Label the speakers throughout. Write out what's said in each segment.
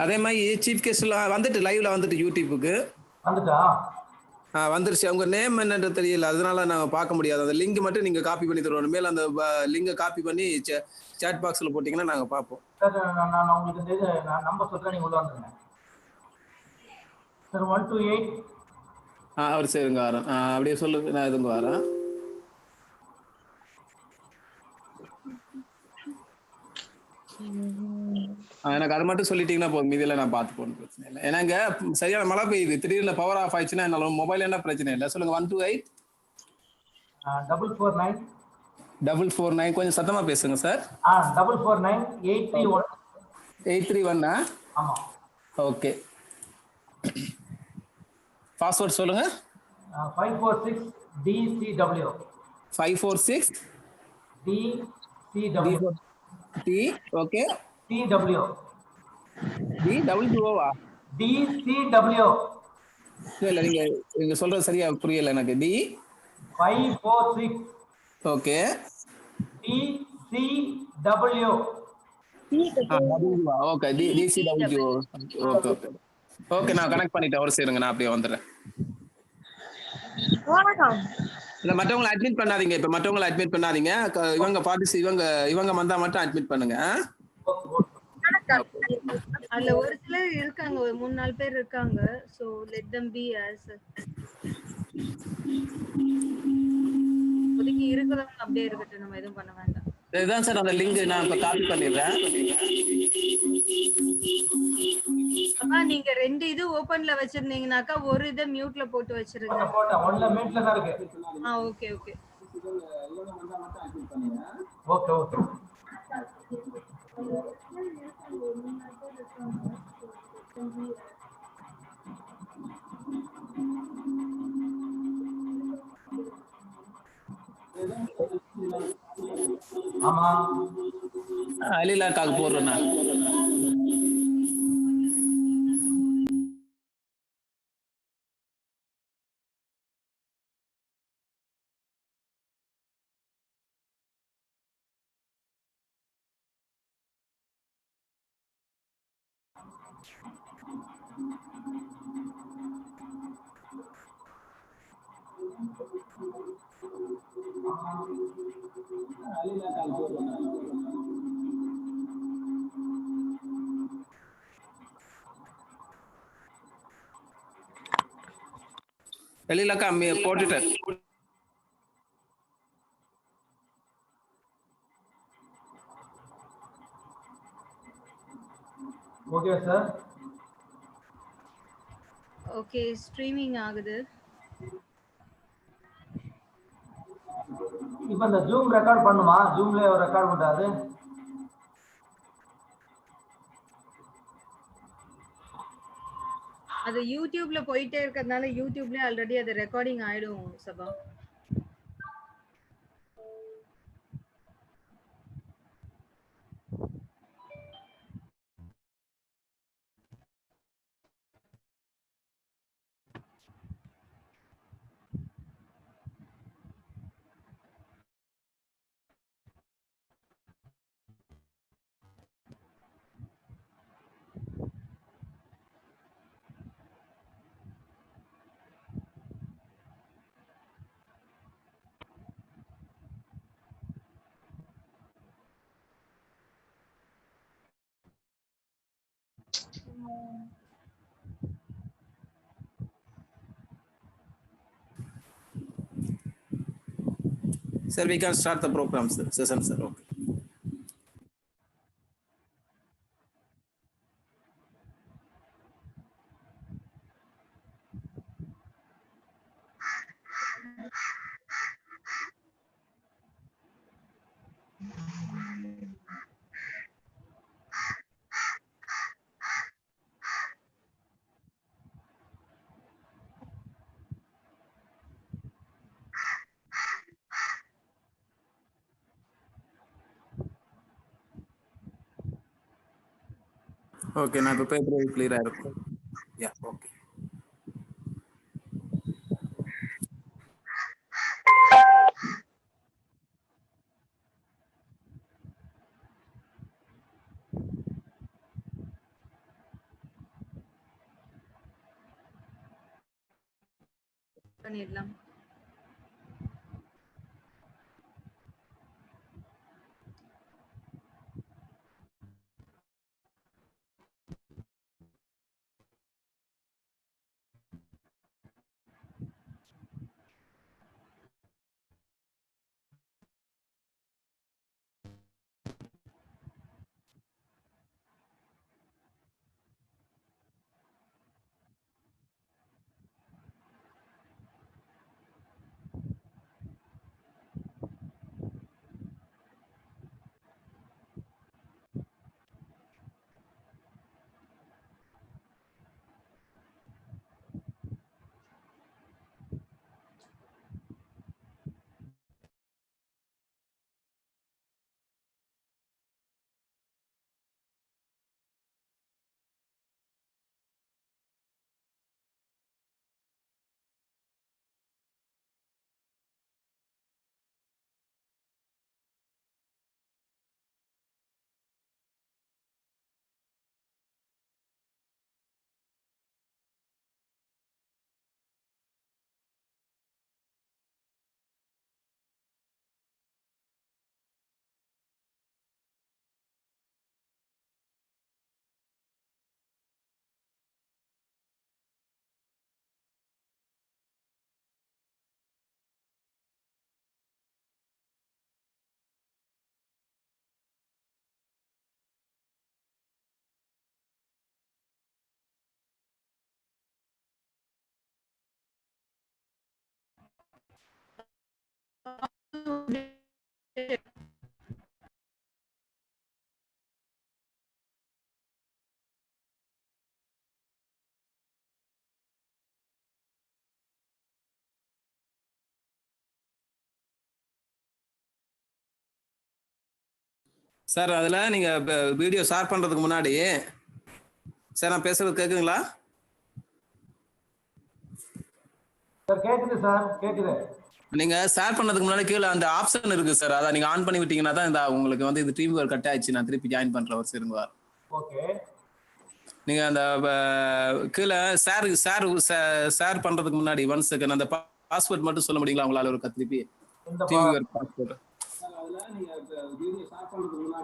Speaker 1: அதே மாதிரி சீஃப் கெஸ்ட்லாம் வந்துட்டு லைவ்ல வந்துட்டு யூடியூப்புக்கு
Speaker 2: வந்துட்டா?
Speaker 1: வந்துருச்சு. அவங்க நேம் என்னன்னு தெரியல, அதனால நான் பார்க்க முடியாது. அந்த லிங்க் மட்டும் நீங்க காப்பி பண்ணி தருவோம். மேல அந்த லிங்கை காப்பி பண்ணி சேட் பாக்ஸ்ல போட்டீங்கன்னா நாங்க பார்ப்போம்.
Speaker 2: சார் நான் உங்களுக்கு இந்த இது நான் நம்பர் சொல்றேன், நீங்க உள்ள வந்துருங்க சார். 128.
Speaker 1: அவர் சரிங்க வரேன். அப்படியே சொல்லுங்க, நான் இதுங்க வரேன். எனக்கு அது மட்டும் சொல்லிட்டீங்கன்னா போதும், மீதியெல்லாம் நான் பார்த்து போகணும், பிரச்சனை இல்லை. ஏன்னா இங்க சரியான மழை பெய்யுது, திடீர்னு பவர் ஆஃப் ஆயிடுச்சுன்னா என்னால மொபைல் என்ன பிரச்சனை இல்லை. சொல்லுங்க. 128
Speaker 2: 449
Speaker 1: 449. கொஞ்சம் சத்தமா பேசுங்க சார்.
Speaker 2: 449 831.
Speaker 1: 831.
Speaker 2: ஆமா.
Speaker 1: ஓகே. பாஸ்வேர்ட் சொல்லுங்க.
Speaker 2: 546 DCW.
Speaker 1: 546
Speaker 2: DCW.
Speaker 1: T. Okay.
Speaker 2: CW.
Speaker 1: DWO வா?
Speaker 2: DCW.
Speaker 1: இல்ல, நீங்க சொல்றது சரியா புரியல எனக்கு. D
Speaker 2: 546.
Speaker 1: Okay.
Speaker 2: DCW.
Speaker 1: Okay. DCW. Okay okay okay. நான் கனெக்ட் பண்ணிட்டேன். ஒரு சேருங்க, நான் அப்படியே வந்துடுறேன். இல்ல, மற்றவங்களை அட்மிட் பண்ணாதீங்க. இப்ப மற்றவங்களை அட்மிட் பண்ணாதீங்க. இவங்க இவங்க வந்தா மட்டும் அட்மிட் பண்ணுங்க.
Speaker 3: அதுல ஒரு சிலர் இருக்காங்க, ஒரு 3-4 பேர் இருக்காங்க. So let them be as ஒதுக்கி இருக்கிறவங்க அப்படியே இருக்கட்டும், நம்ம எதுவும் பண்ண வேண்டாம்.
Speaker 1: இதுதான் சார் அந்த லிங்க், நான் இப்ப காப்பி பண்ணிடுறேன்.
Speaker 3: அப்பா நீங்க 2 இது ஓபன்ல வச்சிருந்தீங்கனாக்கா ஒரு இத மியூட்ல போட்டு வச்சிருங்க.
Speaker 2: ஒன்ல மியூட்ல தான் இருக்கு.
Speaker 3: Okay okay
Speaker 2: okay okay. ஆமா,
Speaker 1: அலிலாக்காக போடுறேன் நான். வெளியிலக்கா போட்டுட்டேன்.
Speaker 2: Okay sir.
Speaker 3: ஓகே, ஸ்ட்ரீமிங் ஆகுது.
Speaker 2: இப்போ இந்த ஜூம் ரெக்கார்ட் பண்ணுமா? ஜூம்ல ரெக்கார்ட் பண்றாரு.
Speaker 3: அது யூடியூப்ல போயிட்டே இருக்கிறதுனால யூடியூப்லயே ஆல்ரெடி அது ரெக்கார்டிங் ஆயிடும் சபா.
Speaker 1: Sir, we can start the program, sir. Session, sir. Okay. Okay, now the paper is clear. Yeah, okay.
Speaker 3: பண்ணிடலாம்.
Speaker 1: சார் அதில் நீங்கள் வீடியோ ஷேர் பண்ணுறதுக்கு முன்னாடி சார் நான் பேசுறது கேட்குங்களா?
Speaker 2: சார் கேக்குது சார், கேக்குது.
Speaker 1: நீங்கள் ஷேர் பண்ணதுக்கு முன்னாடி கீழே அந்த ஆப்ஷன் இருக்குது சார், அதை நீங்கள் ஆன் பண்ணி விட்டீங்கன்னா தான் இந்த உங்களுக்கு வந்து இது டீம் ஒர்க் கட் ஆயிடுச்சு, நான் திருப்பி ஜாயின் பண்ணுறேன் ஒரு சரிங்க.
Speaker 2: ஓகே.
Speaker 1: நீங்கள் அந்த கீழே ஷேர் பண்ணுறதுக்கு முன்னாடி 1 செகண்ட் அந்த பாஸ்வேர்ட் மட்டும் சொல்ல முடியுங்களா உங்களால் ஒரு திருப்பி டீம் ஒர்க் பாஸ்வேர்டு?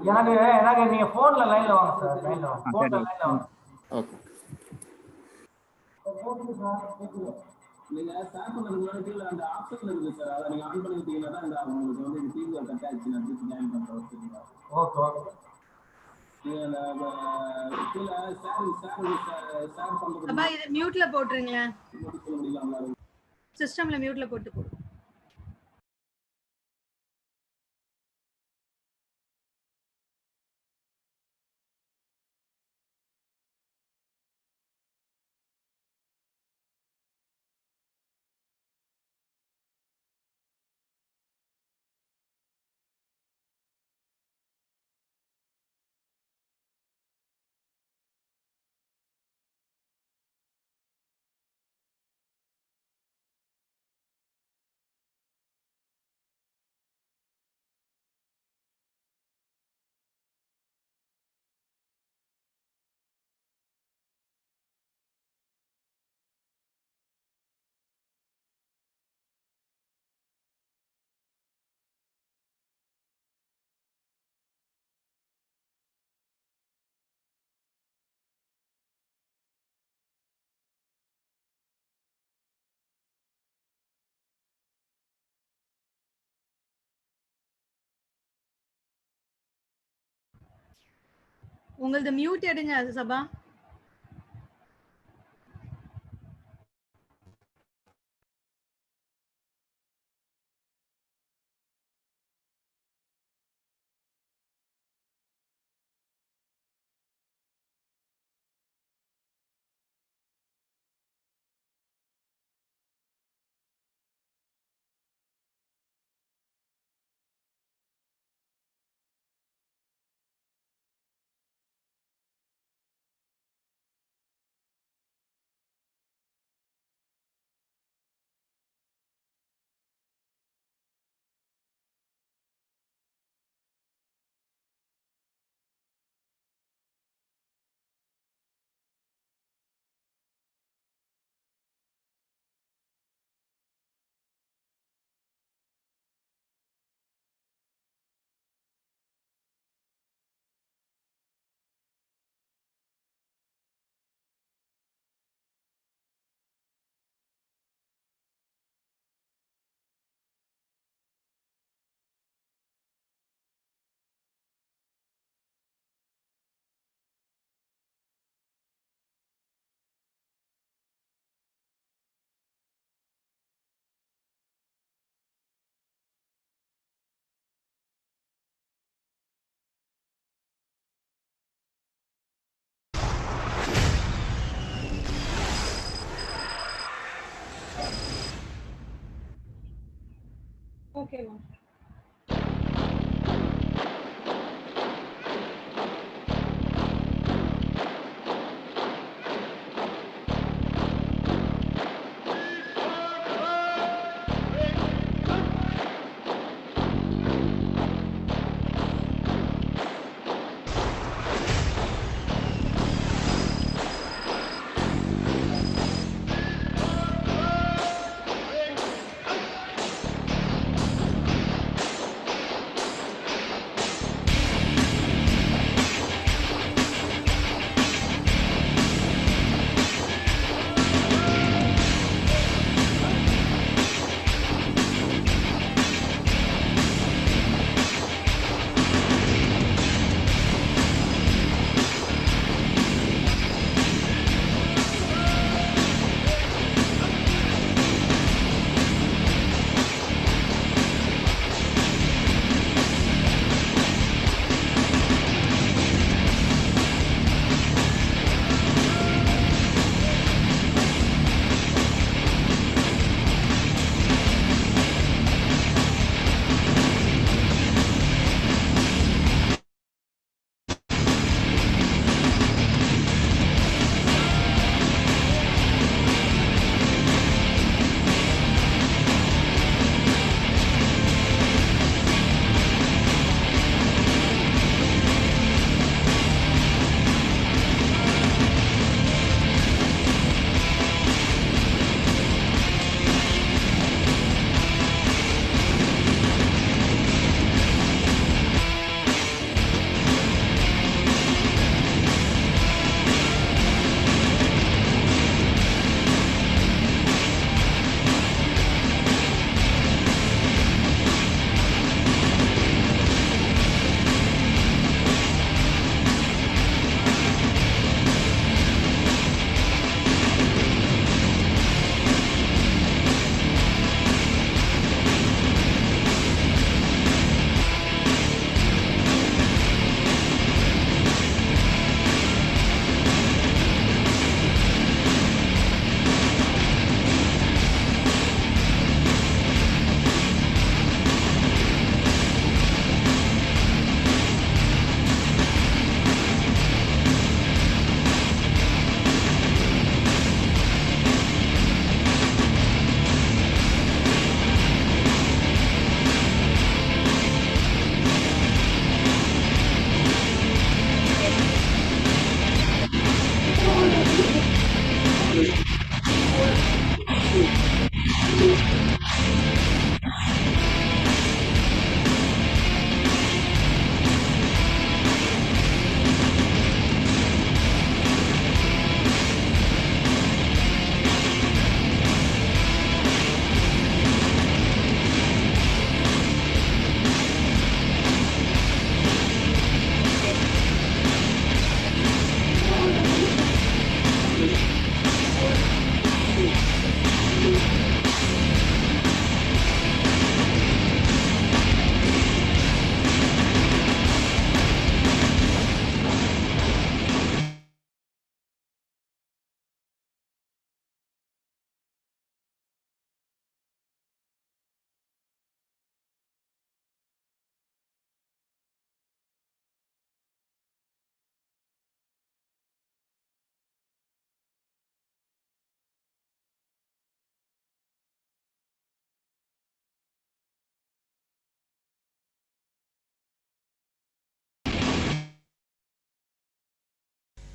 Speaker 2: எனக்கு நீங்க போன்ல லைன்ல வாங்க சார், லைன்ல வாங்க, போன்ல லைன்ல வாங்க.
Speaker 1: ஓகே. நீங்க ஷேர் பண்ணதுக்கு முன்னாடி கீழே அந்த ஆப்ஷன் இருக்கு சார், அதை நீங்க ஆன் பண்ணி விட்டீங்கன்னா தான் இந்த உங்களுக்கு வந்து இந்த டீம் ஒர்க் கட் ஆயிடுச்சு, நான் திருப்பி ஜாயின் பண்ணுறேன்.
Speaker 2: Okay okay.
Speaker 1: நீங்க அந்த கீழே ஷேர் பண்ணுறதுக்கு
Speaker 3: அப்பா இதை மியூட்ல போட்டுருங்களேன்,
Speaker 1: சொல்ல முடியல.
Speaker 3: சிஸ்டம்ல மியூட்ல போட்டு போடு. உங்களது மியூட் எடுங்க சபா.
Speaker 4: ஓகேவா?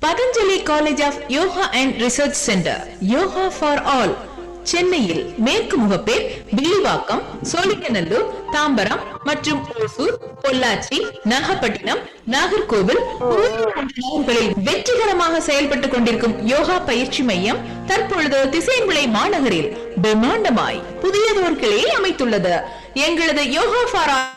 Speaker 5: Patanjali college of yoga and research centre, yoga for all, சென்னையில் மேற்கு முகப்பேர், வில்லிவாக்கம், சோழிங்கநல்லூர், தாம்பரம் மற்றும் ஓசூர், பொள்ளாச்சி, நாகப்பட்டினம், நாகர்கோவில் நகர்களில் வெற்றிகரமாக செயல்பட்டுக் கொண்டிருக்கும் யோகா பயிற்சி மையம் தற்பொழுது திசையன்விளை மாநகரில் பிரம்மாண்டமாய் புதியதோர் கிளையை அமைத்துள்ளது. எங்களது யோகா ஃபார் ஆல்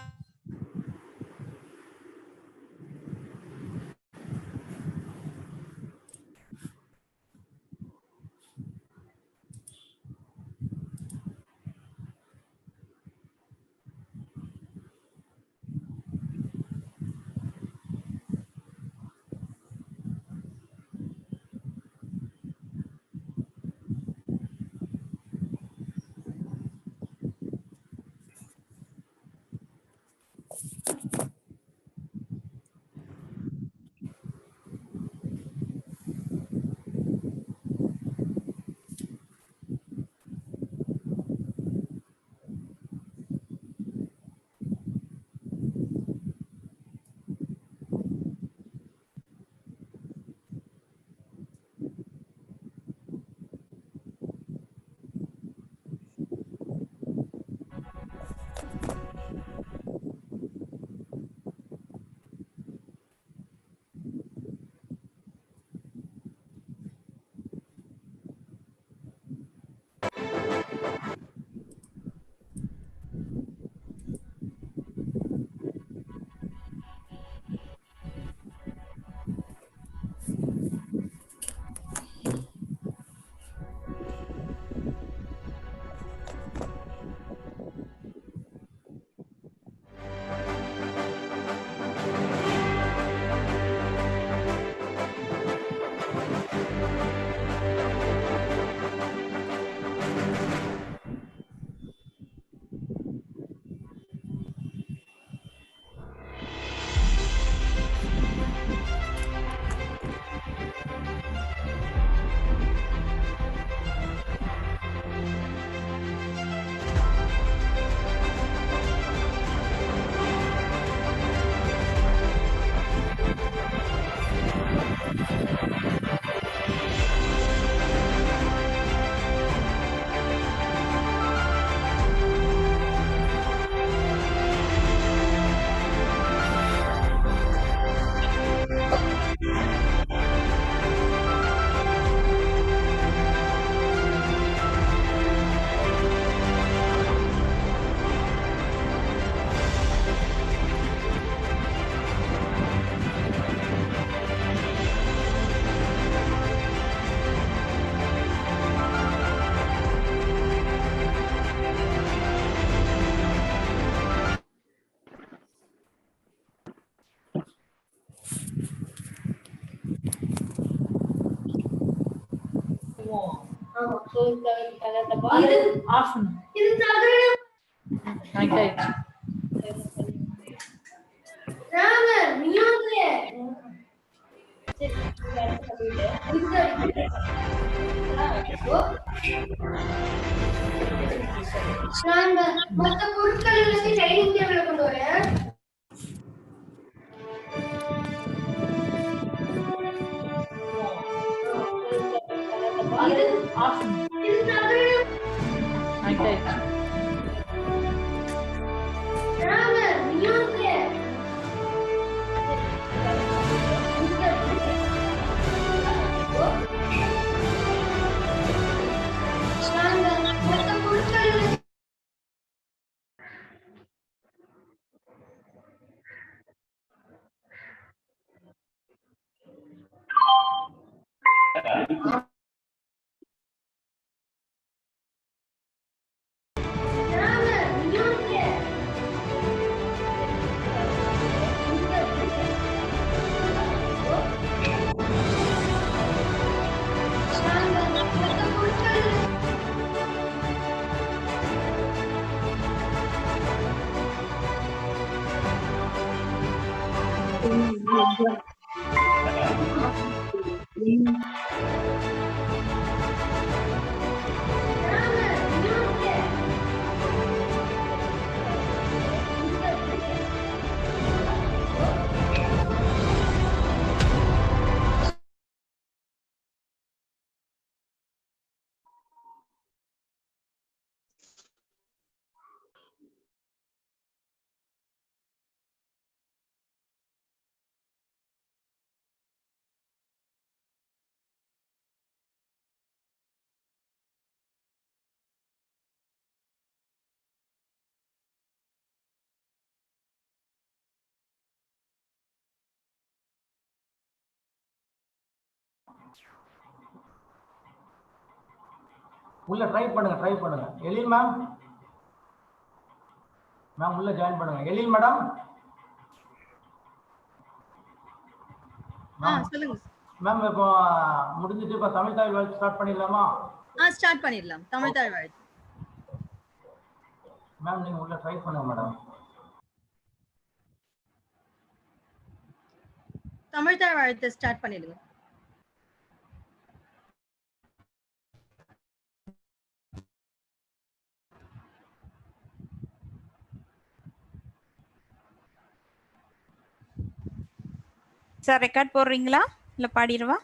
Speaker 2: இது ஆப்ஷன் இது தகரம் ஆயிடுச்சு ராமர் மியோன்லே நான் மொத்த பொருட்கள் எல்லாத்தையும் டைனிங் டேபிள்ல கொண்டு வரேன். இது ஆப்ஷன் இது தகரம் ஆயிடுச்சு ராமர் மியோன்லே உள்ள ட்ரை பண்ணுங்க எழில் மேம் உள்ள ஜாயின் பண்ணுங்க எழில் மேடம்
Speaker 3: சொல்லுங்க
Speaker 2: மேம் இப்போ முடிஞ்சிட்டு இப்போ தமிழ் தாய் வாழ்த்து ஸ்டார்ட் பண்ணிடலாமா?
Speaker 3: ஸ்டார்ட் பண்ணிடலாம். தமிழ் தாய் வாழ்த்து
Speaker 2: மேம் நீங்க உள்ள ட்ரை பண்ணுங்க மேடம்.
Speaker 3: தமிழ் தாய் வாழ்த்து ஸ்டார்ட் பண்ணிடுங்க.
Speaker 4: சார் ரெக்கார்ட் போடுறீங்களா இல்லை பாடிடுவா?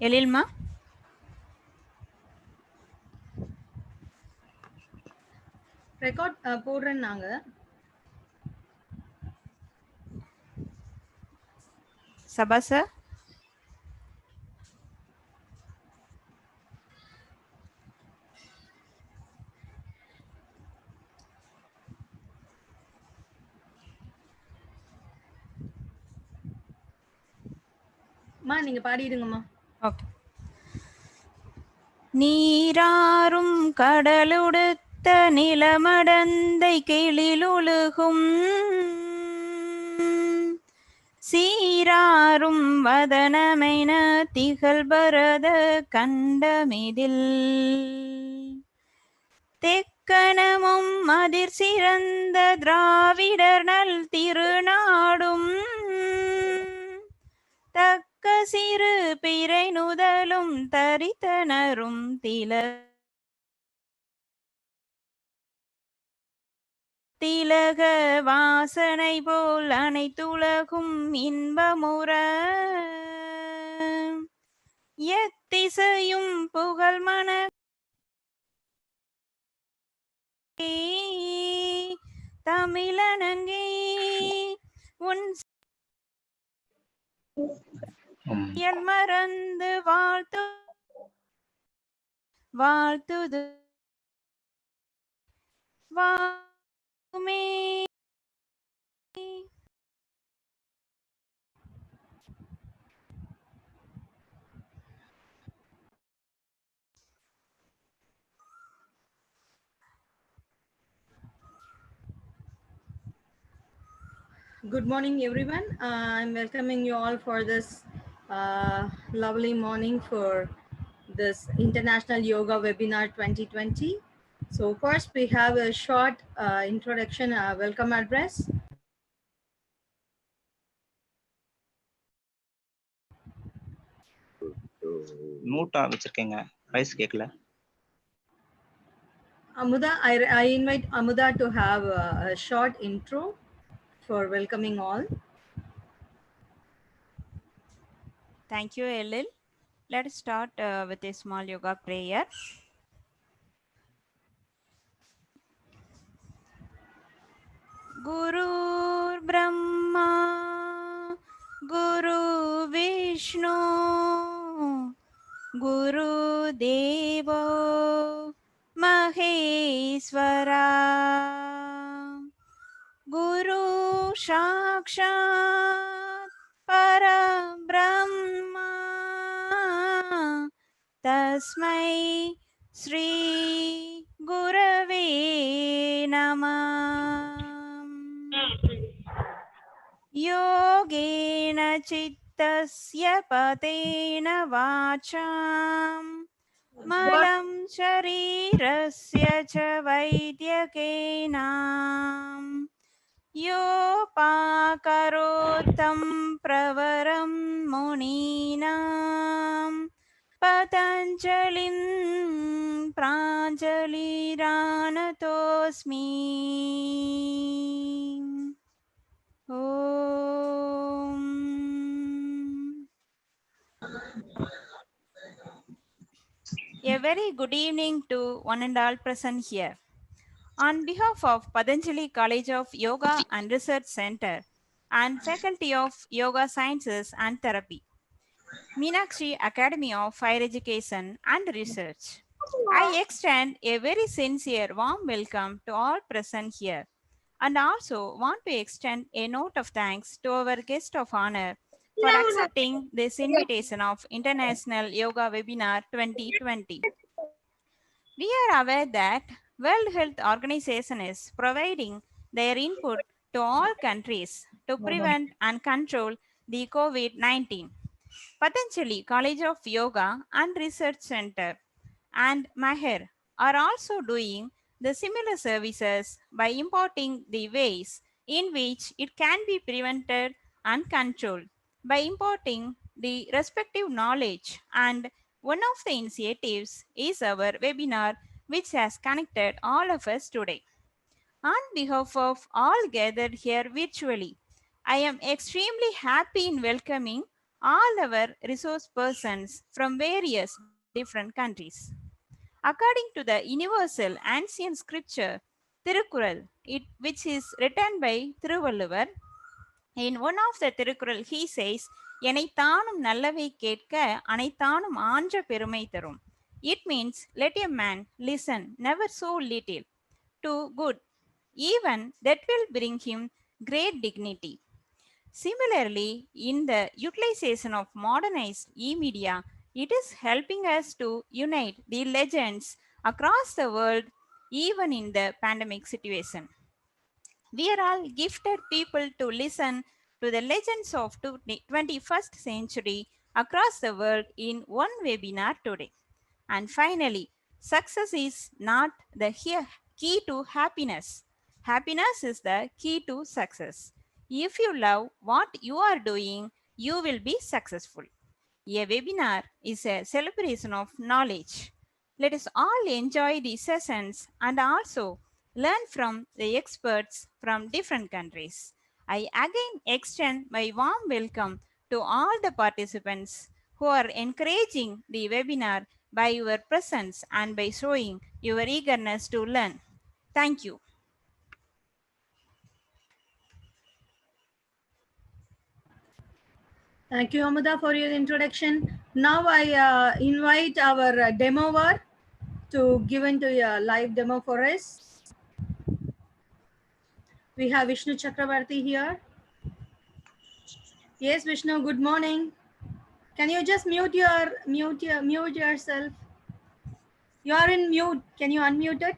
Speaker 4: எழில்மா
Speaker 3: ரெக்கார்ட் போடுறேன். நாங்க
Speaker 4: சபா சார்
Speaker 3: நீங்க பாடிடுங்கம்மா.
Speaker 4: ஓகே. நீராறும் கடலுடுத்த நிலமடந்தை கிளிலுழுகும் சீராறும் வதனமென திகழ்பரத கண்டமிதில் தெக்கணமும் அதிர் சிறந்த திராவிடர் நல் திருநாடும் தக்க சிறு பிறை நுதலும் தரித்தனரும் திலக வாசனை போல் அனைத்துலகும் இன்பமுற எத்திசையும் புகழ் மன தமிழனங்கே உன் மறந்து வாழ்த்துது வாமே.
Speaker 3: Good morning, everyone. I'm welcoming you all for this Lovely morning for this International Yoga Webinar 2020. So first we have a short introduction, welcome address.
Speaker 6: மியூட்டா வச்சிருக்கேங்க, வாய்ஸ் கேட்கல.
Speaker 3: Amuda, I invite Amuda to have a short intro for welcoming all.
Speaker 4: Thank you, Elil. Let's start with a small yoga prayer. Guru Brahma, Guru Vishnu, Guru Devo Maheswara, Guru Sakshat Parabrahma, Tasmai Sri Gurave Namah. Yogena Chittasya Patena Vacham Malam Sharirasya Cha Vaidyakenam Yopakarotam Pravaram Muninam Patanjalim Pranjaliranatosmi. Om. A very good evening to one and all present here. On behalf of Patanjali College of Yoga and Research Center and Faculty of Yoga Sciences and Therapy, Meenakshi Academy of Higher Education and Research, I extend a very sincere warm welcome to all present here, and also want to extend a note of thanks to our guest of honor for accepting this invitation of International Yoga Webinar 2020. We are aware that World Health Organization is providing their input to all countries to prevent and control the COVID-19. Patanjali College of Yoga and Research Center and Maher are also doing the similar services by imparting the ways in which it can be prevented and controlled by imparting the respective knowledge, and one of the initiatives is our webinar which has connected all of us today. On behalf of all gathered here virtually, I am extremely happy in welcoming all our resource persons from various different countries. According to the universal ancient scripture, Tirukkural, which is written by Thiruvalluvar, in one of the Tirukkural he says, எனைத்தானும் நல்லவை கேட்க அனைத்தானும் ஆன்ற பெருமை தரும். It means let a man listen never so little to good, even that will bring him great dignity. Similarly, in the utilization of modernized e-media, it is helping us to unite the legends across the world, even in the pandemic situation. We are all gifted people to listen to the legends of 21st century across the world in one webinar today. And finally, success is not the key to happiness. Happiness is the key to success. If you love what you are doing, you will be successful. A webinar is a celebration of knowledge. Let us all enjoy the sessions and also learn from the experts from different countries. I again extend my warm welcome to all the participants who are encouraging the webinar by your presence and by showing your eagerness to learn. Thank you.
Speaker 3: Thank you, Amuda, for your introduction. Now I invite our demoer to give into a live demo for us. We have Vishnu Chakravarti here. Yes, Vishnu, good morning. Can you just mute yourself? You are in mute. Can you unmute it?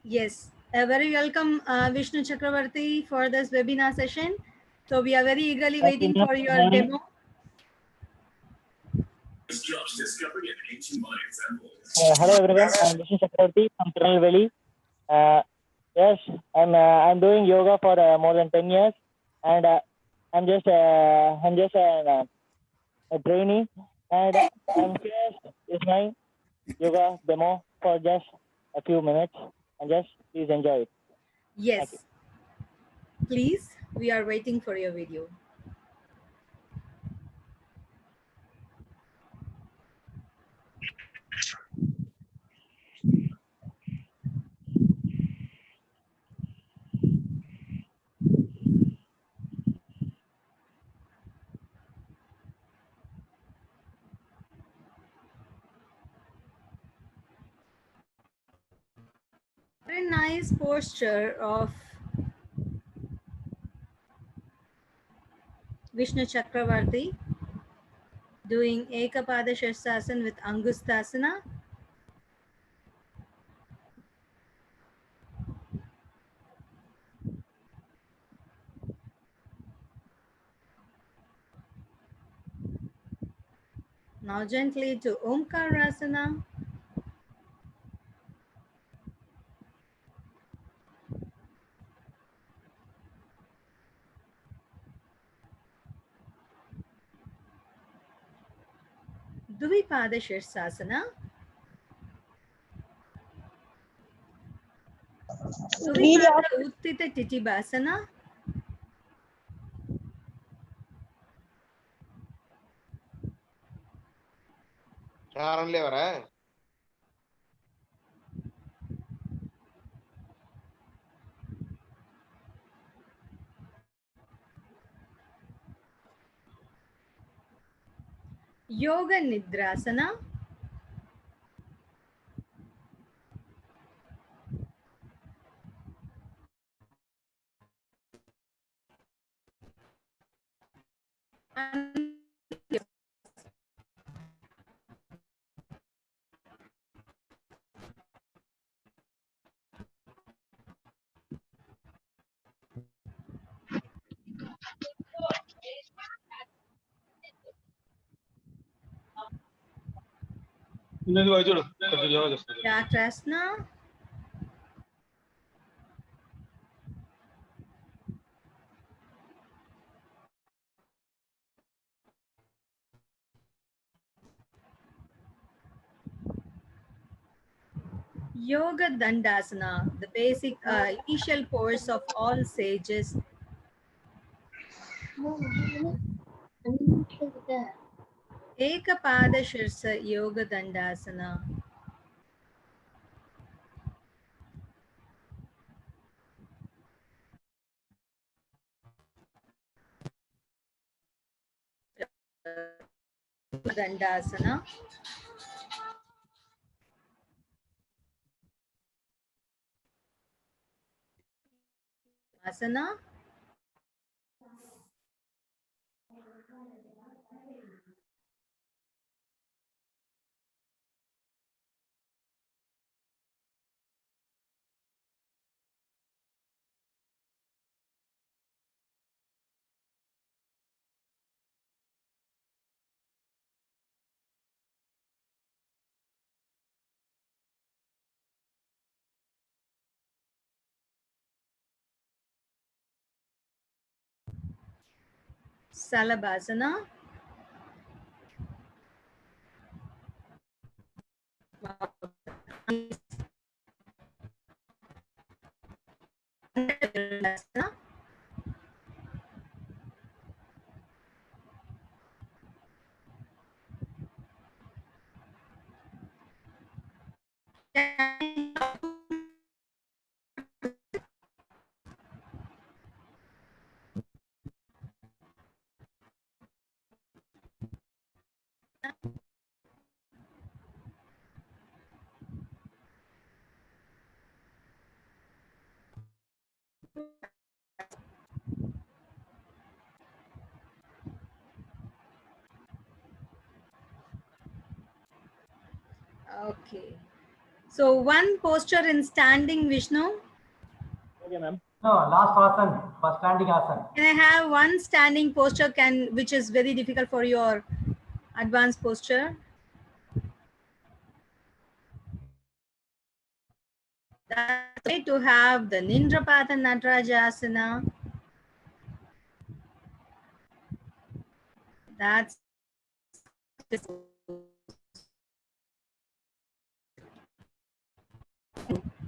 Speaker 3: Yes, a very welcome Vishnu Chakravarti for this webinar session. So we are very eagerly waiting for your demo.
Speaker 7: Hello everyone, I'm Vishnu Chakravarti from Tirunelveli. Yes, I'm doing yoga for more than 10 years, and I'm just a trainee, and I'm just is my yoga demo for just a few minutes, and just please enjoy it.
Speaker 3: Yes, please, we are waiting for your video. Very nice posture of Vishnu Chakravarti doing Ekapada Shirsasana with Angustasana. Now gently to Omkarasana. Dvipada Shirsasana. Dvipada Uttita Titibhasana.
Speaker 8: யாரன்லே வர
Speaker 3: Yoga Nidrasana. Chakrasana. Yoga Dandasana, the basic initial course of all sages. Ekapada Shirsa Yoga Dandasana. Dandasana. Asana. Salabhasana. Okay. So one posture in standing, Vishnu.
Speaker 7: Okay, ma'am.
Speaker 2: No, last asana, for standing asana.
Speaker 3: Can I have one standing posture which is very difficult for your advanced posture? That's way to have the Nindrapatha Natarajasana. That's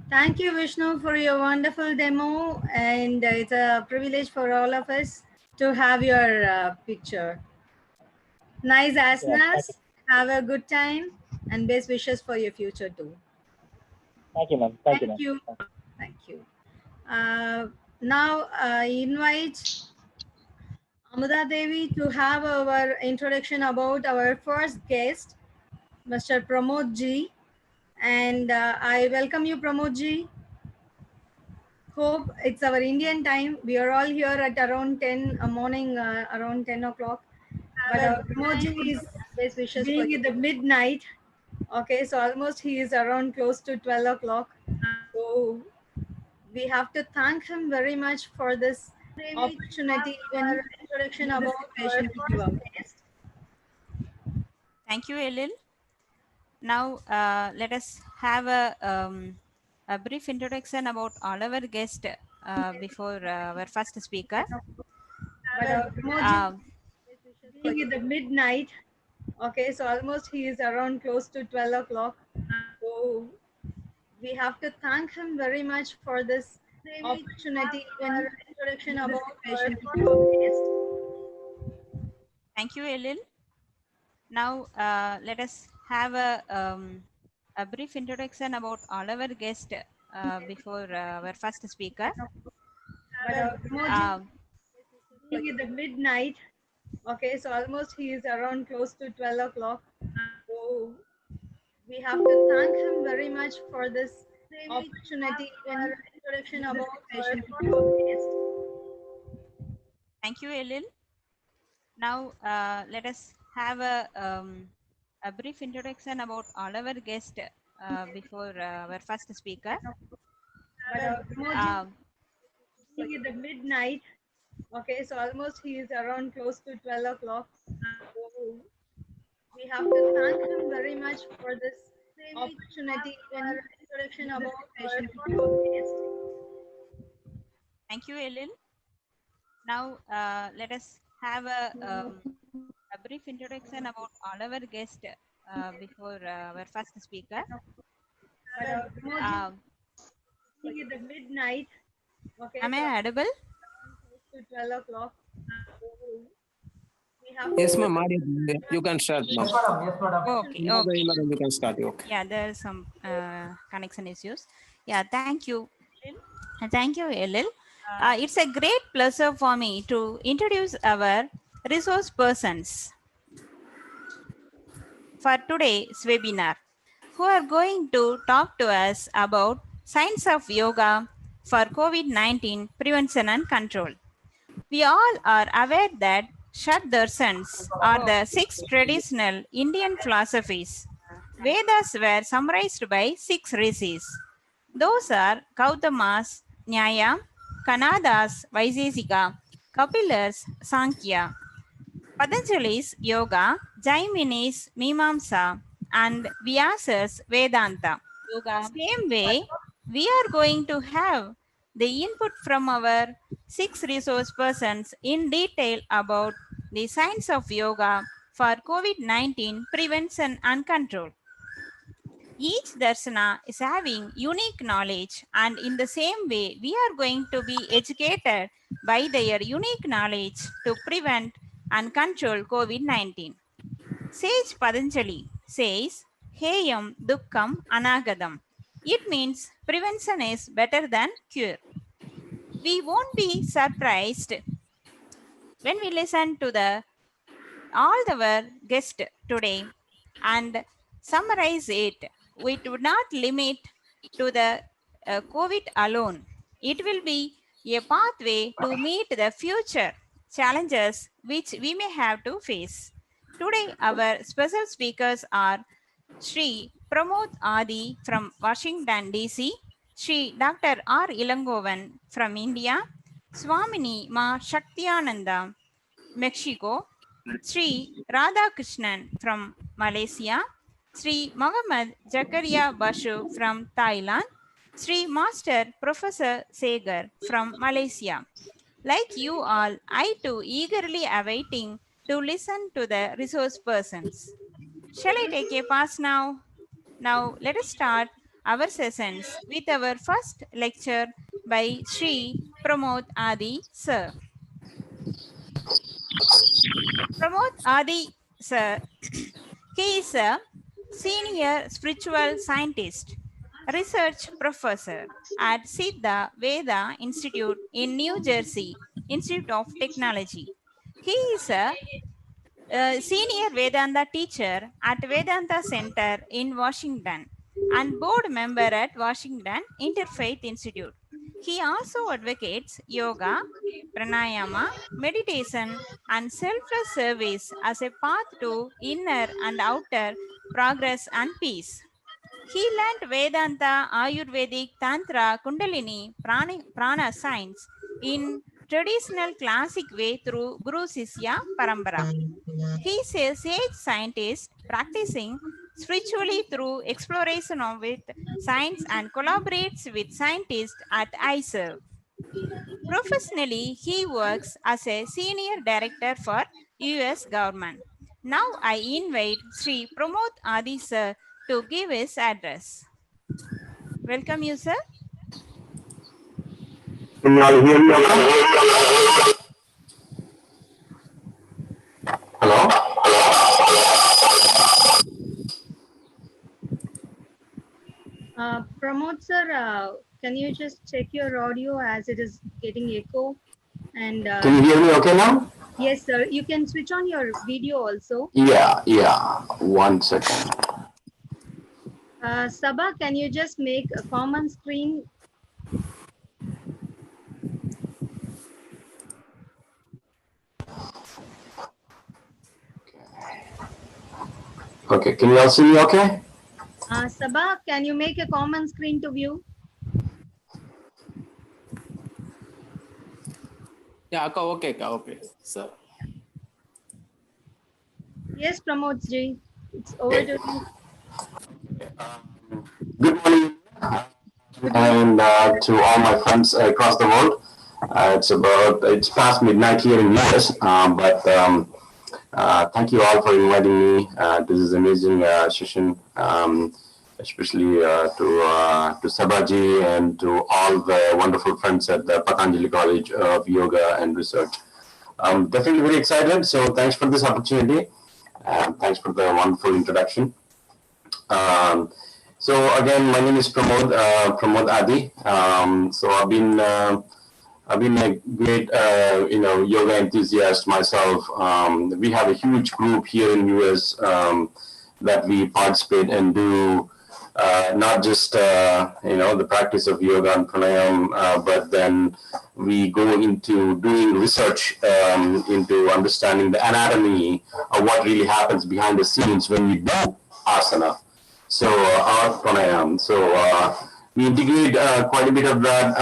Speaker 3: thank you, Vishnu, for your wonderful demo, and it's a privilege for all of us to have your picture. Nice asanas. Have a good time, and best wishes for your future too.
Speaker 7: Thank you, ma'am. Thank you,
Speaker 3: Thank
Speaker 7: ma'am.
Speaker 3: you. Thank you. Now I invite Amuda Devi to have our introduction about our first guest, Mr. Pramod Ji. And I welcome you, Pramod Ji. Hope it's our Indian time. We are all here at around 10 morning, around 10 o'clock. But Pramod Ji is best wishes being in the midnight. Okay, so almost he is around close to 12 o'clock. So we have to thank him very much for this opportunity, even introduction about patient guest.
Speaker 4: Thank you, Elil. Now, let us have a brief introduction about all our guests before our first speaker.
Speaker 3: But being in the midnight. Okay, so almost he is around close to 12 o'clock. So we have to thank him very much for this opportunity, even introduction about patient guest.
Speaker 4: Thank you, Elil. Now, let us have a brief introduction about all our guests before our first speaker.
Speaker 3: But being in the midnight. Okay, so almost he is around close to 12 o'clock. So we have to thank him very much for this opportunity, even introduction about patient guest.
Speaker 4: Thank you, Elil. Now, let us have a brief introduction about all our guests before our first speaker.
Speaker 3: But being in the midnight. Okay, so almost he is around close to 12 o'clock. So we have to thank him very much for this opportunity, even introduction about patient guest.
Speaker 4: Thank you, Elil. Now, let us have a brief introduction about all our guests before our first speaker.
Speaker 3: But being in the midnight. Okay,
Speaker 4: Am I
Speaker 3: so
Speaker 4: audible?
Speaker 3: close to 12 o'clock. So we have
Speaker 1: Yes,
Speaker 3: to
Speaker 1: ma'am. You can start, ma'am.
Speaker 2: Yes, madam. Yes, madam.
Speaker 4: Okay, okay.
Speaker 1: You can start. Okay.
Speaker 4: Yeah, there are some connection issues. Yeah, thank you. Thank you, Elil. It's a great pleasure for me to introduce our resource persons for today's webinar, who are going to talk to us about science of yoga for COVID-19 prevention and control. We all are aware that Shad-darshans are the 6 traditional Indian philosophies. Vedas were summarized by 6 rishis. Those are Gautama's Nyaya, Kanada's Vaisesika, Kapila's Sankhya, Patanjali's Yoga, Jaimini's Mimamsa, and Vyasa's Vedanta. Same way, we are going to have the input from our 6 resource persons in detail about the science of yoga for COVID-19 prevention and control. Each darsana is having unique knowledge, and in the same way, we are going to be educated by their unique knowledge to prevent and control COVID-19. Sage Patanjali says, Heyam Dukkam Anagadam. It means prevention is better than cure. We won't be surprised when we listen to all our guests today and summarize it. We would not limit to the COVID alone. It will be a pathway to meet the future challenges which we may have to face. Today, our special speakers are Sri Pramod Adi from Washington, D.C., Sri Dr. R. Ilangovan from India, Swamini Ma Shaktiananda, Mexico, Sri Radhakrishnan from Malaysia, Sri Muhammad Zakaria Bashu from Thailand, Sri Master Professor Segar from Malaysia. Like you all, I too eagerly awaiting to listen to the resource persons. Shall I take a pass now? Now let us start our sessions with our first lecture by Sri Pramod Adi Sir. Pramod Adi Sir, he is a senior spiritual scientist, research professor at Siddha Veda Institute in New Jersey, Institute of Technology. He is a senior Vedanta teacher at Vedanta Center in Washington and board member at Washington Interfaith Institute. He also advocates yoga, pranayama, meditation, and selfless service as a path to inner and outer progress and peace. He learned Vedanta, Ayurvedic, Tantra, Kundalini, Prana science in traditional classic way through Guru Sisya Parambara. He is a sage scientist practicing spiritually through exploration of with science and collaborates with scientists at ISERV. Professionally, he works as a senior director for US government. Now I invite Sri Pramod Adi sir to give his address. Welcome you, sir.
Speaker 9: Can you all hear me okay? Hello?
Speaker 3: Pramod sir, can you just check your audio as it is getting echo? And
Speaker 9: Can you hear me okay now?
Speaker 3: yes, sir. You can switch on your video also.
Speaker 9: Yeah. 1 second.
Speaker 3: Sabha, can you just make a common screen?
Speaker 9: Okay, can you all see me okay?
Speaker 3: Sabha, can you make a common screen to view?
Speaker 1: Yeah, okay, sir.
Speaker 3: Yes, Pramod ji, it's over to you.
Speaker 9: Good morning, and to all my friends across the world. It's past midnight here in US, but thank you all for inviting me to this amazing session, especially to Sabaji and to all the wonderful friends at the Patanjali College of Yoga and Research. I'm definitely very excited, so thanks for this opportunity. Thanks for the wonderful introduction. So again, my name is Pramod Adi. So I've been a great, yoga enthusiast myself. We have a huge group here in US that we participate and do not just, the practice of yoga and pranayama, but then we go into doing research into understanding the anatomy of what really happens behind the scenes when we do asana. So our pranayama. So we integrate quite a bit of that.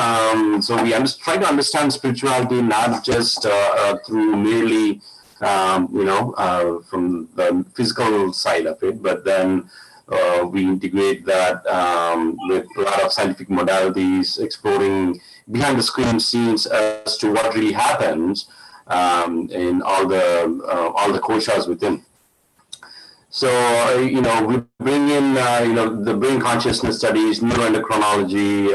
Speaker 9: So we try to understand spirituality not just through merely, from the physical side of it, but then we integrate that with a lot of scientific modalities, exploring behind the screen scenes as to what really happens in all the koshas within. So, we bring in, the brain consciousness studies, neuroendocrinology,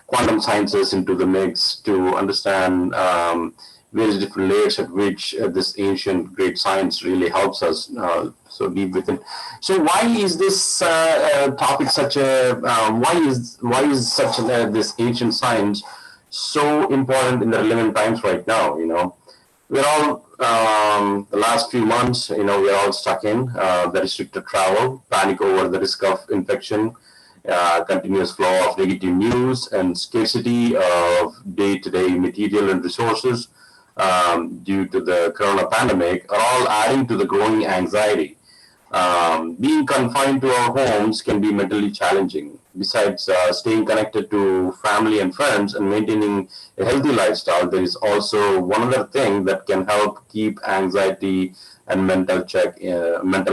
Speaker 9: quantum sciences into the mix to understand various different layers at which this ancient great science really helps us so deep within. So why is this topic why is this ancient science so important in the relevant times right now? We're all, the last few months, we're all stuck in the restricted travel, panic over the risk of infection, continuous flow of negative news, and scarcity of day-to-day material and resources due to the corona pandemic are all adding to the growing anxiety. Being confined to our homes can be mentally challenging. Besides staying connected to family and friends and maintaining a healthy lifestyle, there is also one other thing that can help keep anxiety and mental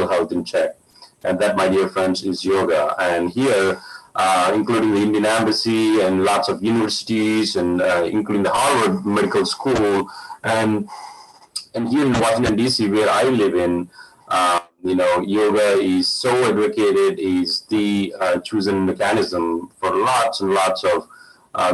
Speaker 9: health in check. And that, my dear friends, is yoga. And here, including the Indian Embassy and lots of universities, and including the Harvard Medical School, and here in Washington D.C., where I live in, yoga is so advocated, is the chosen mechanism for lots and lots of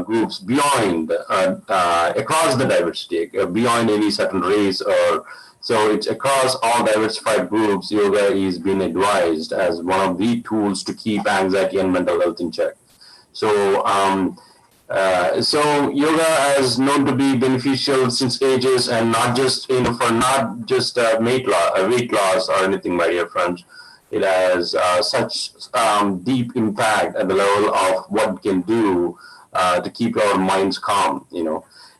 Speaker 9: groups beyond, across the diversity, beyond any certain race or. So it's across all diversified groups. Yoga is being advised as one of the tools to keep anxiety and mental health in check. So, so yoga is known to be beneficial since ages, and not just for not just weight loss or anything, my dear friends. It has such deep impact at the level of what it can do to keep our minds calm.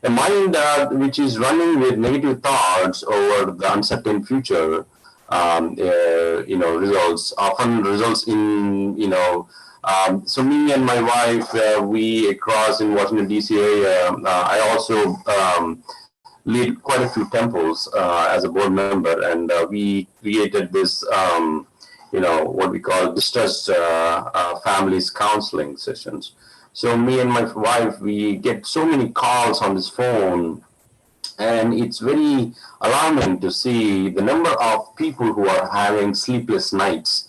Speaker 9: A mind which is running with negative thoughts over the uncertain future, often results in, so me and my wife, we across in Washington D.C. area, I also lead quite a few temples as a board member, and we created this, what we call distressed families counseling sessions. So me and my wife, we get so many calls on this phone, and it's very alarming to see the number of people who are having sleepless nights.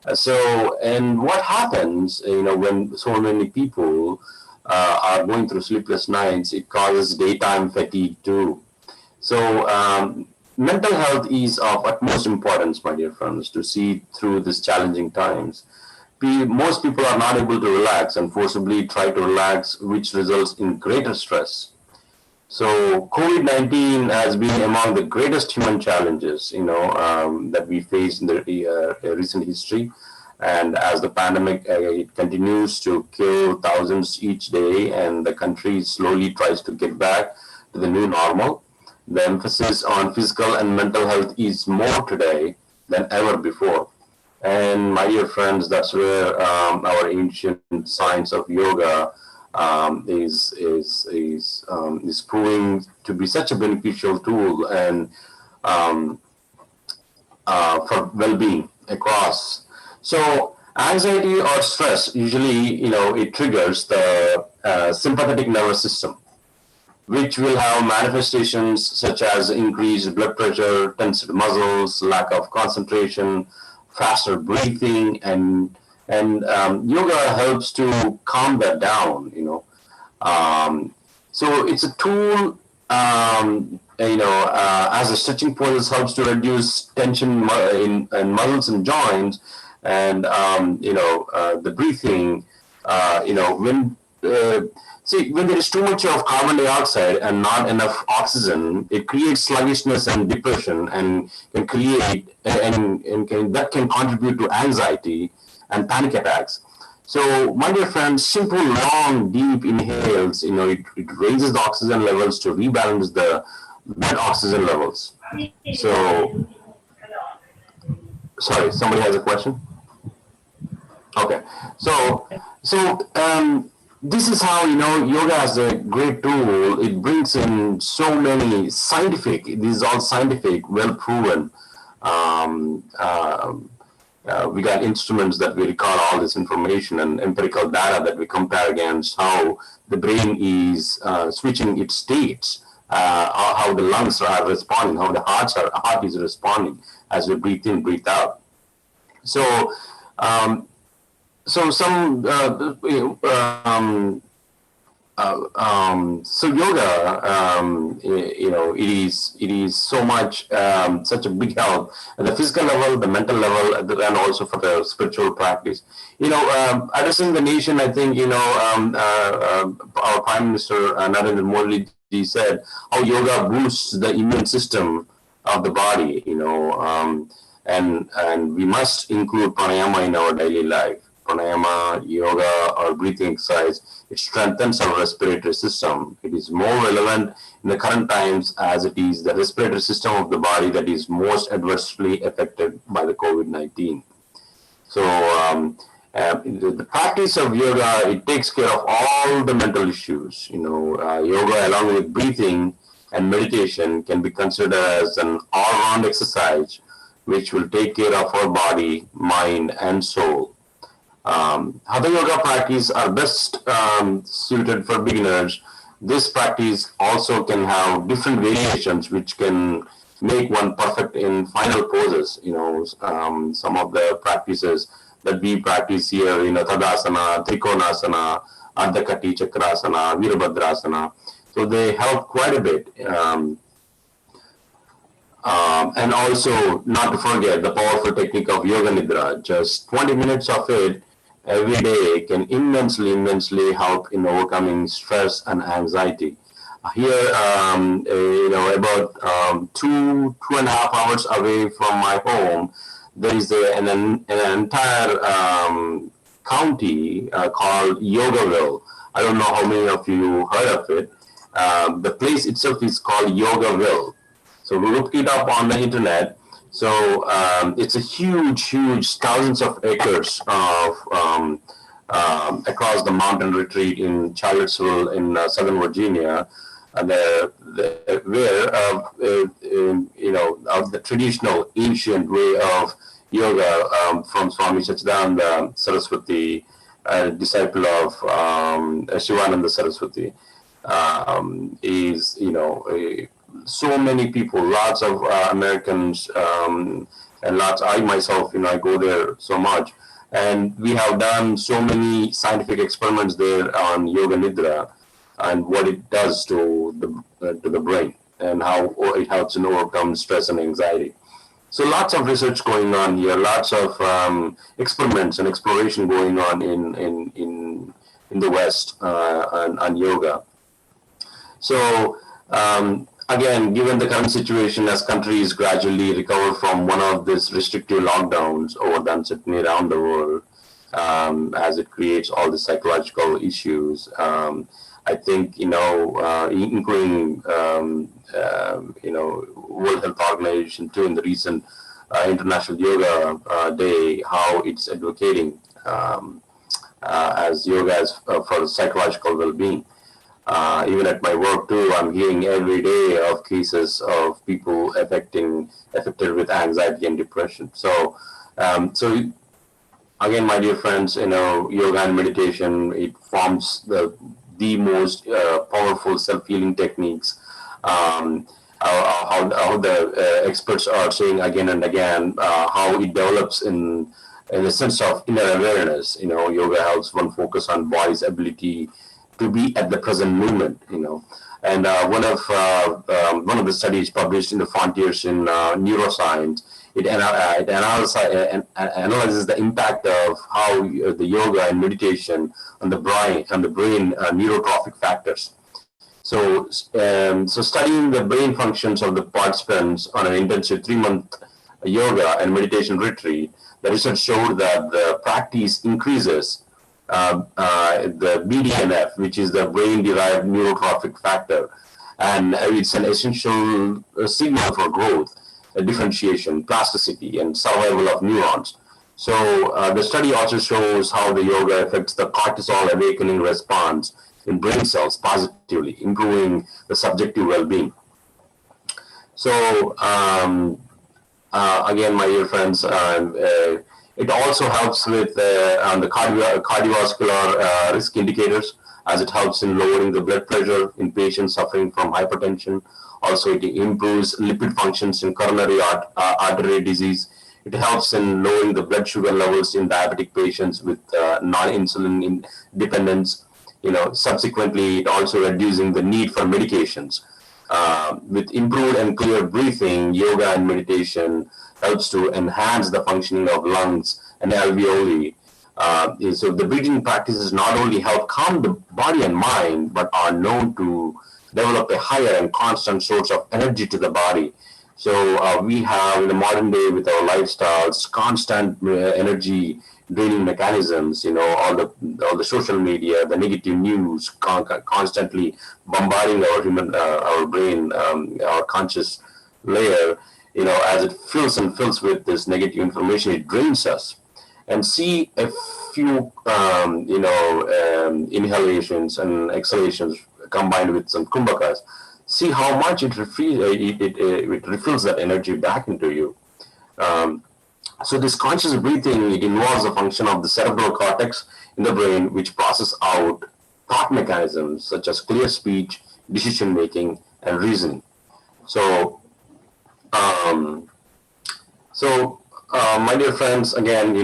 Speaker 9: And what happens, when so many people are going through sleepless nights, it causes daytime fatigue too. So mental health is of utmost importance, my dear friends, to see through these challenging times. Most people are not able to relax and forcibly try to relax, which results in greater stress. So COVID-19 has been among the greatest human challenges, that we face in the recent history. And as the pandemic it continues to kill thousands each day, and the country slowly tries to get back to the new normal, the emphasis on physical and mental health is more today than ever before. And my dear friends, that's where our ancient science of yoga is proving to be such a beneficial tool and for well-being across. So anxiety or stress usually, it triggers the sympathetic nervous system, which will have manifestations such as increased blood pressure, tensed muscles, lack of concentration, faster breathing, and yoga helps to calm that down. So it's a tool. As a stretching pose helps to reduce tension in muscles and joints, and the breathing. When there is too much of carbon dioxide and not enough oxygen, it creates sluggishness and depression, and can create that can contribute to anxiety and panic attacks. So, my dear friends, simple, long, deep inhales, it raises the oxygen levels to rebalance the blood oxygen levels. So, sorry, somebody has a question? Okay. So this is how, yoga is a great tool. It brings in so many scientific, this is all scientific, well proven. We got instruments that we record all this information, and empirical data that we compare against how the brain is switching its states, how the lungs are responding, how the heart is responding as we breathe in, breathe out. So, so yoga, it is so much, such a big help at the physical level, the mental level, and also for the spiritual practice. Addressing the nation, I think, our Prime Minister Narendra Modi said how yoga boosts the immune system of the body, and we must include pranayama in our daily life. pranayama, yoga, or breathing exercise, it strengthens our respiratory system. It is more relevant in the current times as it is the respiratory system of the body that is most adversely affected by the COVID-19. So the practice of yoga, it takes care of all the mental issues. Yoga along with breathing and meditation can be considered as an all-round exercise which will take care of our body, mind, and soul. Hatha yoga practice are best suited for beginners. This practice also can have different variations which can make one perfect in final poses. Some of the practices that we practice here, Tadasana, Trikonasana, Ardhakati, Chakrasana, Virabhadrasana. So they help quite a bit. And also, not to forget the powerful technique of Yoga Nidra. Just 20 minutes of it every day can immensely help in overcoming stress and anxiety. Here, about 2.5 hours away from my home, there is an entire county called Yogaville. I don't know how many of you heard of it. The place itself is called Yogaville. So we looked it up on the internet. So it's a huge, thousands of acres of across the mountain retreat in Charlottesville in Southern Virginia, where the traditional ancient way of yoga from Swami Sachidananda Saraswati, disciple of Shivananda Saraswati, is so many people, lots of Americans, and lots. I myself, I go there so much, and we have done so many scientific experiments there on Yoga Nidra and what it does to the brain and how it helps in overcome stress and anxiety. So lots of research going on here, lots of experiments and exploration going on in the West on yoga. So again, given the current situation as countries gradually recover from one of these restrictive lockdowns over the uncertainty around the world, as it creates all the psychological issues, I think, including, World Health Organization too, in the recent International Yoga Day, how it's advocating as yoga as for psychological well-being. Even at my work too, I'm hearing every day of cases of people affected with anxiety and depression. So again, my dear friends, yoga and meditation, it forms the most powerful self-healing techniques. How the experts are saying again and again, how it develops in a sense of inner awareness. Yoga helps one focus on body's ability to be at the present moment. And one of the studies published in the Frontiers in Neuroscience, it analyzes the impact of how the yoga and meditation on the brain neurotrophic factors. So studying the brain functions of the participants on an intensive 3-month yoga and meditation retreat, the research showed that the practice increases the BDNF, which is the brain-derived neurotrophic factor, and it's an essential signal for growth, differentiation, plasticity, and survival of neurons. So the study also shows how the yoga affects the cortisol awakening response in brain cells positively, improving the subjective well-being. So again, my dear friends, it also helps with the cardiovascular risk indicators, as it helps in lowering the blood pressure in patients suffering from hypertension. Also, it improves lipid functions in coronary artery disease. It helps in lowering the blood sugar levels in diabetic patients with non-insulin dependence. Subsequently, it also reducing the need for medications. With improved and clear breathing, yoga and meditation helps to enhance the functioning of lungs and alveoli. So the breathing practices not only help calm the body and mind, but are known to develop a higher and constant source of energy to the body. So we have in the modern day with our lifestyles, constant energy draining mechanisms, all the social media, the negative news constantly bombarding our brain, our conscious layer, as it fills with this negative information, it drains us. And see a few, inhalations and exhalations combined with some kumbhakas. See how much it refills that energy back into you. So this conscious breathing, it involves a function of the cerebral cortex in the brain, which process out thought mechanisms such as clear speech, decision making, and reasoning. So, my dear friends, again,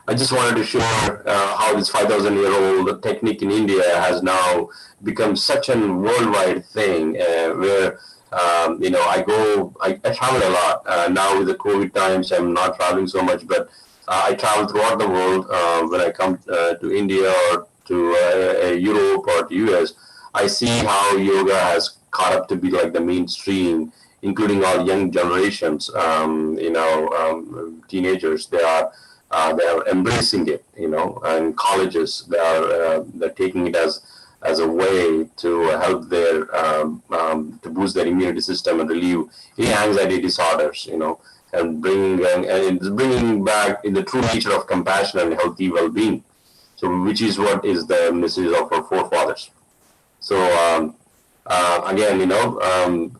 Speaker 9: I just wanted to share how this 5,000-year-old technique in India has now become such a worldwide thing where, I travel a lot. Now with the COVID times, I'm not traveling so much, but I travel throughout the world. When I come to India or to Europe or to US, I see how yoga has caught up to be like the mainstream, including all young generations, teenagers. They are embracing it, and colleges, they're taking it as a way to help their to boost their immunity system and relieve any anxiety disorders, and bringing back in the true nature of compassion and healthy well-being. So, which is what is the message of our forefathers. So. Again,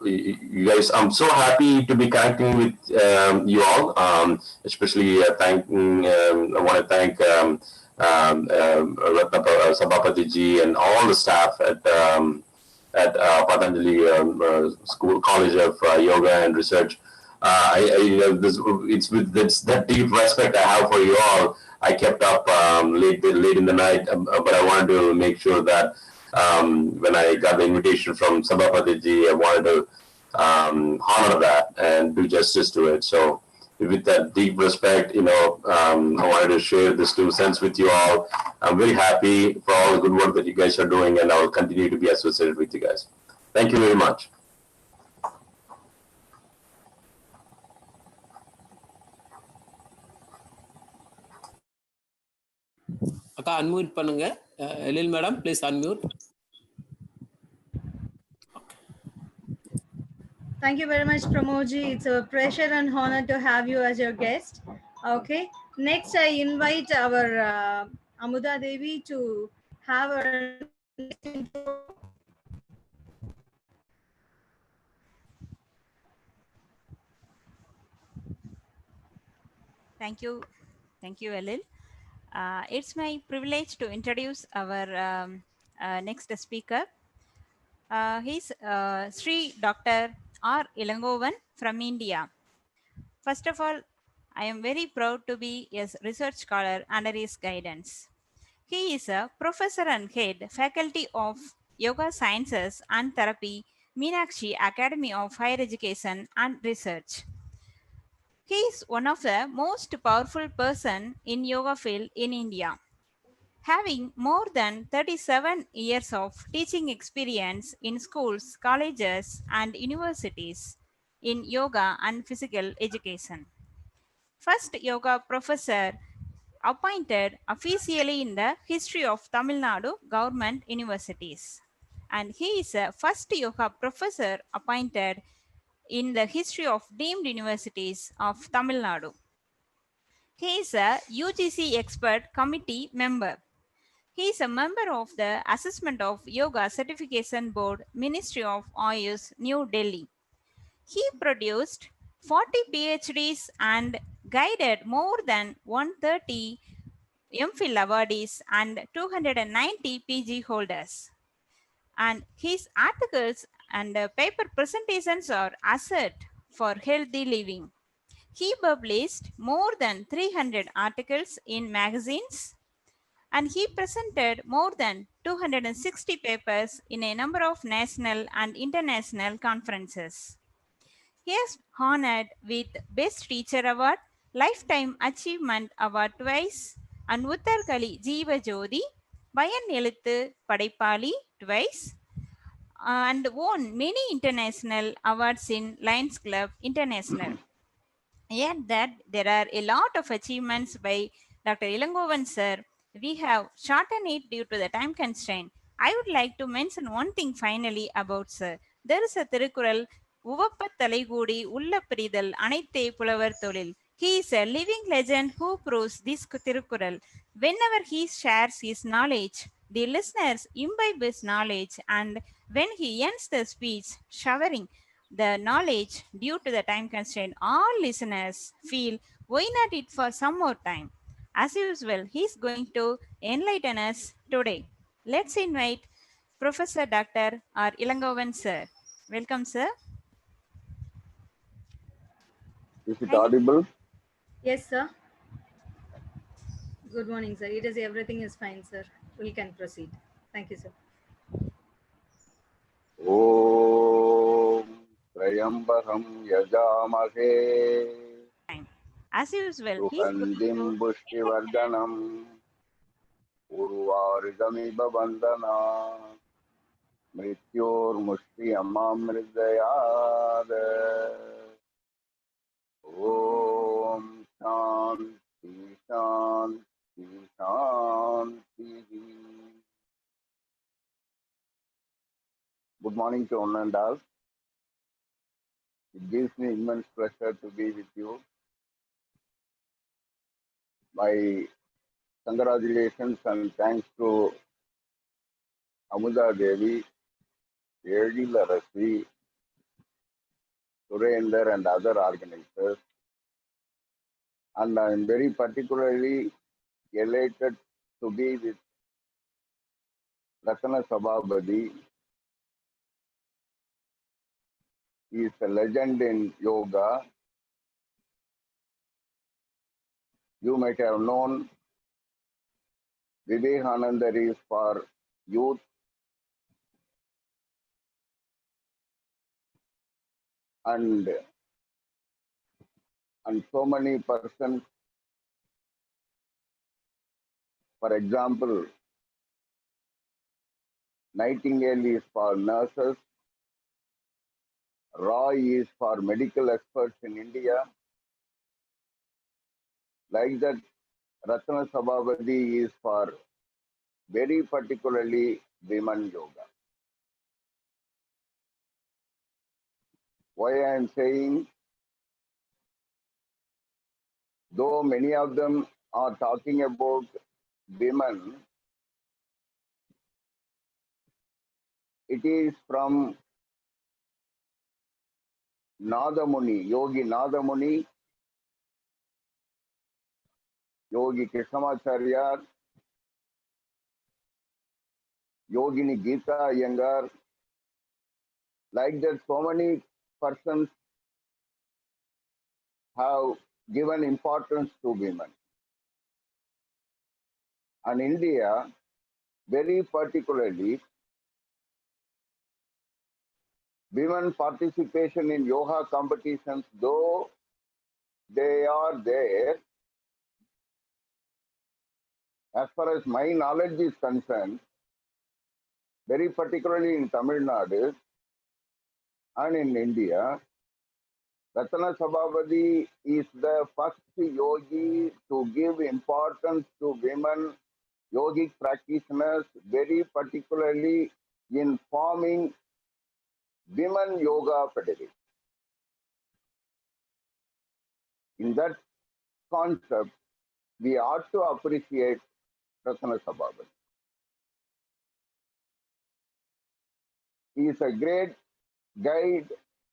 Speaker 9: you guys, I'm so happy to be connecting with you all. Especially I want to thank Sabapati ji and all the staff at Patanjali School College of Yoga and Research. It's with that deep respect I have for you all. I kept up late in the night, but I wanted to make sure that. When I got the invitation from Sabapati ji, I wanted to honor that and do justice to it. So with that deep respect, I wanted to share this 2 cents with you all. I'm very happy for all the good work that you guys are doing, and I will continue to be associated with you guys. Thank you very much.
Speaker 1: அக்கா unmute பண்ணுங்க. Ezhil madam, please unmute.
Speaker 3: Thank you very much, Pramodji. It's a pleasure and honor to have you as your guest. Okay. Next, I invite our Amuda Devi to have her.
Speaker 4: Thank you, Elil. It's my privilege to introduce our next speaker. He's Sri Dr. R. Ilangovan from India. First of all, I am very proud to be a research scholar under his guidance. He is a professor and head faculty of Yoga Sciences and Therapy, Meenakshi Academy of Higher Education and Research. He is one of the most powerful person in yoga field in India. Having more than 37 years of teaching experience in schools, colleges, and universities in yoga and physical education. First yoga professor appointed officially in the history of Tamil Nadu government universities. And he is a first yoga professor appointed in the history of deemed universities of Tamil Nadu. He is a UGC expert committee member. He is a member of the Assessment of Yoga Certification Board, Ministry of Ayush, New Delhi. He produced 40 PhDs and guided more than 130 MPhil awardees and 290 PG holders. And his articles and paper presentations are asset for healthy living. He published more than 300 articles in magazines, and he presented more than 260 papers in a number of national and international conferences. He is honored with Best Teacher Award, Lifetime Achievement Award twice, and Uttarkali Jeeva Jyoti, Bayan Eluthu Padaipali twice, and won many international awards in Lions Club International. Yet that there are a lot of achievements by Dr. Ilangovan sir. We have shortened it due to the time constraint. I would like to mention one thing finally about sir. There is a Tirukural, உவப்ப தலைகூடி உள்ள பிரிதல் அனைத்தே புலவர் தொழில். He is a living legend who proves this Tirukural. Whenever he shares his knowledge, the listeners imbibe his knowledge, and when he ends the speech, showering the knowledge due to the time constraint, all listeners feel why not it for some more time. As usual, he is going to enlighten us today. Let's invite Professor Dr. R. Ilangovan sir. Welcome, sir.
Speaker 10: Is it audible?
Speaker 3: Yes, sir. Good morning, sir. It is everything is fine, sir. We can proceed. Thank you, sir.
Speaker 10: Om Trayambakam Yajamahe
Speaker 4: As usual,
Speaker 10: Sukhandim Pushtivardhanam Urvarigamiva Bandana Mrityor Mushti Amamridayad Om Shanti Shanti Shanti. Good morning to one and all. It gives me immense pleasure to be with you. My congratulations and thanks to Amuda Devi, Edila Rasi, Surender and other organizers. And I am very particularly elated to be with Ratana Sabhabadi. He is a legend in yoga. You might have known Vivekananda is for youth, and so many persons. For example, Nightingale is for nurses, Roy is for medical experts in India. Like that, Ratana Sabhabadi is for very particularly women yoga. Why I am saying, though many of them are talking about women, it is from Nadamuni, Yogi Nadamuni, Yogi Krishnamacharya, Yogini Geeta Iyengar. Like that, so many persons have given importance to women. And India, very particularly, women participation in yoga competitions, though they are there, as far as my knowledge is concerned, very particularly in Tamil Nadu and in India, Ratana Sabhabadi is the first yogi to give importance to women yogic practitioners, very particularly in forming women yoga federation. In that concept, we ought to appreciate Ratana Sabhabadi. He is a great guide,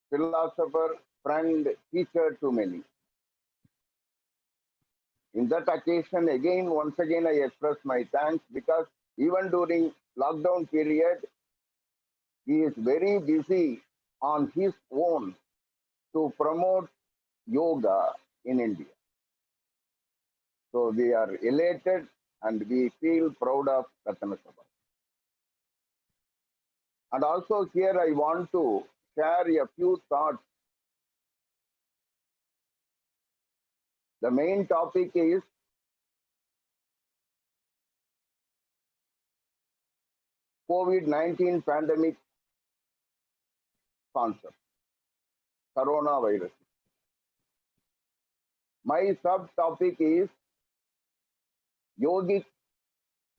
Speaker 10: philosopher, friend, teacher to many. In that occasion, once again, I express my thanks, because even during lockdown period, he is very busy on his own to promote yoga in India. So we are elated and we feel proud of Ratana Sabhabadi. And also here I want to share a few thoughts. The main topic is COVID-19 pandemic concept, coronavirus. My subtopic is yogic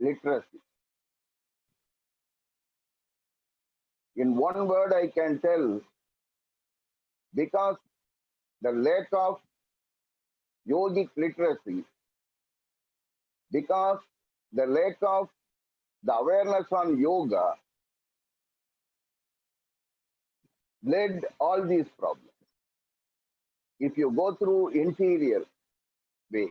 Speaker 10: literacy. In one word, I can tell, because the lack of yogic literacy, because the lack of the awareness on yoga led all these problems. If you go through interior way,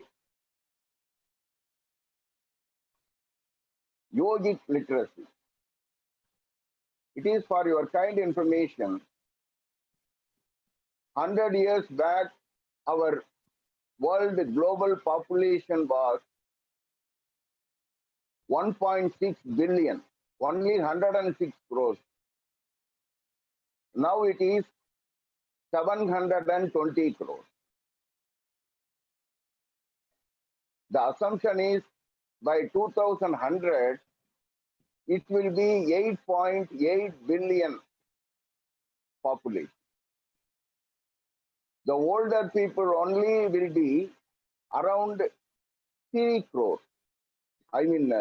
Speaker 10: yogic literacy, it is for your kind information. 100 years back, our world global population was 1.6 billion, only 106 crores. Now it is 720 crores. The assumption is by 2100, it will be 8.8 billion population. The older people only will be around 3 crores. I mean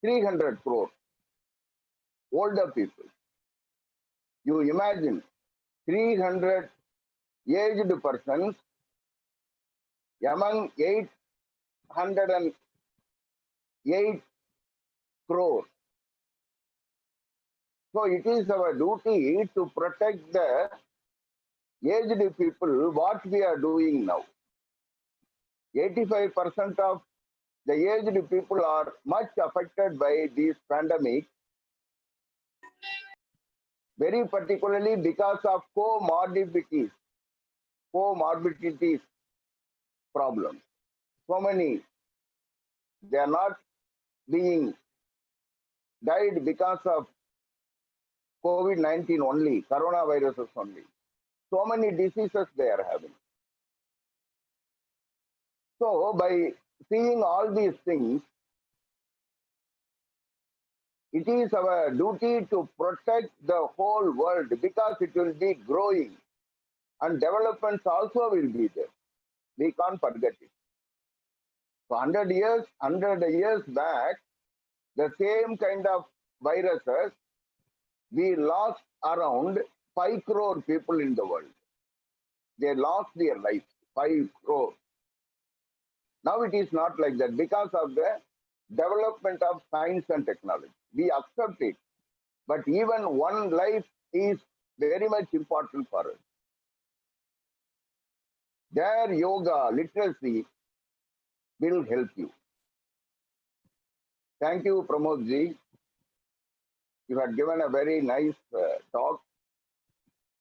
Speaker 10: 300 crores. Older people. You imagine 300 aged persons among 808 crores. So it is our duty to protect the aged people, what we are doing now. 85% of the aged people are much affected by this pandemic, very particularly because of comorbidities problems. So many, they are not being died because of COVID-19 only, coronaviruses only. So many diseases they are having. So by seeing all these things, it is our duty to protect the whole world, because it will be growing and developments also will be there. We can't forget it. So 100 years back, the same kind of viruses, we lost around 5 crore people in the world. They lost their lives, 5 crore. Now it is not like that because of the development of science and technology. We accept it, but even one life is very much important for us. Their yoga literacy will help you. Thank you, Pramod ji. You had given a very nice talk,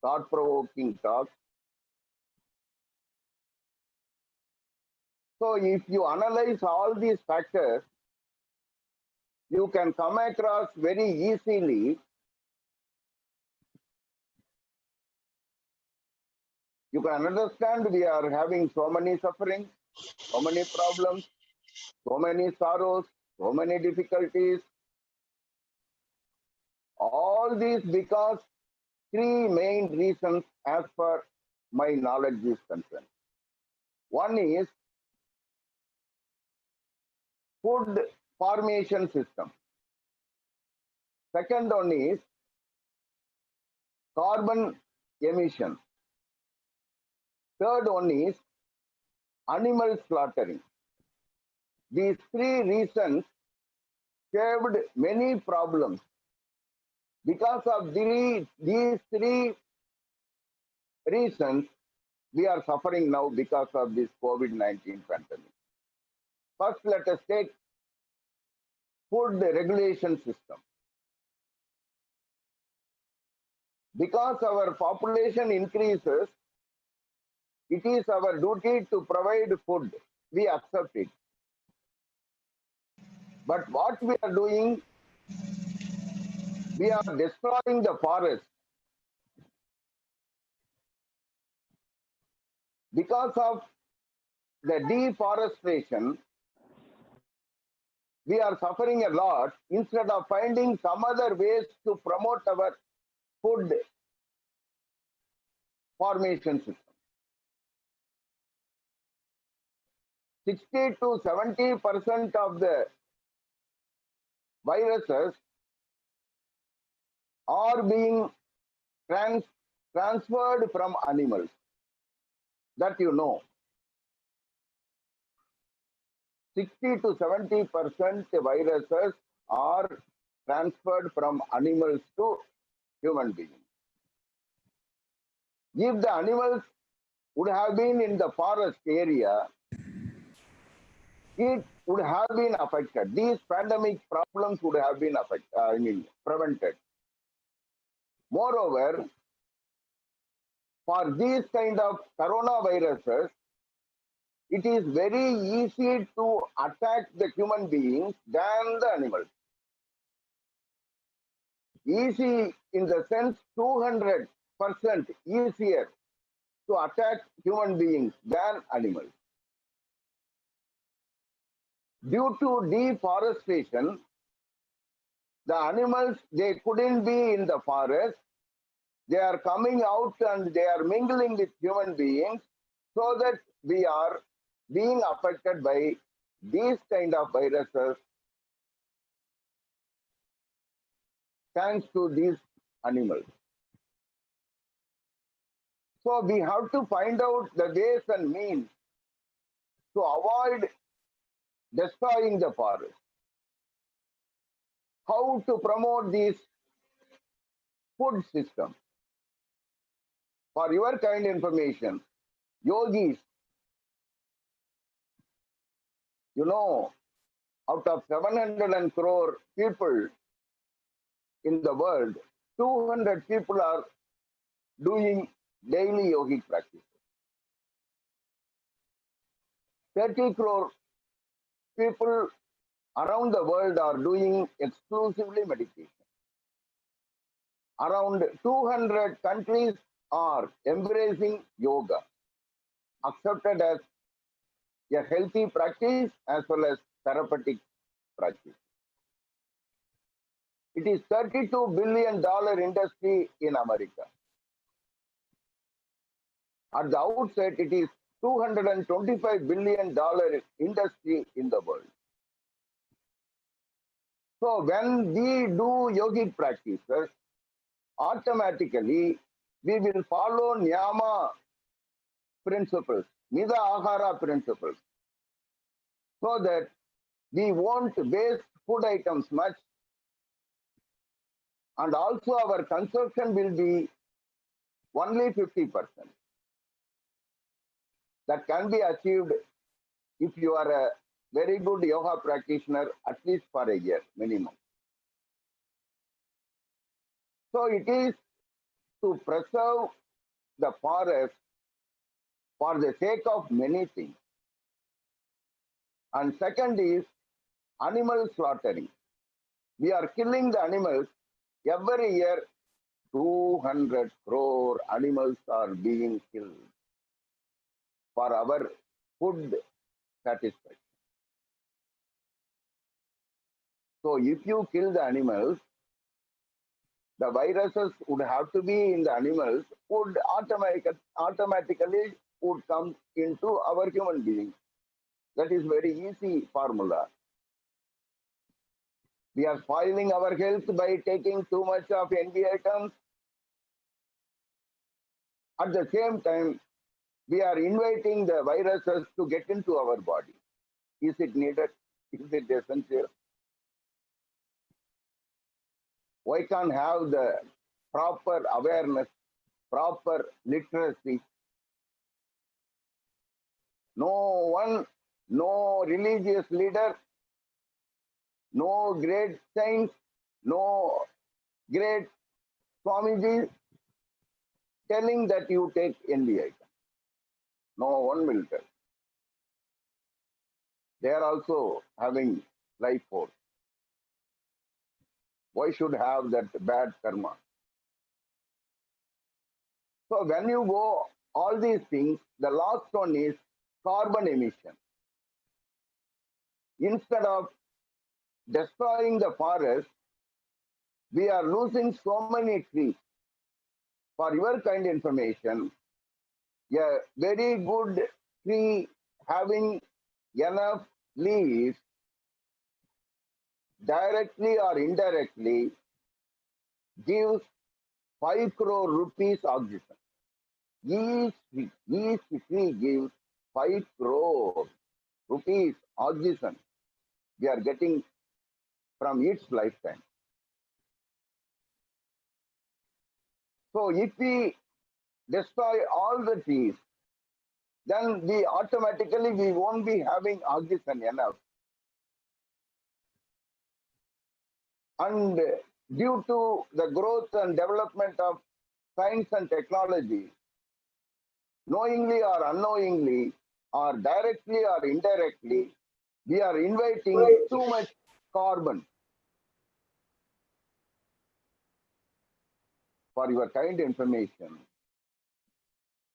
Speaker 10: thought-provoking talk. So if you analyze all these factors, you can come across very easily you can understand we are having so many sufferings, so many problems, so many sorrows, so many difficulties. All these because 3 main reasons as per my knowledge is concerned. One is food formation system. Second one is carbon emission. Third one is animal slaughtering. These 3 reasons saved many problems. Because of these 3 reasons, we are suffering now because of this COVID-19 pandemic. First, let us take food regulation system. Because our population increases, it is our duty to provide food. We accept it. But what we are doing, we are destroying the forest. Because of the deforestation, we are suffering a lot instead of finding some other ways to promote our food formation system. 60 to 70% of the viruses are being transferred from animals. That you know. 60 to 70% viruses are transferred from animals to human beings. If the animals would have been in the forest area, it would have been affected. These pandemic problems would have been prevented. Moreover, for these kind of coronaviruses, it is very easy to attack the human beings than the animals. Easy in the sense 200% easier to attack human beings than animals. Due to deforestation, the animals, they couldn't be in the forest. They are coming out and they are mingling with human beings, so that we are being affected by these kind of viruses thanks to these animals. So we have to find out the ways and means to avoid destroying the forest. How to promote this food system. For your kind information, yogis, you know, out of 700 crore people in the world, 200 people are doing daily yogic practice. 30 crore people around the world are doing exclusively meditation. Around 200 countries are embracing yoga, accepted as a healthy practice as well as therapeutic practice. It is $32 billion industry in America. At the outset, it is $225 billion industry in the world. So when we do yogic practices, automatically we will follow Niyama principles, Mida Ahara principles, so that we won't waste food items much, and also our consumption will be only 50%. That can be achieved if you are a very good yoga practitioner, at least for a year minimum. So it is to preserve the forest for the sake of many things. And second is animal slaughtering. We are killing the animals every year. 200 crore animals are being killed for our food satisfaction. So if you kill the animals, the viruses would have to be in the animals, would automatically would come into our human beings. That is very easy formula. We are spoiling our health by taking too much of NB items. At the same time, we are inviting the viruses to get into our body. Is it needed? Is it essential? Why can't have the proper awareness, proper literacy? No one, no religious leader, no great saints, no great Swamiji telling that you take NB item. No one will tell. They are also having life force. Why should have that bad karma? So when you go all these things, the last one is carbon emission. Instead of destroying the forest, we are losing so many trees. For your kind information, a very good tree having enough leaves directly or indirectly gives 5 crore rupees oxygen. Each tree gives 5 crore rupees oxygen we are getting from its lifetime. So if we destroy all the trees, then we automatically we won't be having oxygen enough. And due to the growth and development of science and technology, knowingly or unknowingly, or directly or indirectly, we are inviting too much carbon. For your kind information,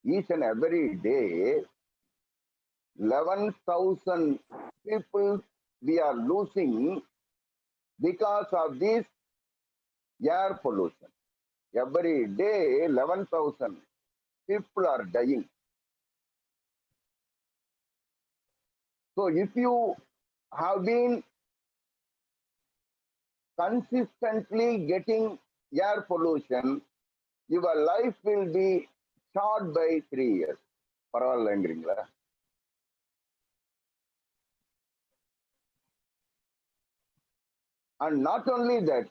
Speaker 10: each and every day, 11,000 people we are losing because of this air pollution. Every day, 11,000 people are dying. So if you have been consistently getting air pollution, your life will be short by 3 years. பரவாயில்லைங்கிறீங்களா? And not only that,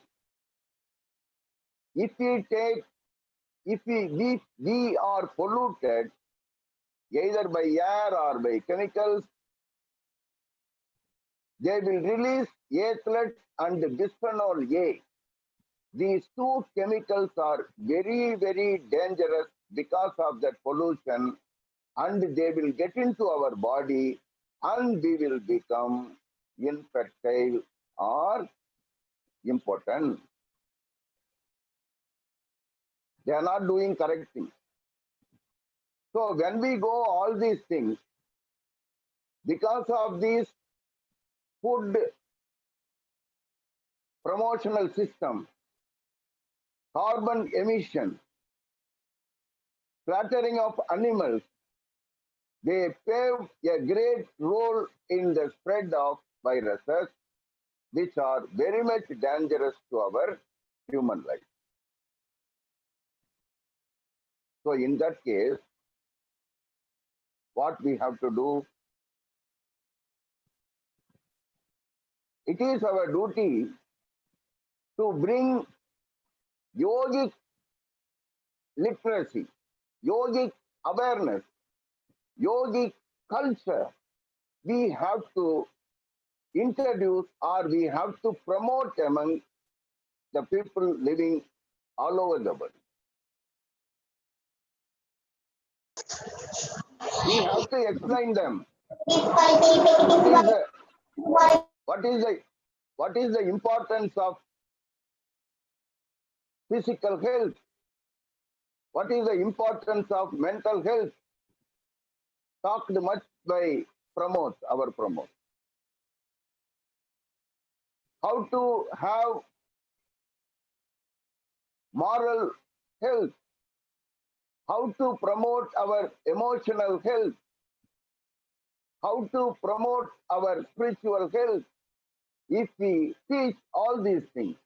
Speaker 10: if we are polluted either by air or by chemicals, they will release ethylene and bisphenol A. These two chemicals are very, very dangerous because of that pollution, and they will get into our body and we will become infertile or impotent. They are not doing correct things. So when we go all these things, because of these food promotional system, carbon emission, slaughtering of animals, they play a great role in the spread of viruses, which are very much dangerous to our human life. So in that case, what we have to do? It is our duty to bring yogic literacy, yogic awareness, yogic culture. We have to introduce or we have to promote among the people living all over the world. We have to explain them what is the importance of physical health, what is the importance of mental health, talked much by our promote. How to have moral health, how to promote our emotional health, how to promote our spiritual health. If we teach all these things,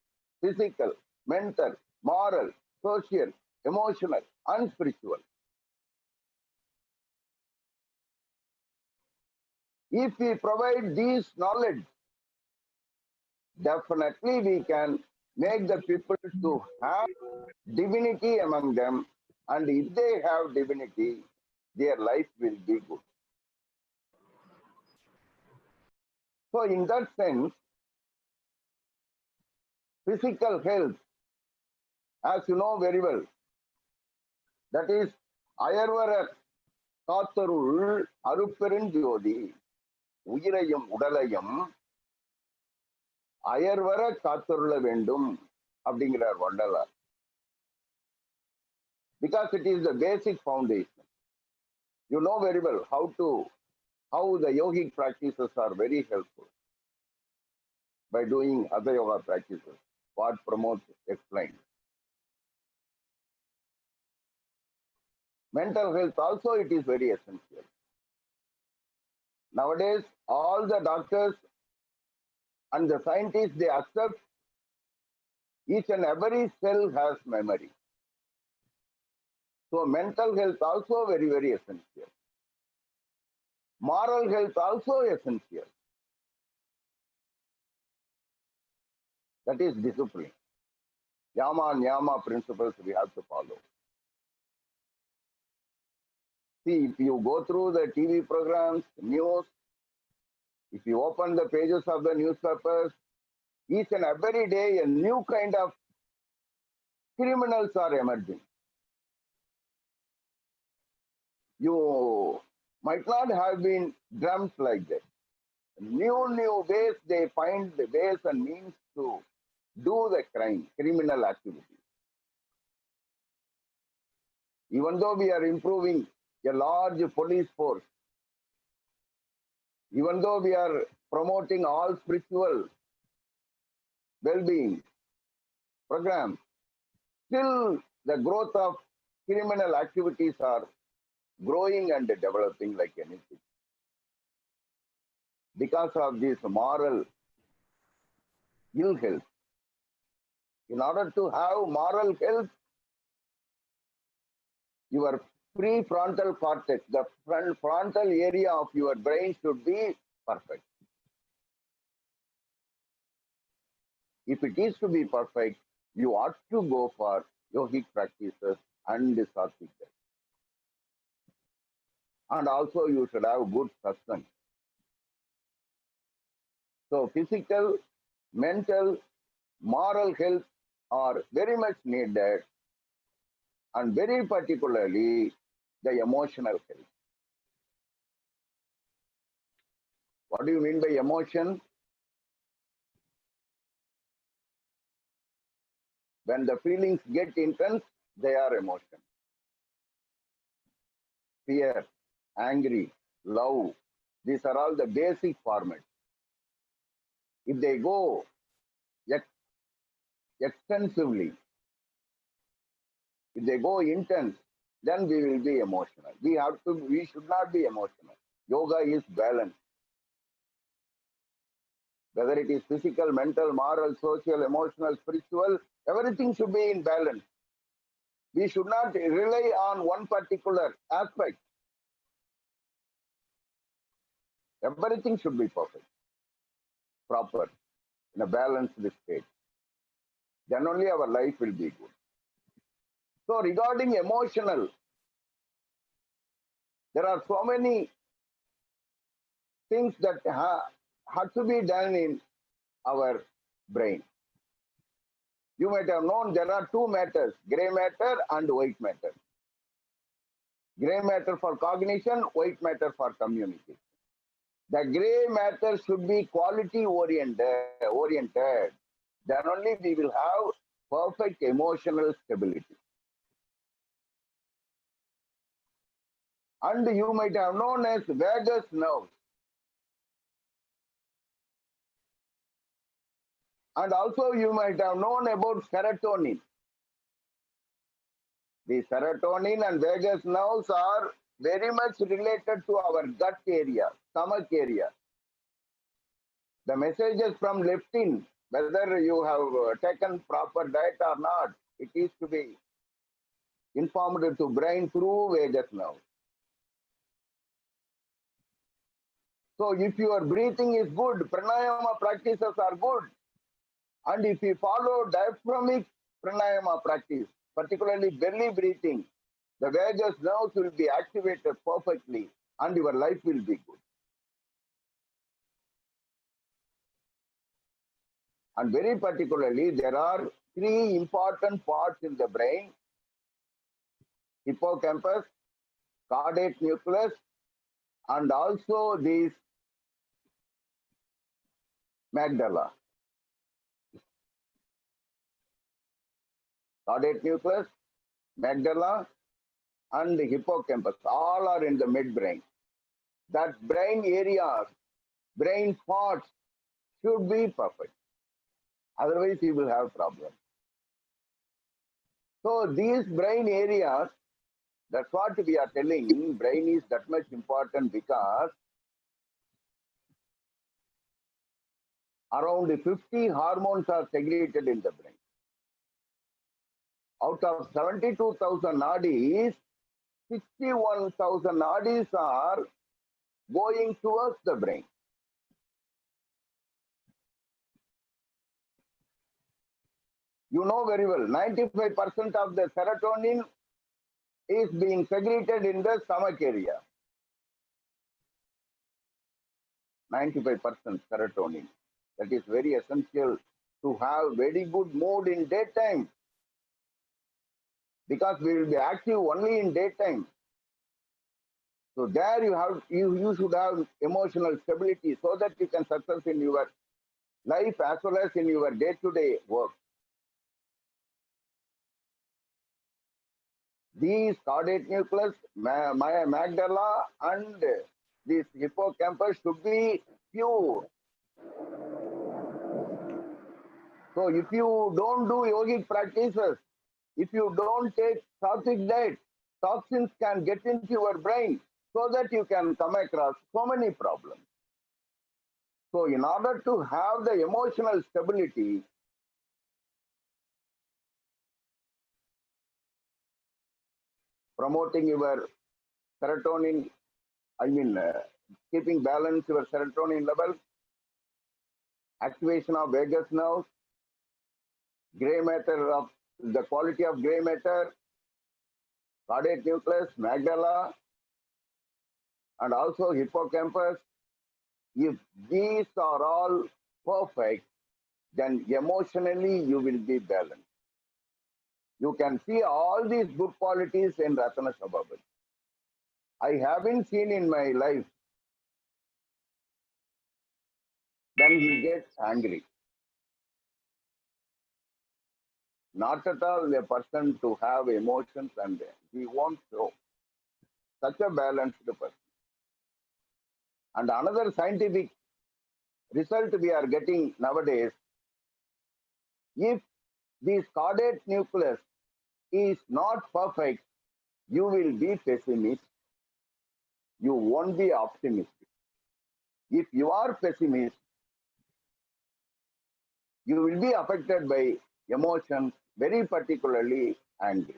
Speaker 10: physical, mental, moral, social, emotional, and spiritual. If we provide these knowledge, definitely we can make the people to have divinity among them, and if they have divinity, their life will be good. So in that sense, physical health, as you know very well, that is Ayarvara Katharul Aruperunjodi, Uyirayum Udalayam, Ayarvara Katharula Vendum, Abdingra Vandala. Because it is the basic foundation. You know very well how the yogic practices are very helpful by doing other yoga practices, what promotes explained. mental health also it is very essential. Nowadays, all the doctors and the scientists, they accept each and every cell has memory. So mental health also very, very essential. Moral health also essential. That is discipline. Yama and Yama principles we have to follow. See, if you go through the TV programs, news, if you open the pages of the newspapers, each and every day a new kind of criminals are emerging. You might not have been dreamt like that. New ways they find the ways and means to do the crime, criminal activity. Even though we are improving a large police force, even though we are promoting all spiritual well-being programs, still the growth of criminal activities are growing and developing like anything. Because of this moral ill health. In order to have moral health, your prefrontal cortex, the frontal area of your brain should be perfect. If it is to be perfect, you ought to go for yogic practices and sattvic. And also you should have good satsang. So physical, mental, moral health are very much needed, and very particularly the emotional health. What do you mean by emotion? When the feelings get intense, they are emotion. Fear, angry, love, these are all the basic formats. If they go extensively, if they go intense, then we will be emotional. We should not be emotional. Yoga is balance. Whether it is physical, mental, moral, social, emotional, spiritual, everything should be in balance. We should not rely on one particular aspect. Everything should be perfect, proper, in a balanced state. Then only our life will be good. So regarding emotional, there are so many things that have to be done in our brain. You might have known there are two matters, gray matter and white matter. Gray matter for cognition, white matter for communication. The gray matter should be quality oriented. Then only we will have perfect emotional stability. And you might have known as vagus nerve. And also you might have known about serotonin. The serotonin and vagus nerves are very much related to our gut area, stomach area. The messages from leptin, whether you have taken proper diet or not, it is to be informed to brain through vagus nerve. So if your breathing is good, pranayama practices are good. And if you follow diaphragmic pranayama practice, particularly belly breathing, the vagus nerves will be activated perfectly and your life will be good. And very particularly, there are three important parts in the brain: hippocampus, caudate nucleus, and also this amygdala. Caudate nucleus, amygdala, and the hippocampus, all are in the midbrain. That brain areas, brain spots should be perfect. Otherwise, you will have problems. So these brain areas That's what we are telling. Brain is that much important because around 50 hormones are segregated in the brain. Out of 72,000 nadis, 61,000 nadis are going towards the brain. You know very well, 95% of the serotonin is being segregated in the stomach area. 95% serotonin. That is very essential to have very good mood in daytime, because we will be active only in daytime. So there you should have emotional stability so that you can success in your life as well as in your day-to-day work. These caudate nucleus, amygdala, and this hippocampus should be pure. So if you don't do yogic practices, if you don't take sattvic diet, toxins can get into your brain so that you can come across so many problems. So in order to have the emotional stability, promoting your serotonin, keeping balance your serotonin level, activation of vagus nerve, gray matter of the quality of gray matter, caudate nucleus, amygdala, and also hippocampus. If these are all perfect, then emotionally you will be balanced. You can see all these good qualities in Ratana Sabhabati. I haven't seen in my life. Then he gets angry. Not at all a person to have emotions, and he won't show. Such a balanced person. And another scientific result we are getting nowadays, if this caudate nucleus is not perfect, you will be pessimist. You won't be optimistic. If you are pessimist, you will be affected by emotions, very particularly angry.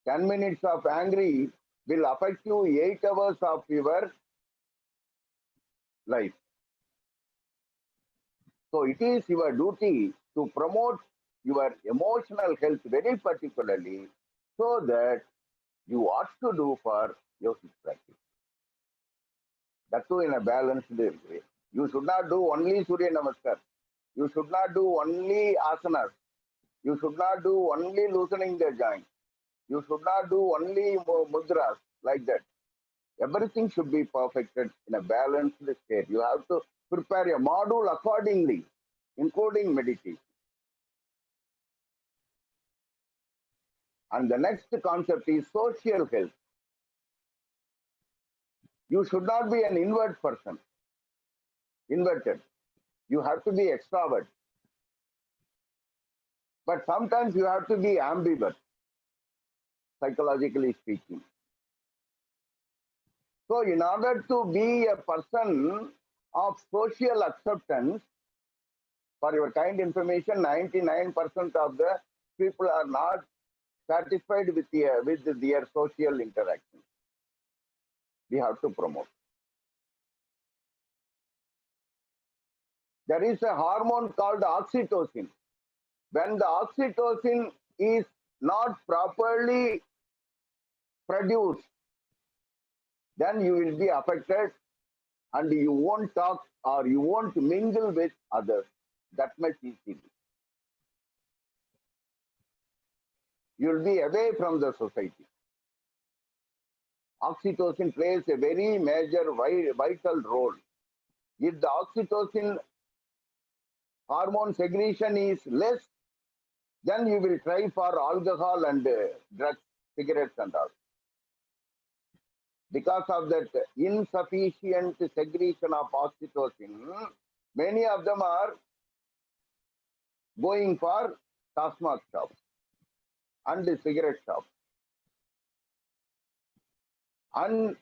Speaker 10: 10 minutes of angry will affect you 8 hours of your life. So it is your duty to promote your emotional health very particularly, so that you ought to do for yogic practice. That too in a balanced way. You should not do only Surya Namaskar. You should not do only asanas. You should not do only loosening the joint. You should not do only mudras like that. Everything should be perfected in a balanced state. You have to prepare a module accordingly, including meditation. And the next concept is social health. You should not be an invert person. Inverted. You have to be extrovert. But sometimes you have to be ambivert, psychologically speaking. So in order to be a person of social acceptance, for your kind information, 99% of the people are not satisfied with their social interaction. We have to promote. There is a hormone called oxytocin. When the oxytocin is not properly produced, then you will be affected and you won't talk or you won't mingle with others that much easily. You will be away from the society. Oxytocin plays a very major vital role. If the oxytocin hormone segregation is less, then you will try for alcohol and drugs, cigarettes and all. Because of that insufficient segregation of oxytocin, many of them are going for Tasmac shops and cigarette shops. And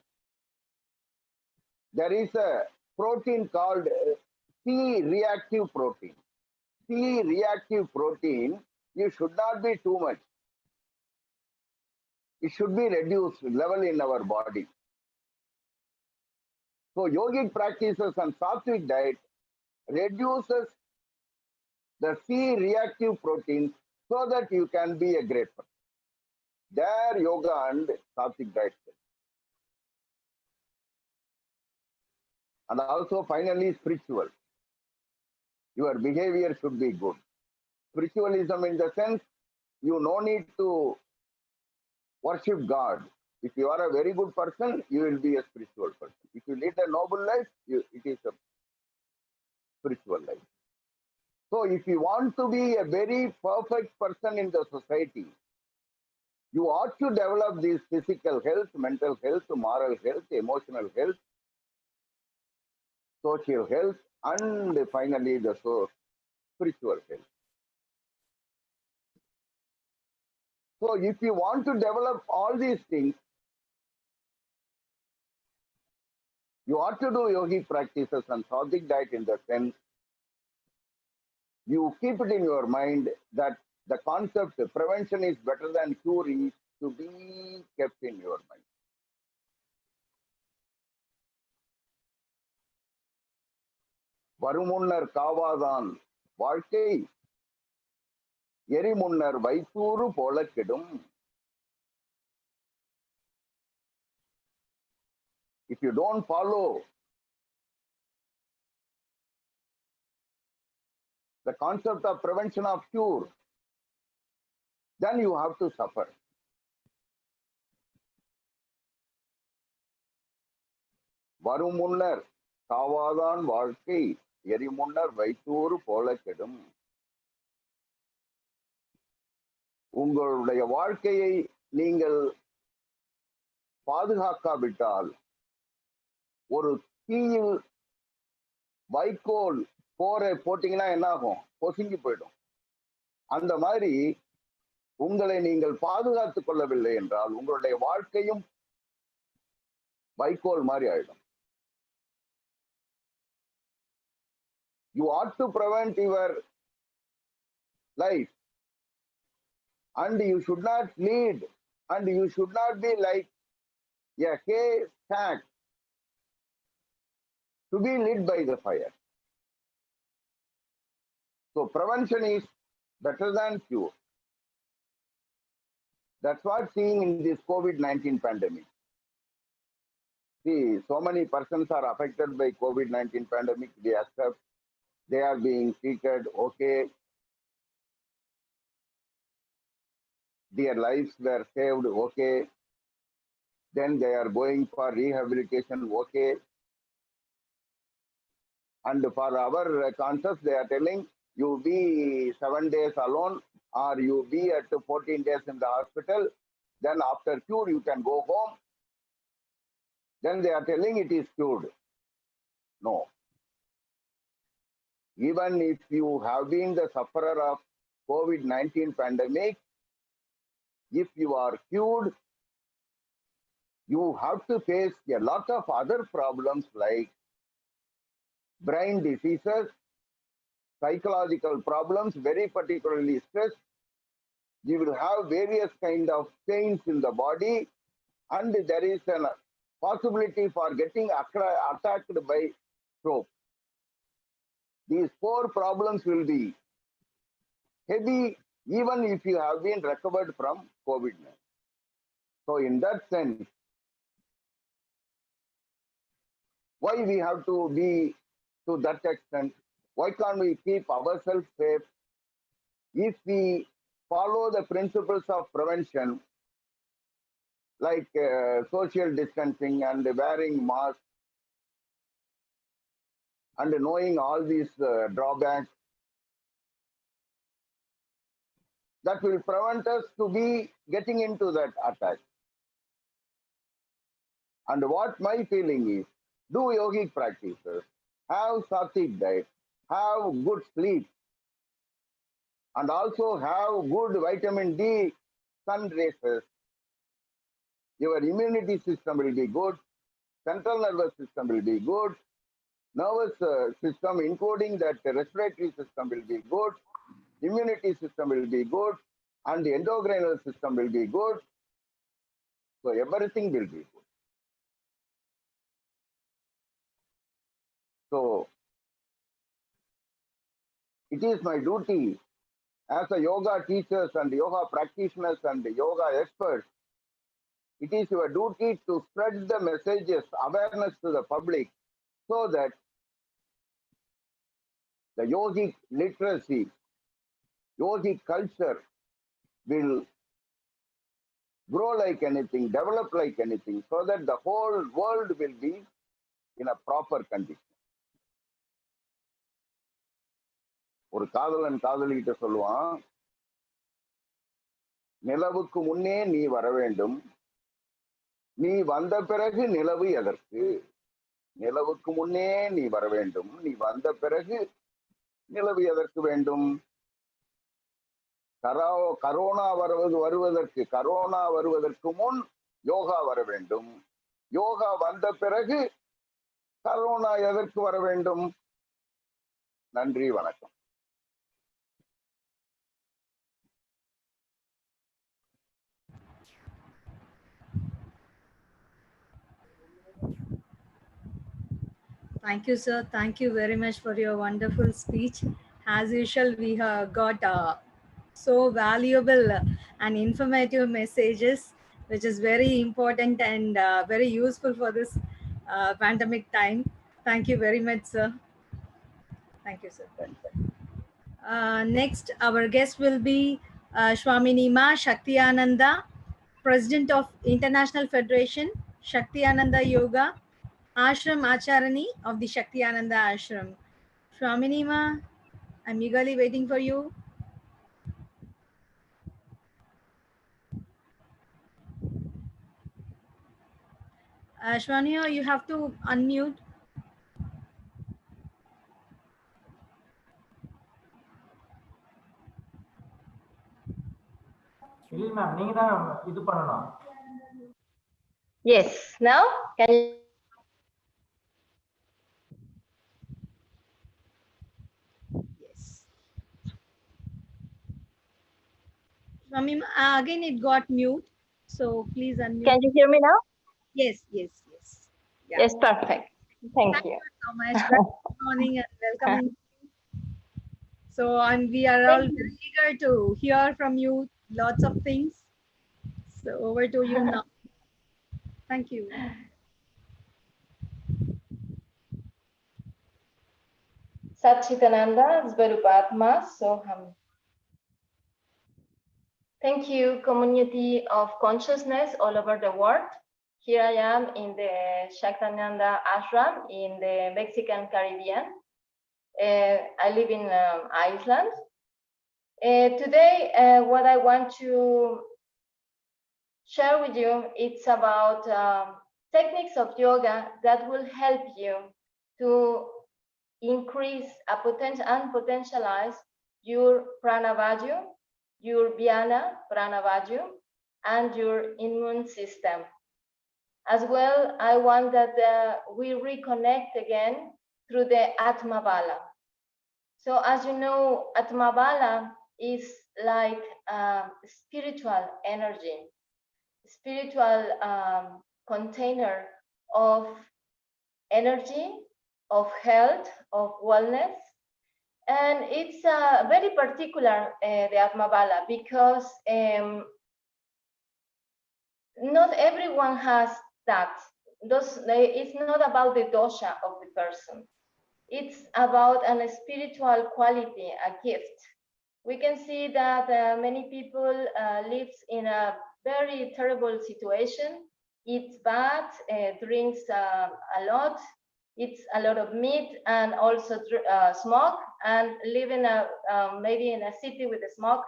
Speaker 10: there is a protein called C-reactive protein. C-reactive protein, you should not be too much. It should be reduced level in our body. So yogic practices and sattvic diet reduces the C-reactive proteins so that you can be a great person. There yoga and sattvic diet. And also finally spiritual. Your behavior should be good. Spiritualism in the sense, you no need to worship God. If you are a very good person, you will be a spiritual person. If you lead a noble life, it is a spiritual life. So if you want to be a very perfect person in the society, you ought to develop these physical health, mental health, moral health, emotional health, social health, and finally the spiritual health. So if you want to develop all these things, you ought to do yogic practices and sattvic diet in the sense you keep it in your mind that the concept prevention is better than cure is to be kept in your mind. வருமுன்னர் காவாதான் வாழ்க்கை எரிமுன்னர் வைத்தூறு போல கெடும். If you don't follow the concept of prevention of cure, then you have to suffer. வருமுன்னர் காவாதான் வாழ்க்கை எரிமுன்னர் வைத்தூறு போல கெடும். உங்களுடைய வாழ்க்கையை நீங்கள் பாதுகாக்காவிட்டால் ஒரு தீயில் வைக்கோல் போட்டீங்கன்னா என்ன ஆகும்? பொசுங்கி போயிடும். அந்த மாதிரி உங்களை நீங்கள் பாதுகாத்துக் கொள்ளவில்லை என்றால் உங்களுடைய வாழ்க்கையும் வைக்கோல் மாதிரி ஆயிடும். You ought to prevent your life, and you should not lead, and you should not be like a hay stack to be lit by the fire. So prevention is better than cure. That's what seeing in this COVID-19 pandemic. See, so many persons are affected by COVID-19 pandemic. They accept, they are being treated, okay. Their lives were saved, okay. Then they are going for rehabilitation, okay. And for our concepts, they are telling you be 7 days alone or you be at 14 days in the hospital. Then after cure, you can go home. Then they are telling it is cured. No. Even if you have been the sufferer of COVID-19 pandemic, if you are cured, you have to face a lot of other problems like brain diseases, psychological problems, very particularly stress. You will have various kind of pains in the body, and there is a possibility for getting attacked by stroke. These 4 problems will be heavy even if you have been recovered from COVID-19. So in that sense, why we have to be to that extent? Why can't we keep ourselves safe if we follow the principles of prevention like social distancing and wearing masks and knowing all these drawbacks? That will prevent us to be getting into that attack. And what my feeling is, do yogic practices, have sattvic diet, have good sleep, and also have good vitamin D sun rays your immunity system will be good, central nervous system will be good, nervous system, including that respiratory system will be good, immunity system will be good, and the endocrinal system will be good. So everything will be good. So it is my duty as a yoga teachers and yoga practitioners and yoga experts. It is your duty to spread the messages, awareness to the public, so that the yogic literacy, yogic culture will grow like anything, develop like anything, so that the whole world will be in a proper condition. ஒரு காதலன் காதலிகிட்ட சொல்லுவான், நிலவுக்கு முன்னே நீ வர வேண்டும், நீ வந்த பிறகு நிலவு எதற்கு? நிலவுக்கு முன்னே நீ வர வேண்டும், நீ வந்த பிறகு நிலவு எதற்கு வேண்டும்? கரோனா வருவதற்கு முன் யோகா வர வேண்டும், யோகா வந்த பிறகு கரோனா எதற்கு வர வேண்டும்? நன்றி, வணக்கம்.
Speaker 3: Thank you, sir. Thank you very much for your wonderful speech. As usual, we have got so valuable and informative messages, which is very important and very useful for this pandemic time. Thank you very much, sir. Thank you, sir. Next, our guest will be Shwaminima Shaktiananda, President of International Federation, Shaktiananda Yoga, Ashram Acharani of the Shaktiananda Ashram. Shwaminima, I'm eagerly waiting for you. Shwaminima, you have to unmute.
Speaker 2: இல்லை ma'am, நீங்க தான் இது பண்ணணும்.
Speaker 11: Yes, now can you?
Speaker 3: Yes. Shwaminima, again it got mute, so please unmute.
Speaker 11: Can you hear me now?
Speaker 3: Yes, yes, yes. Yeah.
Speaker 11: Yes, perfect. Thank you.
Speaker 3: So much. Good morning and welcome. So we are all very eager to hear from you lots of things. So over to you now. Thank you.
Speaker 11: Satchitananda Svarupatma Soham. Thank you, community of consciousness all over the world. Here I am in the Shaktiananda Ashram in the Mexican Caribbean. I live in Iceland. Today, what I want to share with you, it's about techniques of yoga that will help you to increase and potentialize your pranavaju, your Vyana pranavaju, and your immune system. As well, I want that we reconnect again through the Atma Bala. So as you know, Atma Bala is like spiritual energy, spiritual container of energy, of health, of wellness. And it's very particular, the Atma Bala, because not everyone has that. It's not about the dosha of the person. It's about a spiritual quality, a gift. We can see that many people live in a very terrible situation, eats bad, drinks a lot, eats a lot of meat, and also smoke, and live in a maybe in a city with the smoke,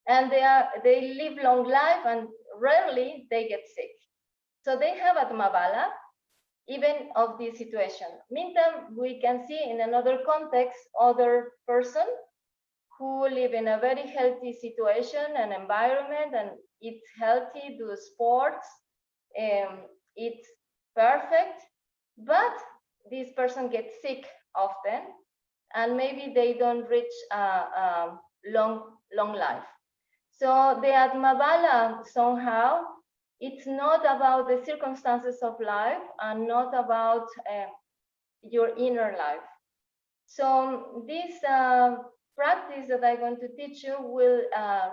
Speaker 11: and they live long life, and rarely they get sick. So they have Atma Bala, even of this situation. Meantime, we can see in another context, other person who live in a very healthy situation and environment, and eats healthy, do sports, it's perfect, but this person gets sick often, and maybe they don't reach long life. So the Atmabala somehow, it's not about the circumstances of life and not about your inner life. So this practice that I'm going to teach you will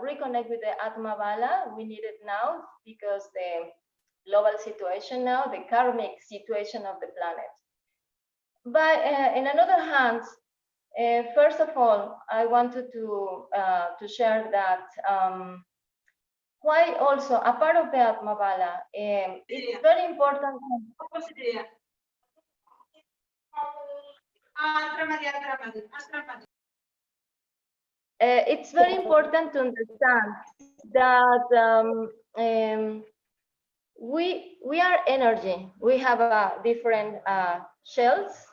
Speaker 11: reconnect with the Atmabala. We need it now because the global situation now, the karmic situation of the planet. But in another hand, first of all, I wanted to share that why also a part of the Atmabala, it's very important. It's very important to understand that we are energy. We have different shells.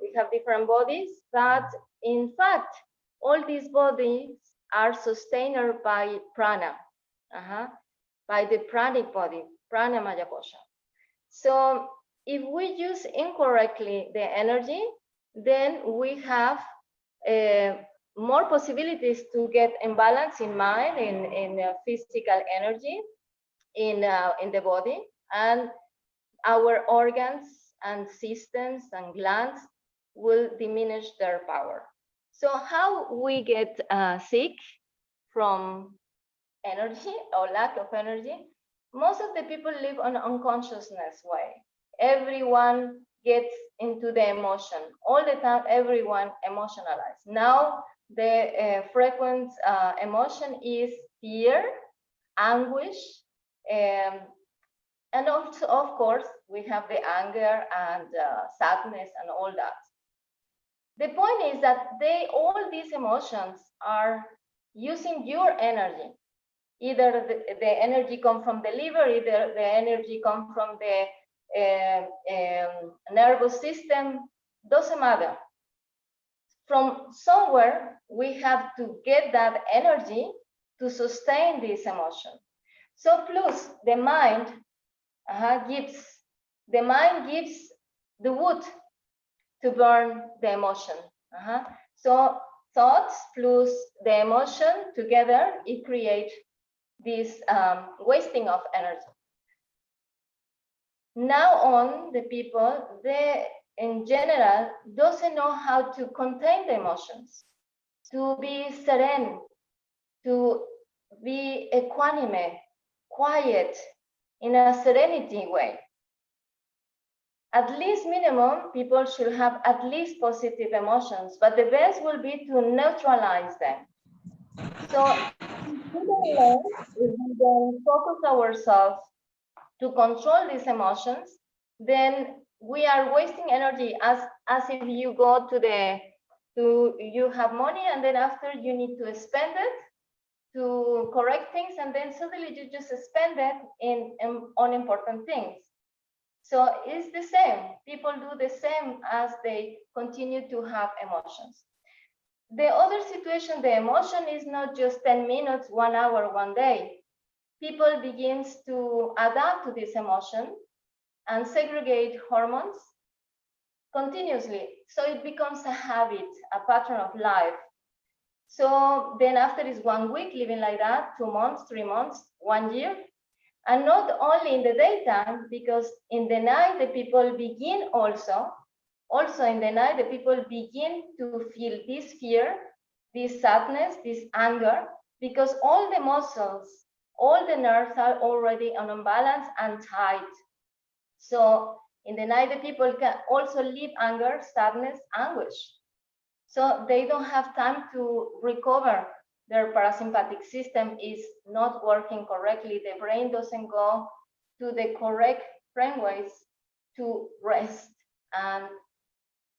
Speaker 11: We have different bodies, but in fact, all these bodies are sustained by prana, by the pranic body, prana maya kosha. So if we use incorrectly the energy, then we have more possibilities to get imbalance in mind, in physical energy, in the body, and our organs and systems and glands will diminish their power. So how we get sick from energy or lack of energy? Most of the people live on unconsciousness way. Everyone gets into the emotion. All the time, everyone emotionalized. Now, the frequent emotion is fear, anguish, and also, of course, we have the anger and sadness and all that. The point is that all these emotions are using your energy. Either the energy comes from the liver, either the energy comes from the nervous system, doesn't matter. From somewhere, we have to get that energy to sustain this emotion. So plus the mind gives the wood to burn the emotion. So thoughts plus the emotion together, it creates this wasting of energy. Now on, the people, they in general doesn't know how to contain the emotions, to be serene, to be equanimous, quiet, in a serenity way. At least minimum, people should have at least positive emotions, but the best will be to neutralize them. So if we don't focus ourselves to control these emotions, then we are wasting energy as if you go you have money and then after you need to spend it to correct things, and then suddenly you just spend it in unimportant things. So it's the same. People do the same as they continue to have emotions. The other situation, the emotion is not just 10 minutes, 1 hour, 1 day. People begins to adapt to this emotion and segregate hormones continuously. So it becomes a habit, a pattern of life. So then after is 1 week living like that, 2 months, 3 months, 1 year. And not only in the daytime, because in the night, the people begin also in the night, the people begin to feel this fear, this sadness, this anger, because all the muscles, all the nerves are already on imbalance and tight. So in the night, the people can also live anger, sadness, anguish. So they don't have time to recover. Their parasympathetic system is not working correctly. The brain doesn't go to the correct brainwaves to rest and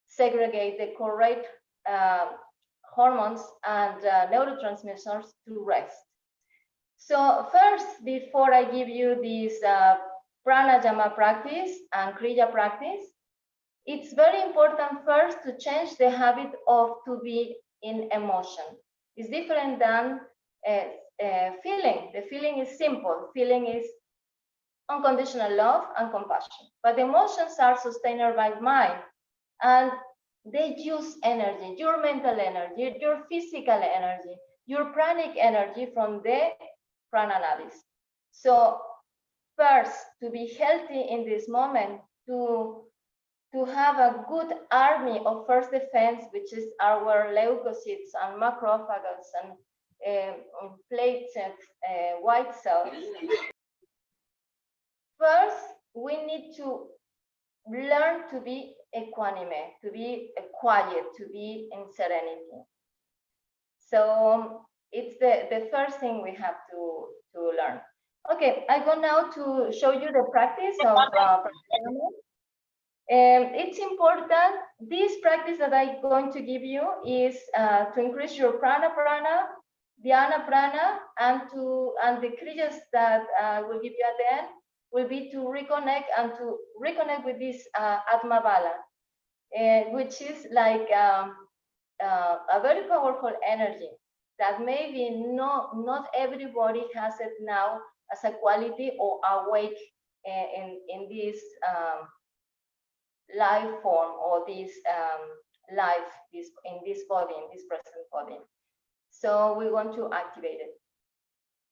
Speaker 11: segregate the correct hormones and neurotransmitters to rest. So first, before I give you this pranayama practice and kriya practice, it's very important first to change the habit of to be in emotion. It's different than feeling. The feeling is simple. Feeling is unconditional love and compassion. But emotions are sustained by mind, and they use energy, your mental energy, your physical energy, your pranic energy from the prananadis. So first, to be healthy in this moment, to have a good army of first defense, which is our leukocytes and macrophages and platelets, white cells. First, we need to learn to be equanime, to be quiet, to be in serenity. So it's the first thing we have to learn. Okay, I go now to show you the practice of it's important. This practice that I'm going to give you is to increase your prana, dhyana prana, and the kriyas that I will give you at the end will be to reconnect with this Atma Bala, which is like a very powerful energy that maybe not everybody has it now as a quality or awake in this life form or this life in this body, in this present body. So we want to activate it.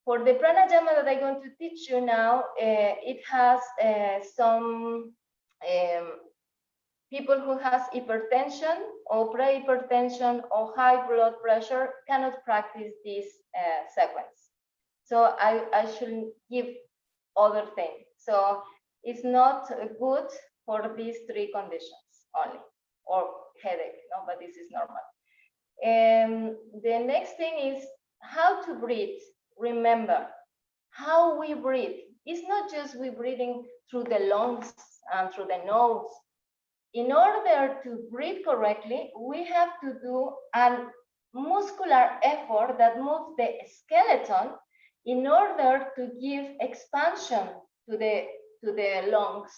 Speaker 11: For the pranayama that I'm going to teach you now, it has some people who has hypertension or pre-hypertension or high blood pressure cannot practice this sequence. So I should give other things. So it's not good for these three conditions only, or headache, no, but this is normal. The next thing is how to breathe. Remember, how we breathe. It's not just we breathing through the lungs and through the nose. In order to breathe correctly, we have to do a muscular effort that moves the skeleton in order to give expansion to the lungs.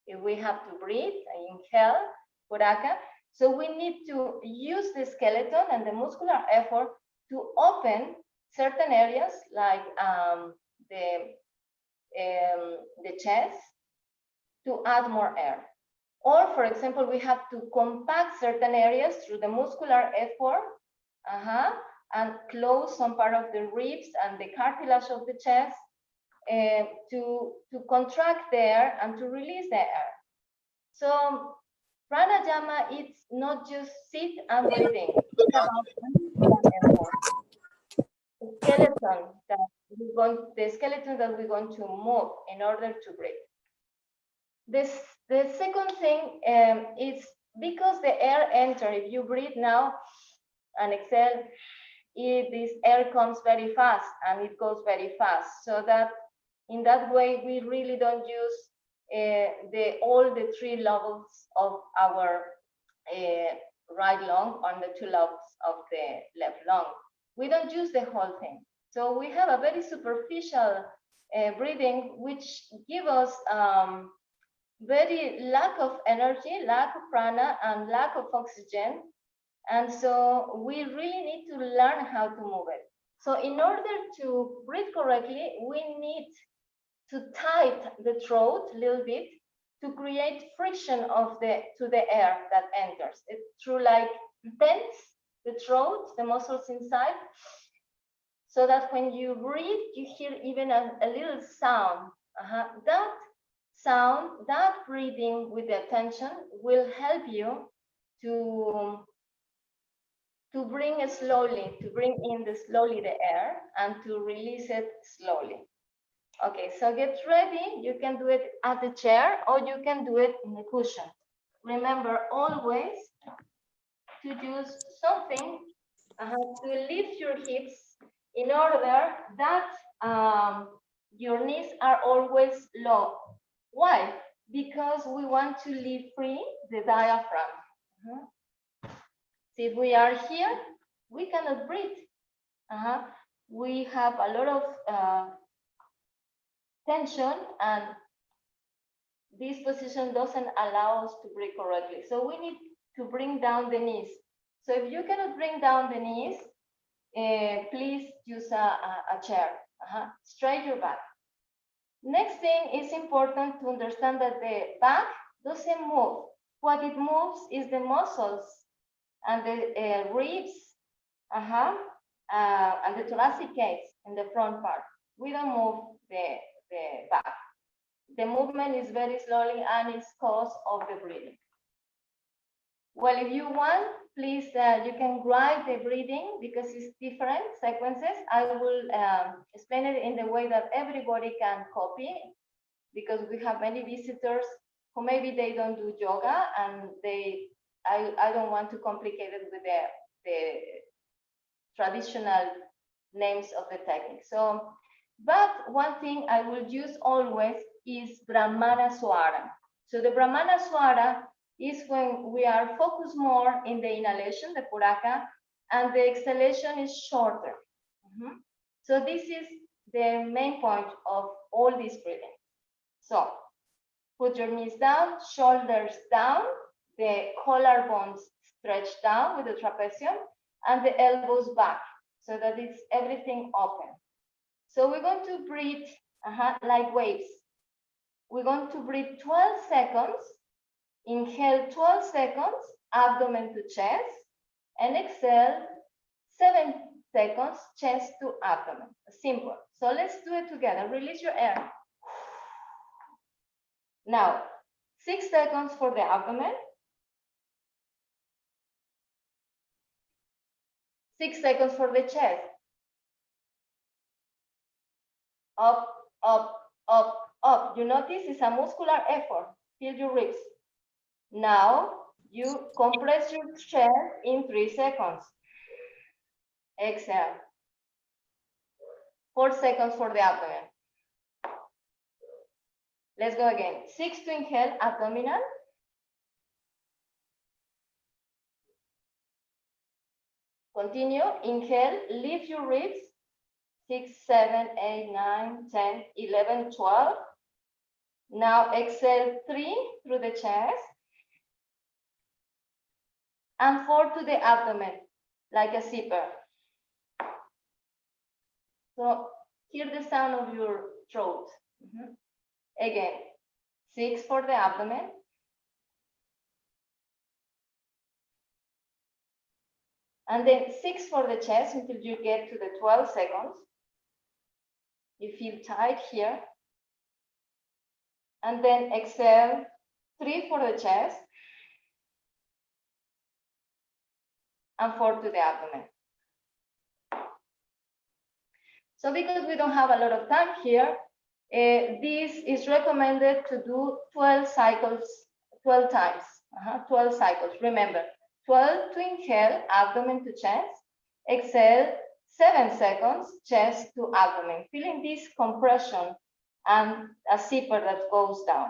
Speaker 11: If we have to breathe, inhale, puraka. So we need to use the skeleton and the muscular effort to open certain areas like the chest to add more air. Or, for example, we have to compact certain areas through the muscular effort and close some part of the ribs and the cartilage of the chest to contract the air and to release the air. So pranayama, it's not just sit and breathing. It's about the skeleton that we're going to move in order to breathe. The second thing is because the air enters, if you breathe now and exhale, this air comes very fast and it goes very fast. So that in that way, we really don't use all the three levels of our right lung on the two lobes of the left lung. We don't use the whole thing. So we have a very superficial breathing, which gives us very lack of energy, lack of prana, and lack of oxygen. And so we really need to learn how to move it. So in order to breathe correctly, we need to tighten the throat a little bit to create friction to the air that enters. It's through like tense the throat, the muscles inside, so that when you breathe, you hear even a little sound. That sound, that breathing with the attention will help you to bring it slowly, to bring in slowly the air and to release it slowly. Okay, so get ready. You can do it at the chair or you can do it in the cushion. Remember always to use something to lift your hips in order that your knees are always low. Why? Because we want to leave free the diaphragm. See, if we are here, we cannot breathe. We have a lot of tension, and this position doesn't allow us to breathe correctly. So we need to bring down the knees. So if you cannot bring down the knees, please use a chair. Straight your back. Next thing is important to understand that the back doesn't move. What it moves is the muscles and the ribs, and the thoracic case in the front part. We don't move the back. The movement is very slowly and it's cause of the breathing. Well, if you want, please, you can write the breathing because it's different sequences. I will explain it in the way that everybody can copy, because we have many visitors who maybe they don't do yoga and I don't want to complicate it with the traditional names of the technique. So, but one thing I will use always is Brahmana Swara. So the Brahmana Swara is when we are focused more in the inhalation, the puraka, and the exhalation is shorter. So this is the main point of all this breathing. So put your knees down, shoulders down, the collarbones stretch down with the trapezium, and the elbows back, so that it's everything open. So we're going to breathe like waves. We're going to breathe 12 seconds. Inhale 12 seconds, abdomen to chest, and exhale 7 seconds, chest to abdomen. Simple. So let's do it together. Release your air. Now, 6 seconds for the abdomen. 6 seconds for the chest. Up, up, up, up. You notice it's a muscular effort. Feel your ribs. Now, you compress your chest in 3 seconds. Exhale. 4 seconds for the abdomen. Let's go again. 6 to inhale, abdominal. Continue. Inhale, lift your ribs. 6, 7, 8, 9, 10, 11, 12. Now exhale 3 through the chest. And 4 to the abdomen, like a zipper. So hear the sound of your throat. Again, 6 for the abdomen. And then 6 for the chest until you get to the 12 seconds. You feel tight here. And then exhale 3 for the chest. And 4 to the abdomen. So because we don't have a lot of time here, this is recommended to do 12 cycles, 12 times, 12 cycles. Remember, 12 to inhale, abdomen to chest, exhale 7 seconds, chest to abdomen, feeling this compression and a zipper that goes down.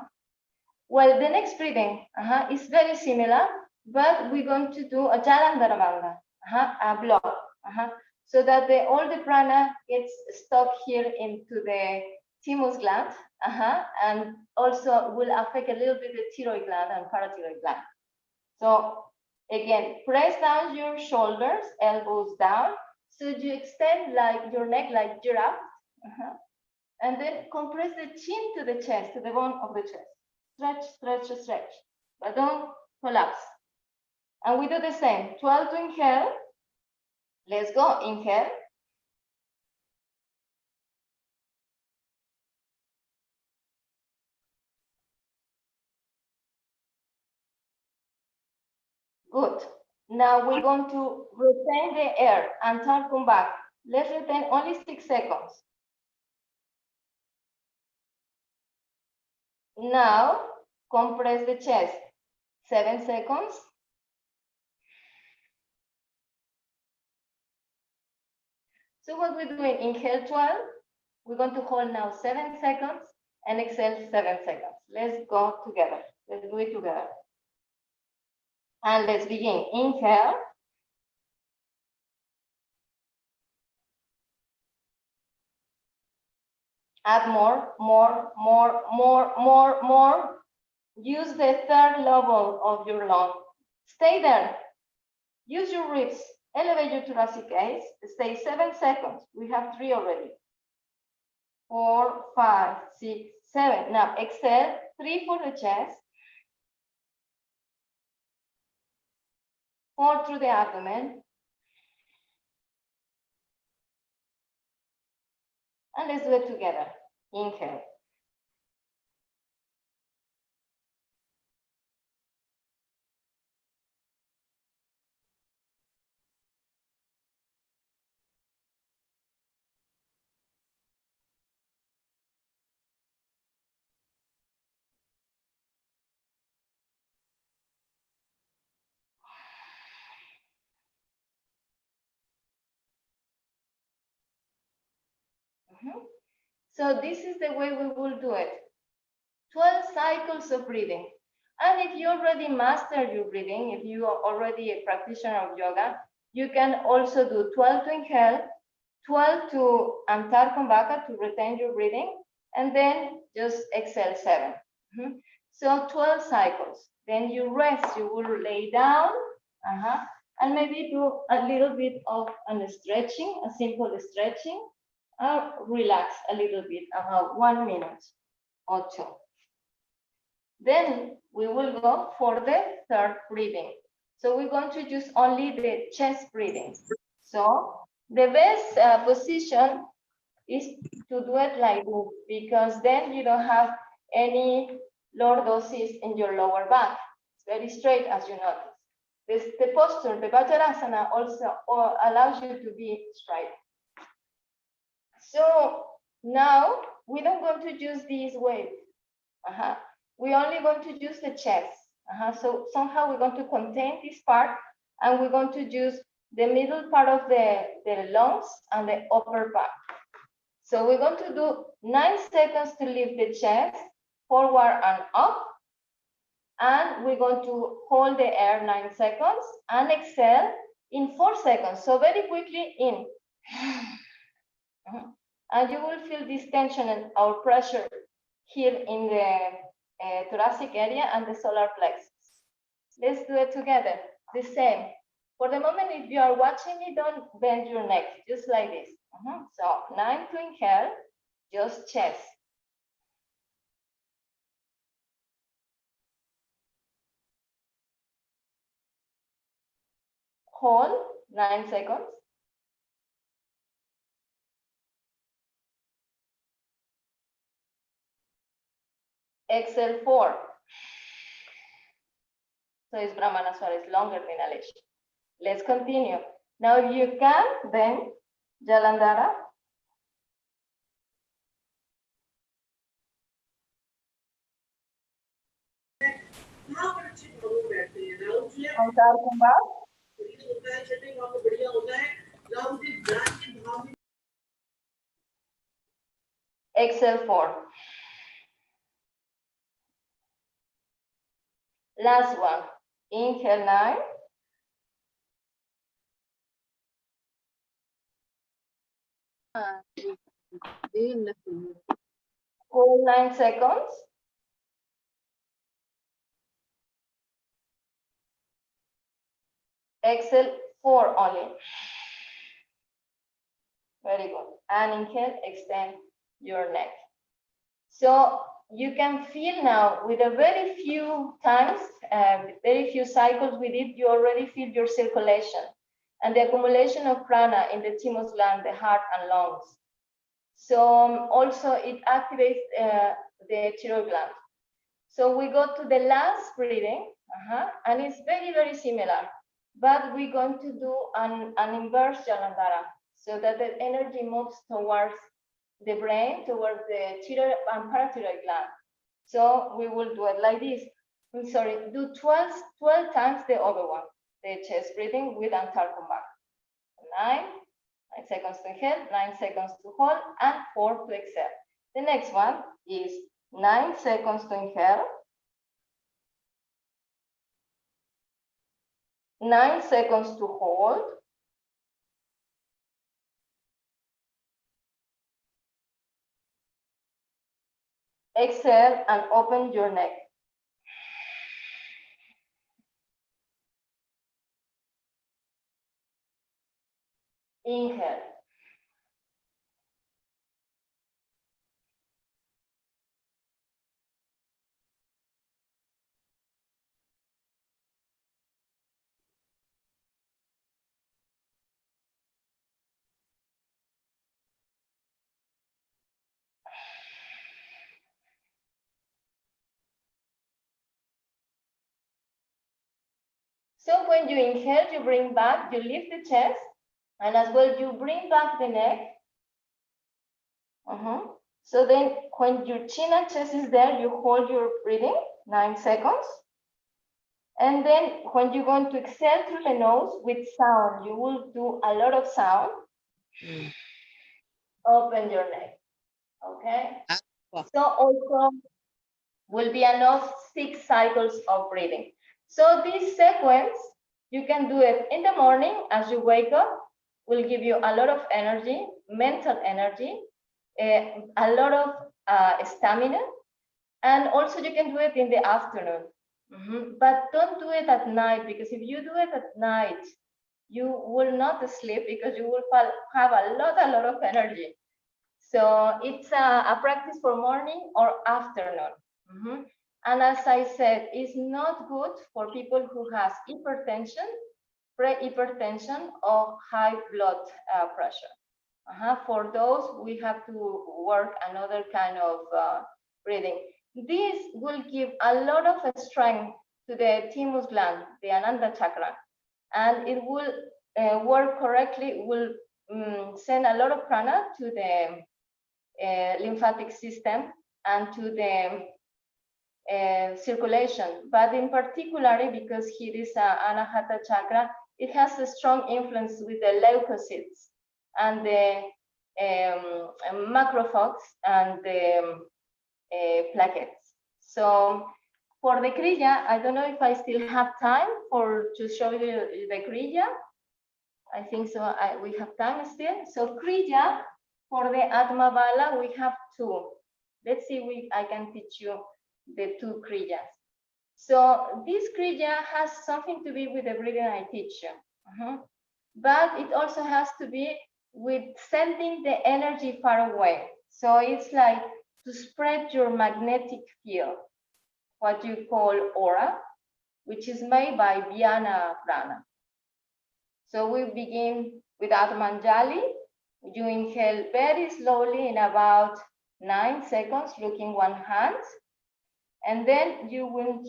Speaker 11: Well, the next breathing is very similar, but we're going to do a Jalandhara Bandha, a block, so that all the prana gets stuck here into the thymus gland, and also will affect a little bit the thyroid gland and parathyroid gland. So again, press down your shoulders, elbows down, so you extend like your neck like giraffe, and then compress the chin to the chest, to the bone of the chest. Stretch, stretch, stretch, but don't collapse. And we do the same. 12 to inhale. Let's go. Inhale. Good. Now we're going to retain the air and come back. Let's retain only 6 seconds. Now compress the chest. 7 seconds. So what we're doing, inhale 12, we're going to hold now 7 seconds and exhale 7 seconds. Let's go together. Let's do it together. And let's begin. Inhale. Add more. Use the third level of your lung. Stay there. Use your ribs. Elevate your thoracic case. Stay 7 seconds. We have 3 already. 4, 5, 6, 7. Now exhale, 3 for the chest, 4 through the abdomen, and let's do it together. Inhale. So this is the way we will do it. 12 cycles of breathing. And if you already mastered your breathing, if you are already a practitioner of yoga, you can also do 12 to inhale, 12 to Antar Kumbhaka to retain your breathing, and then just exhale 7. So 12 cycles. Then you rest, you will lay down, and maybe do a little bit of stretching, a simple stretching, or relax a little bit, about 1 minute or 2. Then we will go for the third breathing. So we're going to use only the chest breathing. So the best position is to do it like this, because then you don't have any lordosis in your lower back. It's very straight, as you notice. The posture, the Vajrasana, also allows you to be straight. So now we don't going to use these waves. We're only going to use the chest. So somehow we're going to contain this part, and we're going to use the middle part of the lungs and the upper back. So we're going to do 9 seconds to lift the chest forward and up. And we're going to hold the air 9 seconds and exhale in 4 seconds. So very quickly in. And you will feel this tension or pressure here in the thoracic area and the solar plexus. Let's do it together, the same. For the moment, if you are watching me, don't bend your neck, just like this. So 9 to inhale, just chest. Hold 9 seconds. Exhale 4. So it's Brahmanaswara, is longer than inhalation. Let's continue. Now if you can, then Jalandhara. Antar Kumbhaka. Exhale 4. Last one. Inhale 9. Hold 9 seconds. Exhale 4 only. Very good. And inhale, extend your neck. So you can feel now, with a very few times, very few cycles with it, you already feel your circulation and the accumulation of prana in the thymus gland, the heart and lungs. So also it activates the thyroid gland. So we go to the last breathing, and it's very, very similar, but we're going to do an inverse Jalandhara, so that the energy moves towards the brain, towards the thyroid and parathyroid gland. So we will do it like this. I'm sorry, do 12 times the other one, the chest breathing with Antar Kumbhaka. 9 seconds to inhale, 9 seconds to hold, and 4 to exhale. The next one is 9 seconds to inhale, 9 seconds to hold, exhale and open your neck. Inhale. So when you inhale, you bring back, you lift the chest, and as well you bring back the neck. So then when your chin and chest is there, you hold your breathing 9 seconds. And then when you're going to exhale through the nose with sound, you will do a lot of sound. Open your neck, okay? So also will be enough 6 cycles of breathing. So this sequence, you can do it in the morning as you wake up, will give you a lot of energy, mental energy, a lot of stamina, and also you can do it in the afternoon. But don't do it at night, because if you do it at night, you will not sleep because you will have a lot of energy. So it's a practice for morning or afternoon. And as I said, it's not good for people who has hypertension, pre-hypertension, or high blood pressure. For those, we have to work another kind of breathing. This will give a lot of strength to the thymus gland, the Ananda chakra, and it will work correctly, will send a lot of prana to the lymphatic system and to the circulation. But in particular, because here is Anahata chakra, it has a strong influence with the leukocytes and the macrophages and the plaquettes. So for the Kriya, I don't know if I still have time to show you the Kriya. I think so. We have time still. So Kriya, for the Atmabala, we have 2. Let's see I can teach you the 2 Kriyas. So this Kriya has something to be with the breathing I teach you. But it also has to be with sending the energy far away. So it's like to spread your magnetic field, what you call aura, which is made by Vyana Prana. So we begin with Atmanjali. You inhale very slowly in about 9 seconds, looking one hand. And then you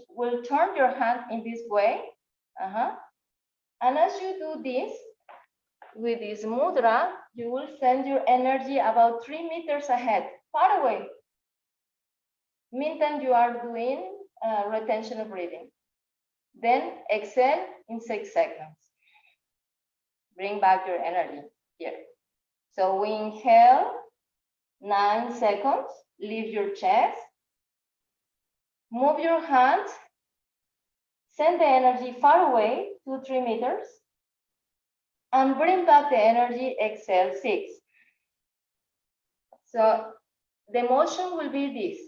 Speaker 11: will turn your hand in this way. And as you do this, with this mudra, you will send your energy about 3 meters ahead, far away. Meantime, you are doing retention of breathing. Then exhale in 6 seconds. Bring back your energy here. So we inhale 9 seconds, leave your chest, move your hands, send the energy far away, 2-3 meters, and bring back the energy, exhale 6. So the motion will be this.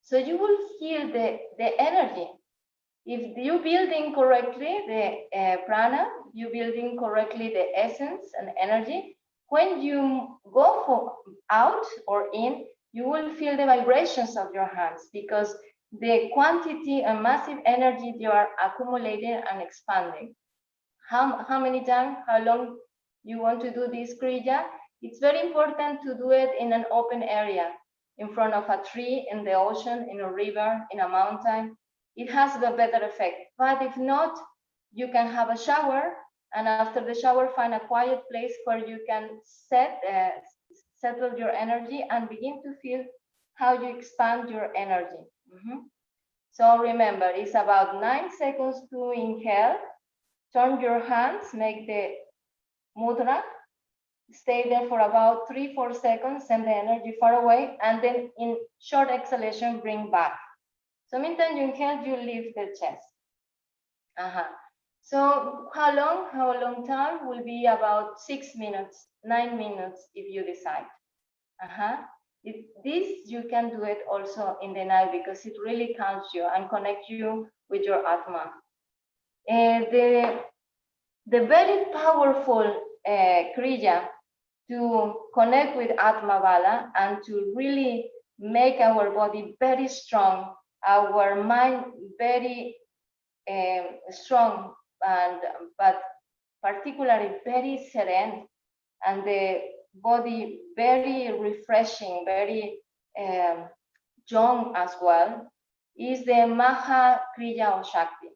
Speaker 11: So you will feel the energy. If you building correctly the prana, you building correctly the essence and energy. When you go out or in, you will feel the vibrations of your hands, because the quantity and massive energy you are accumulating and expanding. How many times, how long you want to do this Kriya? It's very important to do it in an open area, in front of a tree, in the ocean, in a river, in a mountain. It has a better effect. But if not, you can have a shower, and after the shower, find a quiet place where you can settle your energy and begin to feel how you expand your energy. So remember, it's about 9 seconds to inhale. Turn your hands, make the mudra. Stay there for about 3-4 seconds, send the energy far away, and then in short exhalation, bring back. So meantime you inhale, you lift the chest. So how long time will be about 6 minutes, 9 minutes if you decide. This you can do it also in the night because it really calms you and connects you with your Atma. The very powerful Kriya to connect with Atma Bala and to really make our body very strong, our mind very strong, but particularly very serene, and the body very refreshing, very young as well, is the Maha Kriya or Shakti.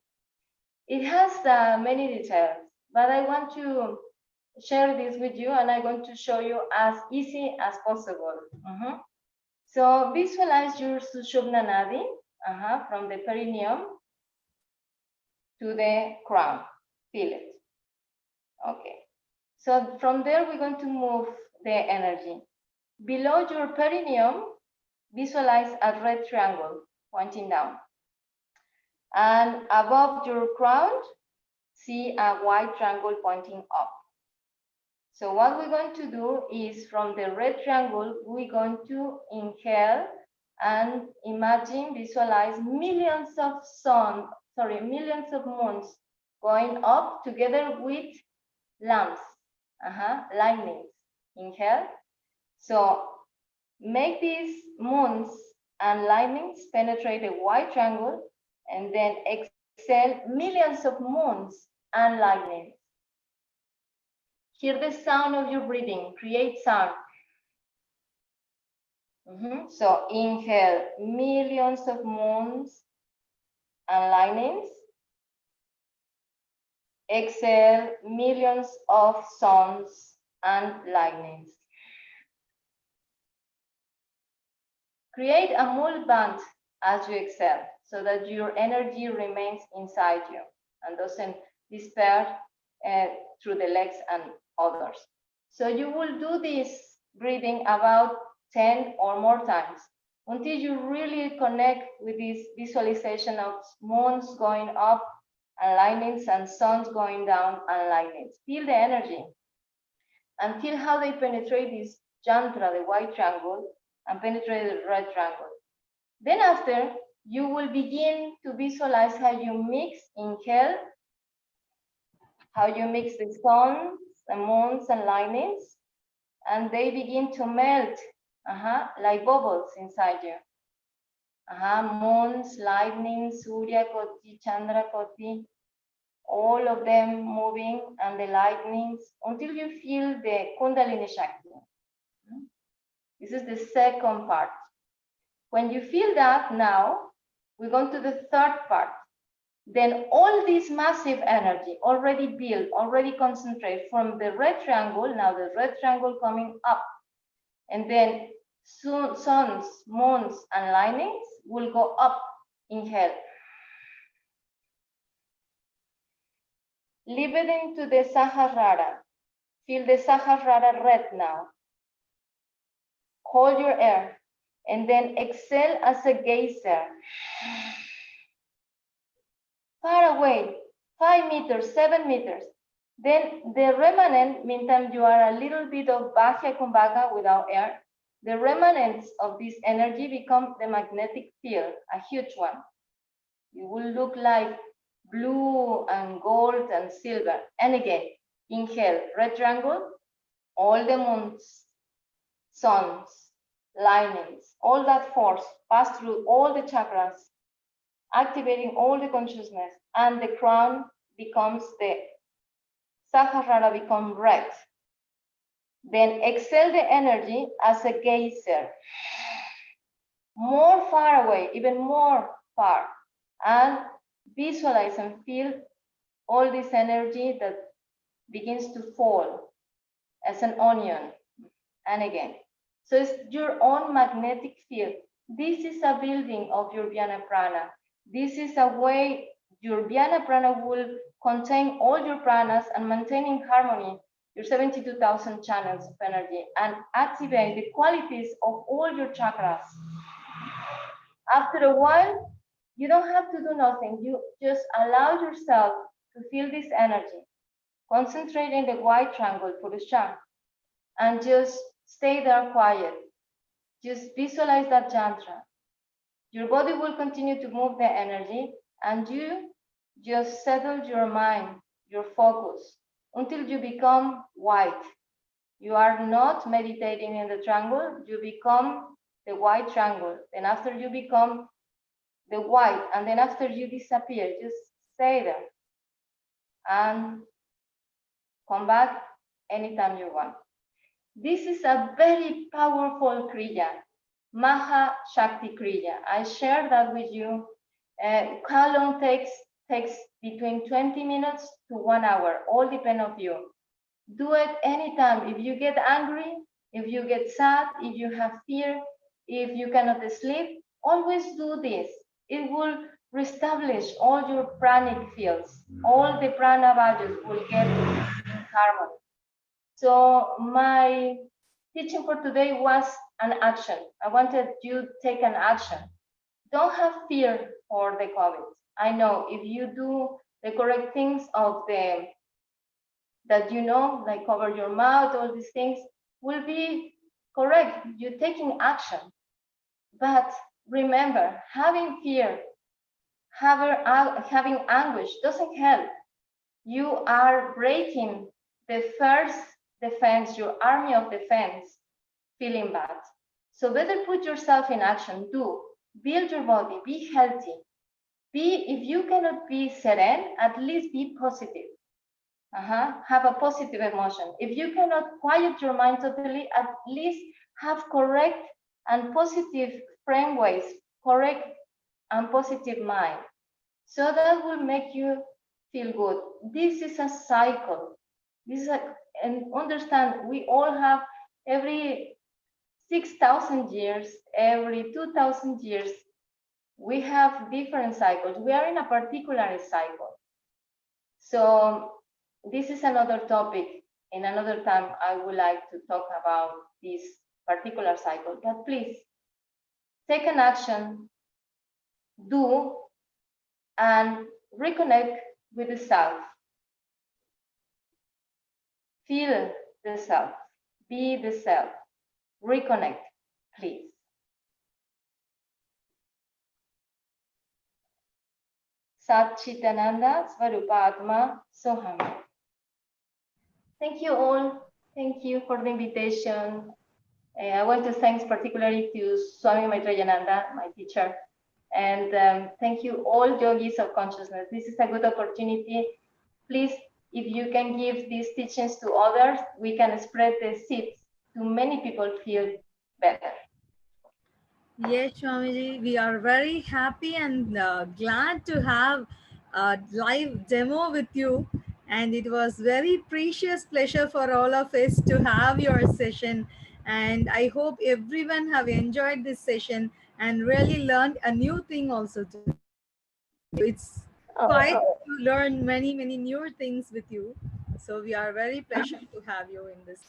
Speaker 11: It has many details, but I want to share this with you, and I'm going to show you as easy as possible. So visualize your Sushumna Nadi from the perineum to the crown. Feel it. Okay. So from there, we're going to move the energy. Below your perineum, visualize a red triangle pointing down. And above your crown, see a white triangle pointing up. So what we're going to do is from the red triangle, we're going to inhale and imagine, visualize millions of millions of moons going up together with lamps, lightnings. Inhale. So make these moons and lightnings penetrate the white triangle, and then exhale millions of moons and lightnings. Hear the sound of your breathing, create sound. So inhale millions of moons and lightnings. Exhale millions of suns and lightnings. Create a mole band as you exhale so that your energy remains inside you and doesn't disperse through the legs and others. So you will do this breathing about 10 or more times until you really connect with this visualization of moons going up and lightnings and suns going down and lightnings. Feel the energy and feel how they penetrate this yantra, the white triangle, and penetrate the red triangle. Then after, you will begin to visualize how you mix, inhale, how you mix the suns, the moons and lightnings, and they begin to melt like bubbles inside you. Moons, lightnings, Surya Koti, Chandra Koti, all of them moving, and the lightnings until you feel the Kundalini Shakti. This is the second part. When you feel that now, we're going to the third part. Then all this massive energy already built, already concentrated from the red triangle, now the red triangle coming up, and then suns, moons, and lightnings will go up. Inhale. Leave it into the Sahasrara. Feel the Sahasrara red now. Hold your air, and then exhale as a geyser. Far away, 5 meters, 7 meters. Then the remnant, meantime you are a little bit of Bahya Kumbhaka without air, the remnants of this energy become the magnetic field, a huge one. It will look like blue and gold and silver. And again, inhale, red triangle, all the moons, suns, lightnings, all that force pass through all the chakras, activating all the consciousness, and the crown becomes the Sahasrara become red. Then exhale the energy as a geyser, more far away, even more far, and visualize and feel all this energy that begins to fall as an onion. And again, so it's your own magnetic field. This is a building of your Vyana Prana. This is a way your Vyana Prana will contain all your pranas and maintain in harmony your 72,000 channels of energy and activate the qualities of all your chakras. After a while, you don't have to do nothing. You just allow yourself to feel this energy. Concentrate in the white triangle, Purusha, and just stay there quiet. Just visualize that yantra. Your body will continue to move the energy, and you just settle your mind, your focus, until you become white. You are not meditating in the triangle, you become the white triangle. Then after you become the white, and then after you disappear, just stay there and come back anytime you want. This is a very powerful Kriya, Maha Shakti Kriya. I share that with you. How long takes between 20 minutes to 1 hour, all depend on you. Do it anytime. If you get angry, if you get sad, if you have fear, if you cannot sleep, always do this. It will reestablish all your pranic fields. All the prana values will get in harmony. So my teaching for today was an action. I wanted you to take an action. Don't have fear for the COVID. I know if you do the correct things of the that you know, like cover your mouth, all these things will be correct. You're taking action. But remember, having fear, having anguish doesn't help. You are breaking the first defense, your army of defense, feeling bad. So better put yourself in action. Do build your body, be healthy. If you cannot be serene, at least be positive. Have a positive emotion. If you cannot quiet your mind totally, at least have correct and positive frameworks, correct and positive mind. So that will make you feel good. This is a cycle. And understand, we all have every 6,000 years, every 2,000 years, we have different cycles. We are in a particular cycle. So this is another topic. In another time, I would like to talk about this particular cycle. But please, take an action, do, and reconnect with the self. Feel the self. Be the self. Reconnect, please. Sat Chitananda Svarupa Atma Soham. Thank you all. Thank you for the invitation. I want to thank particularly to Swami Maitreyananda, my teacher. And thank you all yogis of consciousness. This is a good opportunity. Please, if you can give these teachings to others, we can spread the seeds to many people feel better.
Speaker 3: Yes, Swamiji, we are very happy and glad to have a live demo with you. And it was very precious pleasure for all of us to have your session. And I hope everyone have enjoyed this session and really learned a new thing also. It's quite to learn many new things with you. So we are very pleased to have you in this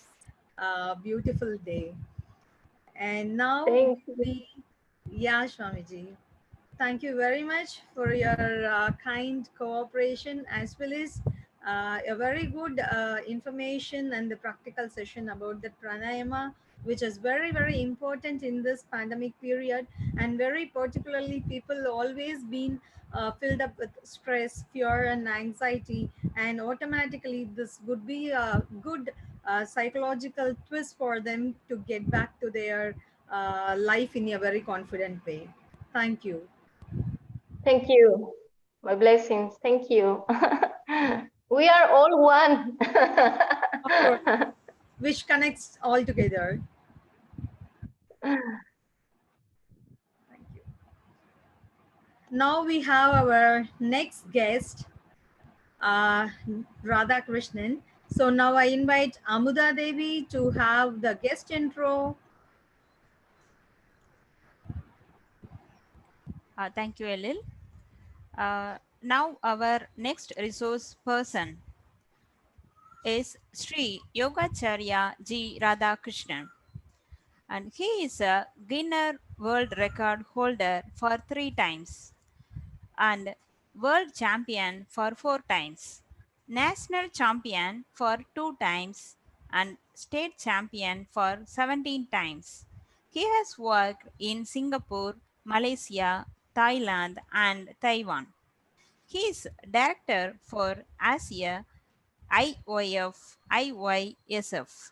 Speaker 3: beautiful day. And now, yeah, Swamiji, thank you very much for your kind cooperation, as well as a very good information and the practical session about the pranayama, which is very important in this pandemic period, and very particularly people always been filled up with stress, fear and anxiety, and automatically this would be a good psychological twist for them to get back to their life in a very confident way. Thank you.
Speaker 11: Thank you. My blessings. Thank you. We are all one.
Speaker 3: Which connects all together. Thank you. Now we have our next guest, Radha Krishnan. So now I invite Amuda Devi to have the guest intro.
Speaker 4: Thank you, Elil. Now our next resource person is Sri Yogacharya G. Radhakrishnan, and he is a Guinness World Record holder for 3 times, and world champion for 4 times, national champion for 2 times, and state champion for 17 times. He has worked in Singapore, Malaysia, Thailand, and Taiwan. He is director for Asia IOF IYSF.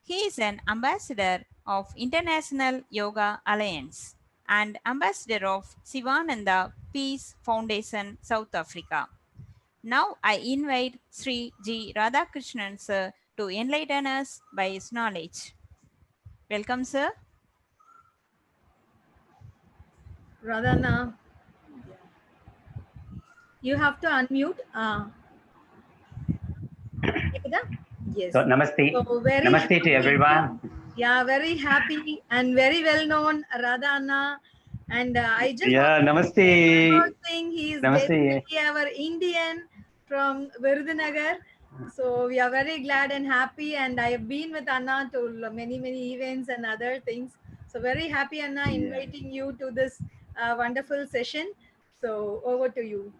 Speaker 4: He is an ambassador of International Yoga Alliance and ambassador of Sivananda Peace Foundation, South Africa. Now I invite Sri G. Radhakrishnan sir to enlighten us by his knowledge. Welcome, sir.
Speaker 3: Radhana, you have to unmute. Yes.
Speaker 12: So namaste.
Speaker 3: So very
Speaker 12: Namaste to
Speaker 3: happy.
Speaker 12: everyone.
Speaker 3: Yeah, very happy and very well known Radhana. And I just
Speaker 12: Yeah,
Speaker 3: want to
Speaker 12: namaste.
Speaker 3: say one more thing. He is
Speaker 12: Namaste.
Speaker 3: basically our Indian from Virudhunagar. So we are very glad and happy. And I have been with Anna to many events and other things. So very happy, Anna, inviting you to this wonderful session. So over to you.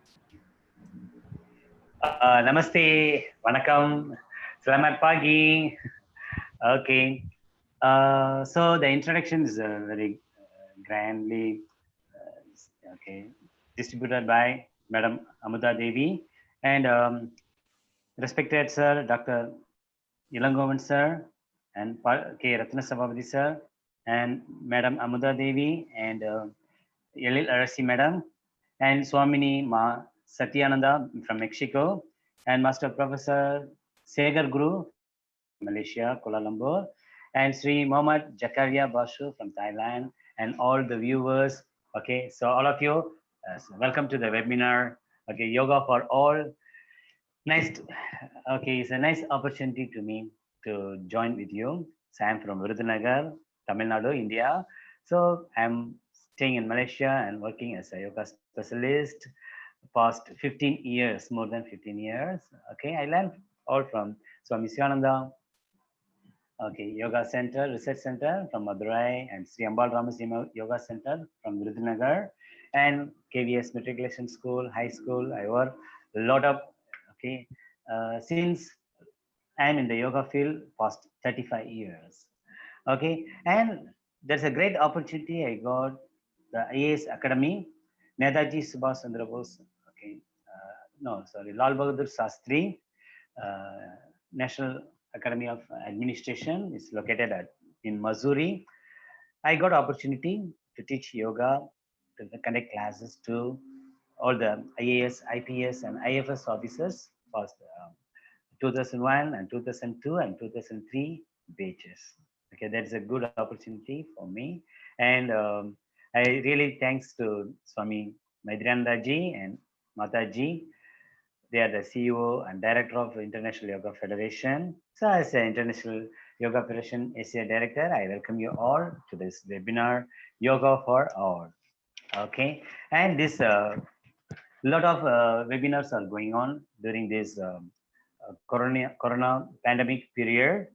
Speaker 12: Namaste. Vanakkam. Selamat pagi. Okay. So the introduction is very grandly distributed by Madam Amuda Devi and respected Sir Dr. Ilangovan Sir and K. Ratna Sabhavati Sir and Madam Amuda Devi and Yalil Arasi Madam and Swamini Ma Satyananda from Mexico and Master Professor Segar Guru, Malaysia, Kuala Lumpur, and Sri Muhammad Jakaria Bashu from Thailand, and all the viewers. Okay, so all of you, welcome to the webinar. Okay, Yoga for All. Nice. Okay, it's a nice opportunity to me to join with you. So I'm from Virudhunagar, Tamil Nadu, India. So I'm staying in Malaysia and working as a yoga specialist past 15 years, more than 15 years. Okay, I learned all from Swami Sivananda, Yoga Center, Research Center from Madurai, and Sri Ambal Ramasima Yoga Center from Virudhunagar, and KVS Matriculation School, High School. I work a lot of, since I'm in the yoga field past 35 years. Okay, and there's a great opportunity. I got the IAS Academy, Netaji Subhash Chandra Bose, Lal Bahadur Shastri, National Academy of Administration is located in Missouri. I got opportunity to teach yoga, to conduct classes to all the IAS, IPS, and IFS officers past 2001 and 2002 and 2003 batches. Okay, that's a good opportunity for me, and I really thanks to Swami Maidryananda Ji and Mataji. They are the CEO and Director of International Yoga Federation. So as an International Yoga Federation Asia Director, I welcome you all to this webinar, Yoga for All. Okay, and this lot of webinars are going on during this corona pandemic period.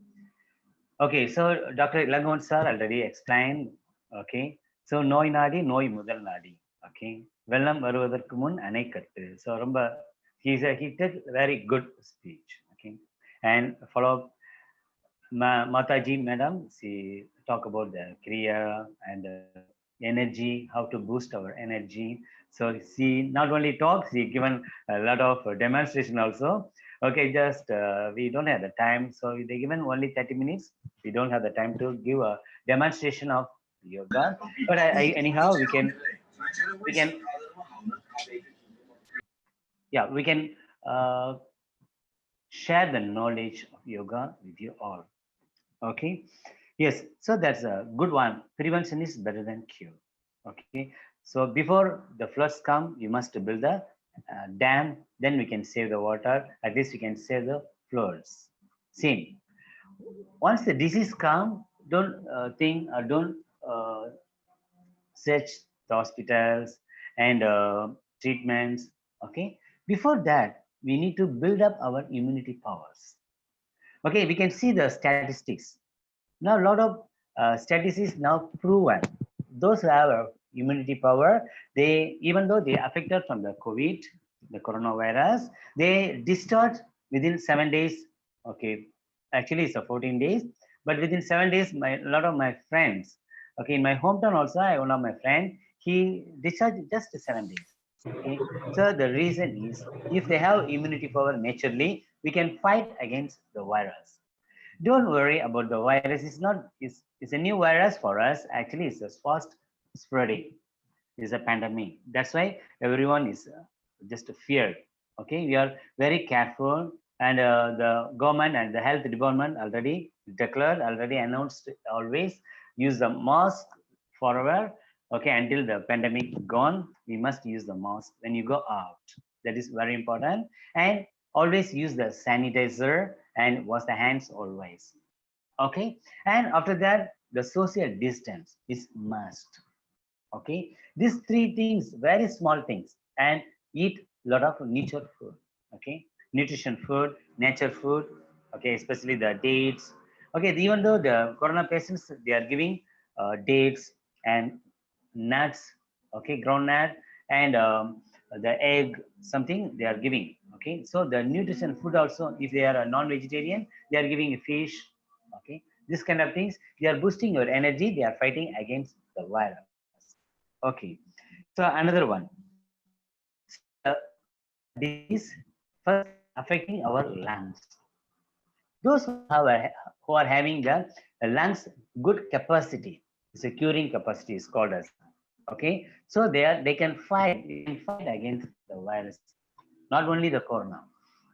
Speaker 12: Okay, so Dr. Ilangovan sir already explained. Okay, so Noi Nadi, Noi Mudal Nadi. Okay, Vellam Varuvadharku Mun Anai Kattu. So Rumba, he did very good speech. Okay, and follow up Mataji Madam, she talk about the Kriya and the energy, how to boost our energy. So she not only talks, she given a lot of demonstration also. Okay, just we don't have the time, so they given only 30 minutes. We don't have the time to give a demonstration of yoga, but anyhow we can share the knowledge of yoga with you all. Okay, yes, so that's a good one. Prevention is better than cure. Okay, so before the floods come, you must build a dam, then we can save the water. At least we can save the floods. Same. Once the disease come, don't think or don't search the hospitals and treatments. Okay, before that, we need to build up our immunity powers. Okay, we can see the statistics. Now, a lot of statistics now proven those who have immunity power. They, even though they affected from the COVID, the coronavirus, they discharge within 7 days. Okay, actually it's a 14 days, but within 7 days, a lot of my friends, okay, in my hometown also, one of my friend, he discharged just 7 days. Okay, so the reason is if they have immunity power naturally, we can fight against the virus. Don't worry about the virus. It's a new virus for us. Actually, it's a fast spreading. It's a pandemic. That's why everyone is just feared. Okay, we are very careful, and the government and the health department already declared, already announced, always use the mask forever. Okay, until the pandemic gone, we must use the mask when you go out. That is very important. And always use the sanitizer and wash the hands always. Okay, and after that, the social distance is must. Okay, these three things, very small things, and eat a lot of nature food. Okay, nutrition food, nature food. Okay, especially the dates. Okay, even though the corona patients, they are giving dates and nuts, okay, ground nut, and the egg, something they are giving. Okay, so the nutrition food also, if they are a non-vegetarian, they are giving fish. Okay, this kind of things, they are boosting your energy, they are fighting against the virus. Okay, so another one. So the disease first affecting our lungs. Those who are having the lungs good capacity, securing capacity is called as. Okay, so they can fight against the virus. Not only the corona,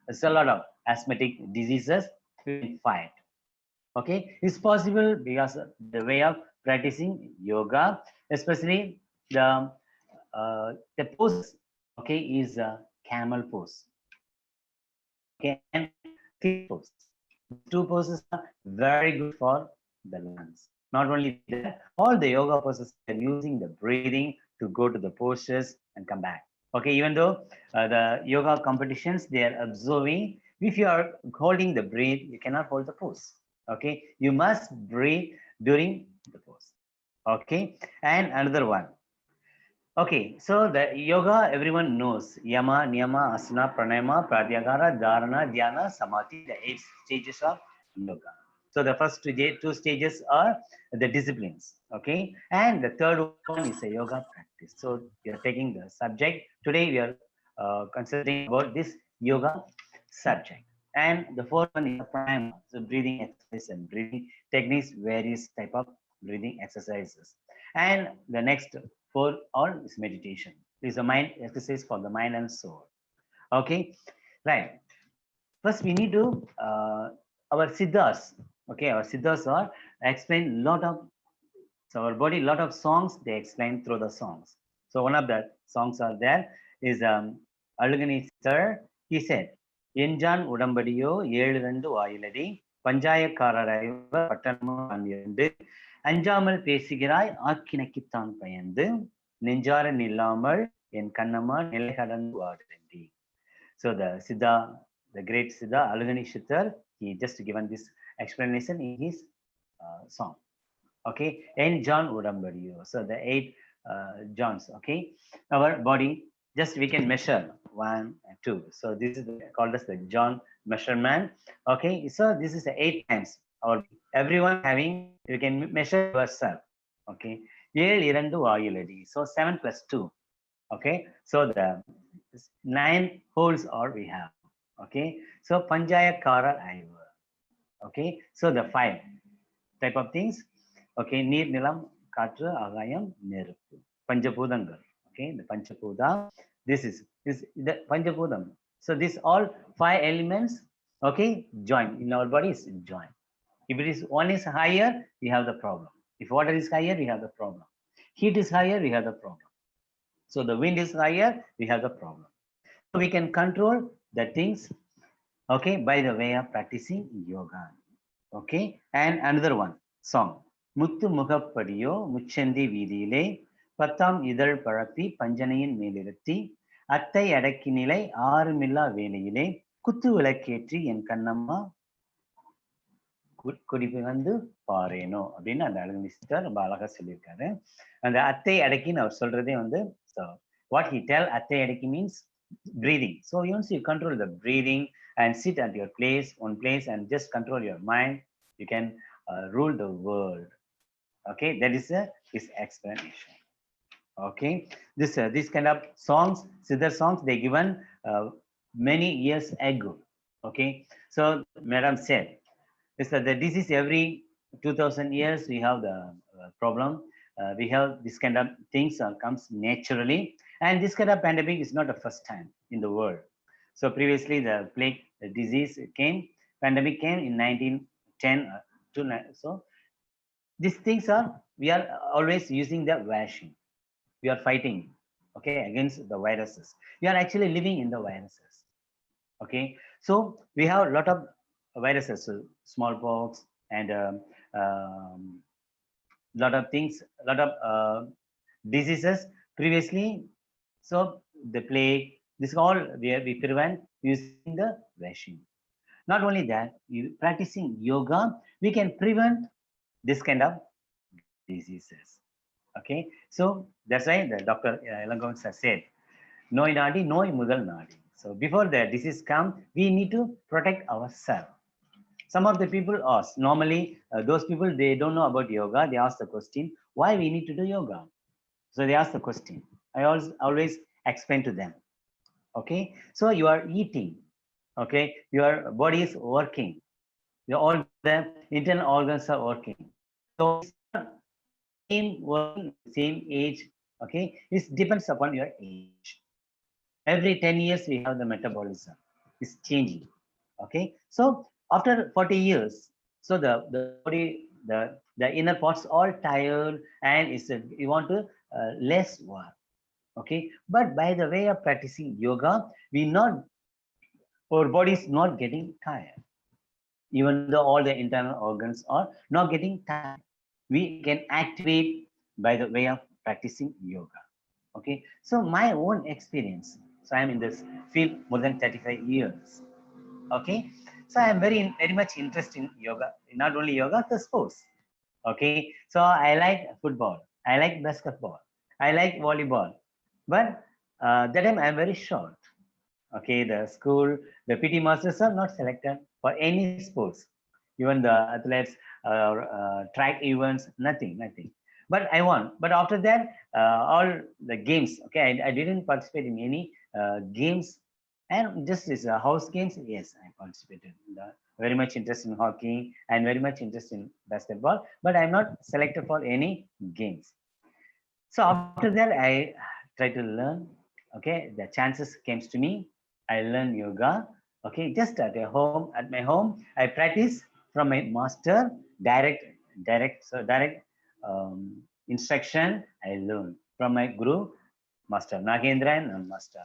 Speaker 12: there's a lot of asthmatic diseases we can fight. Okay, it's possible because of the way of practicing yoga, especially the pose. Okay, is a camel pose. Okay, and kick pose. Two poses are very good for the lungs. Not only that, all the yoga poses are using the breathing to go to the postures and come back. Okay, even though the yoga competitions, they are observing, if you are holding the breath, you cannot hold the pose. Okay, you must breathe during the pose. Okay, and another one. Okay, so the yoga everyone knows: yama, niyama, asana, pranayama, pratyahara, dharana, dhyana, samadhi, the 8 stages of yoga. So the first two stages are the disciplines, okay, and the third one is a yoga practice. So we are taking the subject today. We are considering about this yoga subject, and the fourth one is pranayama, so breathing exercise and breathing techniques, various type of breathing exercises, and the next for all is meditation. It's a mind exercise for the mind and soul. Okay, right. First, we need to our siddhas. Okay, our siddhas are explain lot of, so our body lot of songs they explain through the songs. So one of the songs are there is Alugani sir. He said, "Enjan udambadiyo ஏழு வாயிலடி பஞ்சாயக்காரரைவ பட்டணமும் இரண்டு அஞ்சாமல் பேசுகிறாய் ஆக்கினைக்குத்தான் பயந்து நெஞ்சார நில்லாமல் என் கண்ணம்மா நிலை கடந்து வாடுறேன்டி." So the Siddha, the great Siddha Alugani Shittar, he just given this explanation in his song. Okay, and John Udambadiyo. So the 8 Johns. Okay, our body just we can measure 1 and 2. So this is called as the John measurement. Okay, so this is the 8 times. Our everyone having, you can measure yourself. Okay, 7 2 ஆயிலடி. So 7 plus 2. Okay, so the 9 holes are we have. Okay, so panjayakara aiva. Okay, so the 5 type of things. Okay, neer nilam kaatru agayam neruppu panjabhudangal. Okay, the panchaphuda, this is the panchapudam. So this all 5 elements, okay, join in our body is join. If it is one is higher, we have the problem. If water is higher, we have the problem. Heat is higher, we have the problem. So the wind is higher, we have the problem. So we can control the things, okay, by the way of practicing yoga. Okay, and another one song. Muttu Mugappadiyo Muchendi Vidile Patham Idal Parapi Panjanayin Melirati Attai Adakinile Arumilla Velayile Kuttu Vilaketri en Kannamma குடிப்பு வந்து பாரேனோ அப்படின்னு அந்த அழகு mister ரொம்ப அழகா சொல்லியிருக்காரு. அந்த அத்தை அடக்கின்னு அவர் சொல்றதே வந்து what he tell அத்தை அடக்கி means breathing. So once you control the breathing and sit at your one place and just control your mind, you can rule the world. Okay, that is his explanation. Okay, this kind of songs, Siddhar songs, they given many years ago. Okay, so Madam said, is that the disease every 2000 years we have the problem. We have this kind of things comes naturally, and this kind of pandemic is not the first time in the world. So previously the plague disease came, pandemic came in 1910 so these things are, we are always using the washing. We are fighting, okay, against the viruses. We are actually living in the viruses. Okay, so we have a lot of viruses, so smallpox and lot of things, a lot of diseases previously. So the plague, this all we prevent using the washing. Not only that, practicing yoga, we can prevent this kind of diseases. Okay, so that's why the Dr. Ilangovan sir said, Noi Nadi, Noi Mudal Nadi. So before the disease come, we need to protect ourselves. Some of the people ask, normally those people, they don't know about yoga. They ask the question, why we need to do yoga? So they ask the question. I always explain to them. Okay, so you are eating. Okay, your body is working. All the internal organs are working. So same age. Okay, it depends upon your age. Every 10 years we have the metabolism is changing. Okay, so after 40 years, so the body, the inner parts all tired, and you want to less work. Okay, but by the way of practicing yoga, our body is not getting tired, even though all the internal organs are not getting tired. We can activate by the way of practicing yoga. Okay, so my own experience, so I am in this field more than 35 years. Okay, so I am very much interested in yoga, not only yoga, the sports. Okay, so I like football, I like basketball, I like volleyball, but that time I am very short. Okay, the school, the PT masters are not selected for any sports, even the athletes, track events, nothing. But I won. But after that, all the games, okay, I didn't participate in any games, and just as house games, yes, I participated. Very much interested in hockey and very much interested in basketball, but I'm not selected for any games. So after that, I tried to learn. Okay, the chances came to me. I learned yoga. Okay, just at my home, I practice from my master, direct instruction. I learned from my guru, Master Nagendra, and Master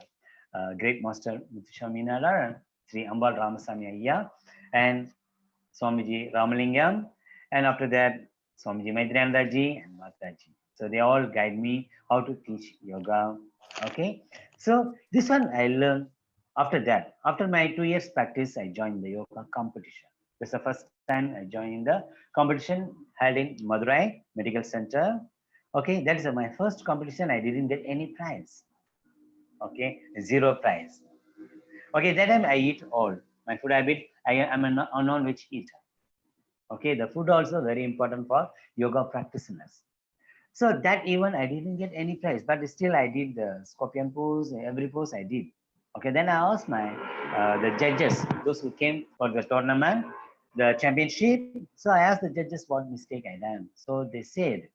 Speaker 12: great Master Muthushaminala, Sri Ambal Ramasamy Ayya, and Swamiji Ramalingam, and after that Swamiji Maitreyanandaji and Mataji. So they all guide me how to teach yoga. Okay, so this one I learned. After that, after my 2 years practice, I joined the yoga competition. This is the first time I joined the competition held in Madurai Medical Center. Okay, that is my first competition. I didn't get any prize. Okay, 0 prize. Okay, that time I eat all. My food habit, I am a non-veg eater. Okay, the food also very important for yoga practitioners. So that even I didn't get any prize, but still I did the scorpion pose, every pose I did. Okay, then I asked the judges, those who came for the tournament, the championship. So I asked the judges what mistake I done. So they said,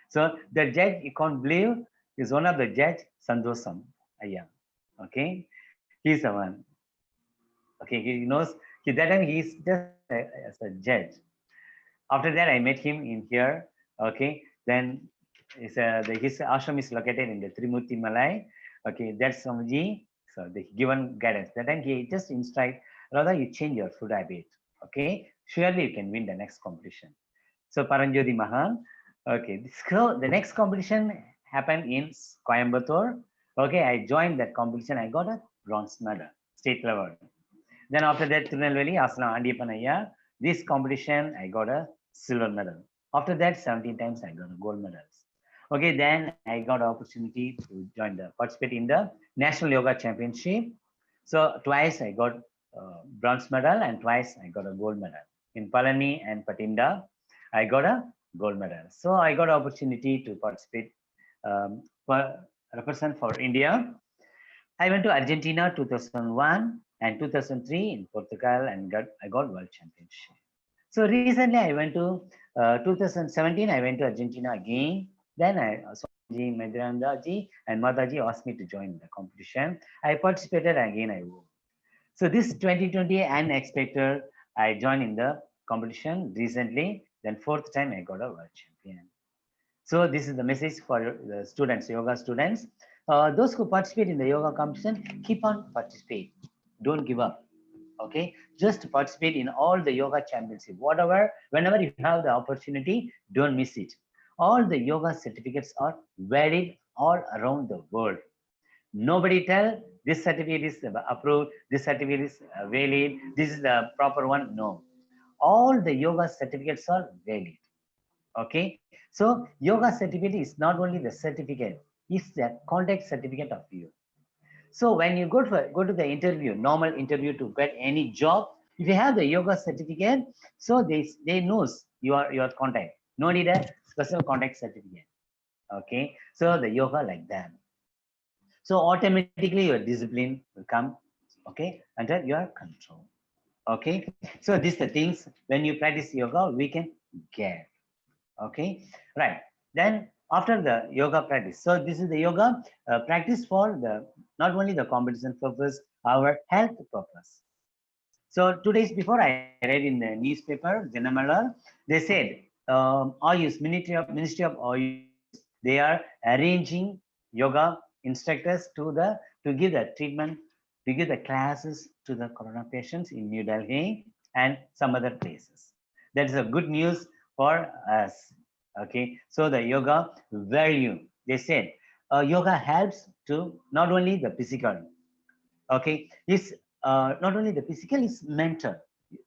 Speaker 12: so the judge, you can't believe, is one of the judge, Sandosam Ayya. Okay, he's the one. Okay, he knows, that time he's just as a judge. After that, I met him in here. Okay, then his ashram is located in the Trimurti Malai. Okay, that's Swamiji. So they given guidance. That time he just instruct, rather you change your food habit. Okay, surely you can win the next competition. So Paranjyothi Mahan. Okay, so the next competition happened in Coimbatore. Okay, I joined that competition. I got a bronze medal, state level. Then after that, Tirunelveli, Asana Andiyappan Ayya. this competition, I got a silver medal. After that, 17 times I got a gold medals. Okay, then I got opportunity to participate in the National Yoga Championship. So twice I got bronze medal and twice I got a gold medal. In Palani and Patinda, I got a gold medal. So I got opportunity to participate, represent for India. I went to Argentina 2001 and 2003 in Portugal and I got world championship. So recently I went to 2017, I went to Argentina again. Then Swamiji, Madhrandaji and Mataji asked me to join the competition. I participated again, I won. So this 2020 unexpected, I joined in the competition recently. Then fourth time I got a world champion. So this is the message for the students, yoga students. Those who participate in the yoga competition, keep on participate. Don't give up. Okay, just participate in all the yoga championship. Whenever you have the opportunity, don't miss it. All the yoga certificates are valid all around the world. Nobody tell this certificate is approved, this certificate is valid, this is the proper one. No, all the yoga certificates are valid. Okay, so yoga certificate is not only the certificate, it's the contact certificate of you. So when you go to the interview, normal interview to get any job, if you have the yoga certificate, so they knows your contact. No need a special contact certificate. Okay, so the yoga like that. So automatically your discipline will come, okay, under your control. Okay, so these are the things when you practice yoga we can get. Okay, right. Then after the yoga practice, so this is the yoga practice for the not only the competition purpose, our health purpose. So 2 days before, I read in the newspaper, Janamala, they said Ayush, Ministry of Ayush, they are arranging yoga instructors to give the treatment, to give the classes to the corona patients in New Delhi and some other places. That is a good news for us. Okay, so the yoga value, they said yoga helps to not only the physical, okay, it's not only the physical, it's mental,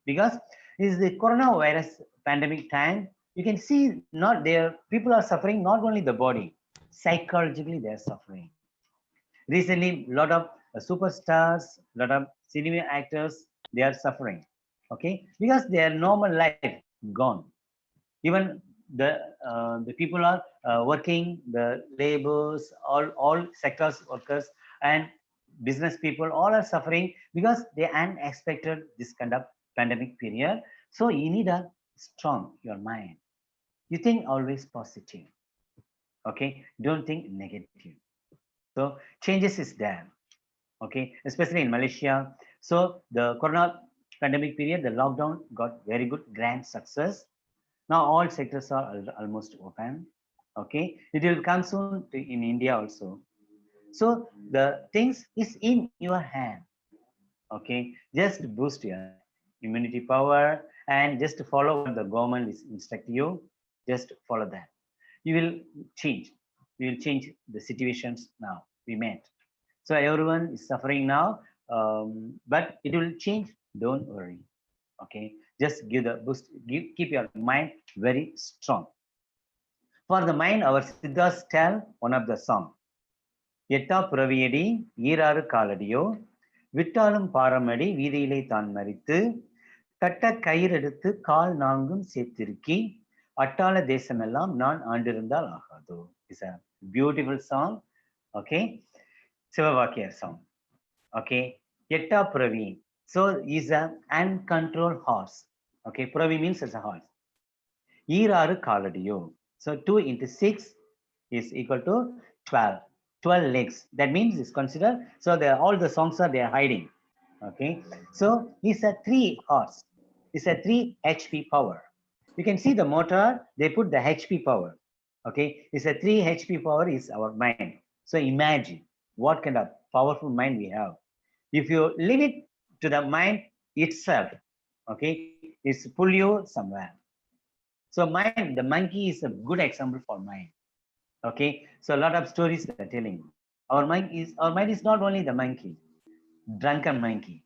Speaker 12: because is the coronavirus pandemic time. You can see not there people are suffering, not only the body, psychologically they are suffering. Recently, a lot of superstars, a lot of cinema actors, they are suffering, okay, because their normal life gone. Even the people are working, the laborers, all sectors workers and business people, all are suffering because they unexpected this kind of pandemic period. So you need a strong your mind. You think always positive. Okay, don't think negative. So changes is there. Okay, especially in Malaysia. So the corona pandemic period, the lockdown got very good grand success. Now all sectors are almost open. Okay, it will come soon in India also. So the things is in your hand. Okay, just boost your immunity power and just follow what the government is instructing you. Just follow that. You will change. We will change the situations now. We met. So everyone is suffering now, but it will change. Don't worry. Okay, just give the boost. Keep your mind very strong. For the mind, our Siddhas tell one of the song. எட்டா புறவியடி ஈராறு காலடியோ விட்டாலும் பாரமடி வீதியிலே தான் மறித்து கட்ட கயிறெடுத்து கால் நான்கும் சேர்த்திருக்கி அட்டாள தேசமெல்லாம் நான் ஆண்டிருந்தால் ஆகாதோ. It's a beautiful song. Okay, Sivavakya song. Okay, எட்டா புறவி. So is an uncontrolled horse. Okay, puravi means as a horse. ஈராறு காலடியோ. So 2 into 6 is equal to 12. 12 legs. That means it's considered. So all the songs are they are hiding. Okay. So it's a 3 horse. It's a 3 HP power. You can see the motor. They put the HP power. Okay. It's a 3 HP power is our mind. So imagine what kind of powerful mind we have. If you leave it to the mind itself, okay, it's pull you somewhere. So mind, the monkey is a good example for mind. Okay, so a lot of stories they are telling. Our mind is not only the monkey, drunken monkey.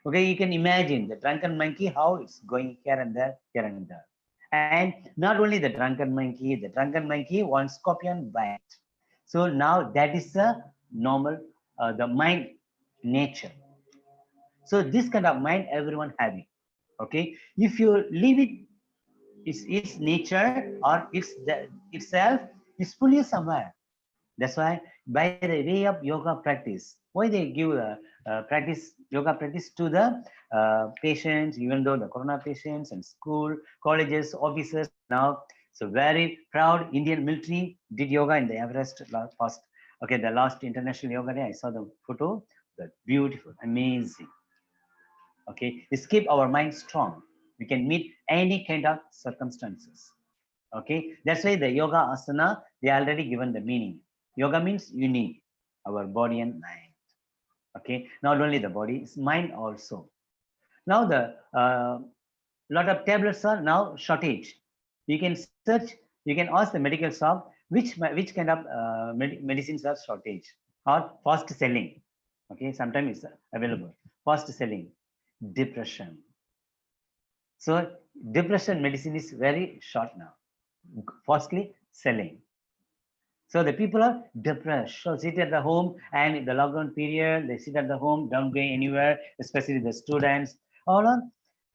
Speaker 12: Okay, you can imagine the drunken monkey, how it's going here and there, here and there. And not only the drunken monkey wants scorpion bite. So now that is the normal, the mind nature. So this kind of mind everyone having. Okay, if you leave it, its nature or itself is fully somewhere. That's why by the way of yoga practice, why they give yoga practice to the patients, even though the corona patients and school, colleges, officers now. So very proud Indian military did yoga in the Everest past. Okay, the last International Yoga Day, I saw the photo. That beautiful, amazing. Okay, let's keep our mind strong. We can meet any kind of circumstances. Okay, that's why the yoga asana, they already given the meaning. Yoga means unity, our body and mind. Okay, not only the body, it's mind also. Now the lot of tablets are now shortage. You can search, you can ask the medical shop which kind of medicines are shortage or fast selling. Okay, sometimes it's available. Fast selling, depression. So depression medicine is very short now, fastly selling. So the people are depressed. So sit at the home, and in the lockdown period, they sit at the home, don't go anywhere, especially the students, all are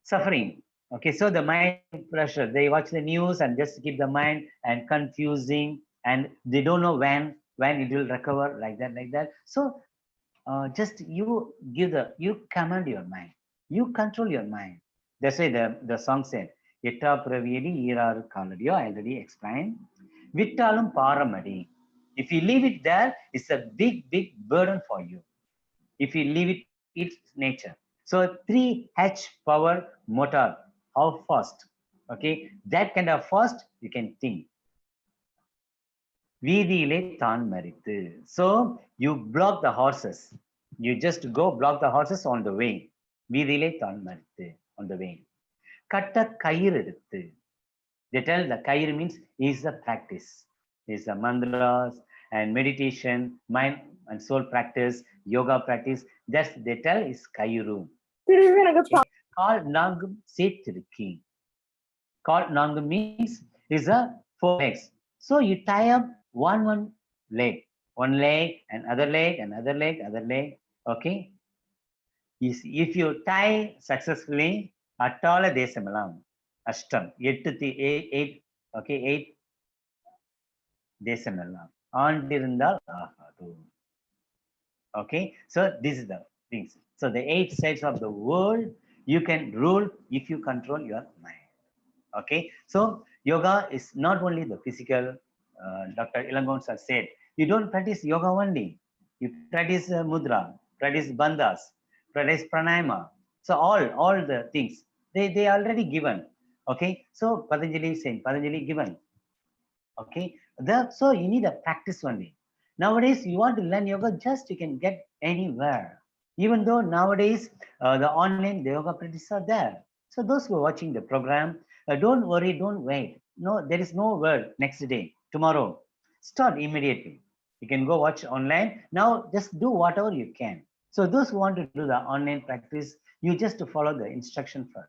Speaker 12: suffering. Okay, so the mind pressure, they watch the news and just keep the mind and confusing, and they don't know when it will recover, like that. So just you command your mind, you control your mind. That's why the song said, Etta Pravedi Iraru Kaladio, I already explained. Vittalum Paramadi. If you leave it there, it's a big burden for you. If you leave it its nature. So 3H power motor, how fast? Okay, that kind of fast you can think. Vidile Tan Maritu. So you block the horses. You just go block the horses on the way. Vidile Tan Maritu, on the way. Katta Kairu. They tell the Kair means is the practice, is the mantras and meditation, mind and soul practice, yoga practice. That's they tell is Kairu. Call Nangum Setiriki. Call Nangum means is a 4 legs. So you tie up one leg, and other leg, other leg. Okay. If you tie successfully, Atala Desamalam. Ashtam, 8 தேசமெல்லாம் ஆண்டிருந்தால் ஆகாது. Okay, so this is the things. So the 8 sides of the world you can rule if you control your mind. Okay, so yoga is not only the physical. Dr. Ilangon sir said, you don't practice yoga only. You practice mudra, practice bandhas, practice pranayama. So all the things they already given. Okay, so Patanjali is saying, Patanjali given. Okay, so you need a practice only. Nowadays, you want to learn yoga, just you can get anywhere. Even though nowadays the online the yoga practice are there. So those who are watching the program, don't worry, don't wait. No, there is no word next day, tomorrow. Start immediately. You can go watch online. Now just do whatever you can. So those who want to do the online practice, you just follow the instruction first.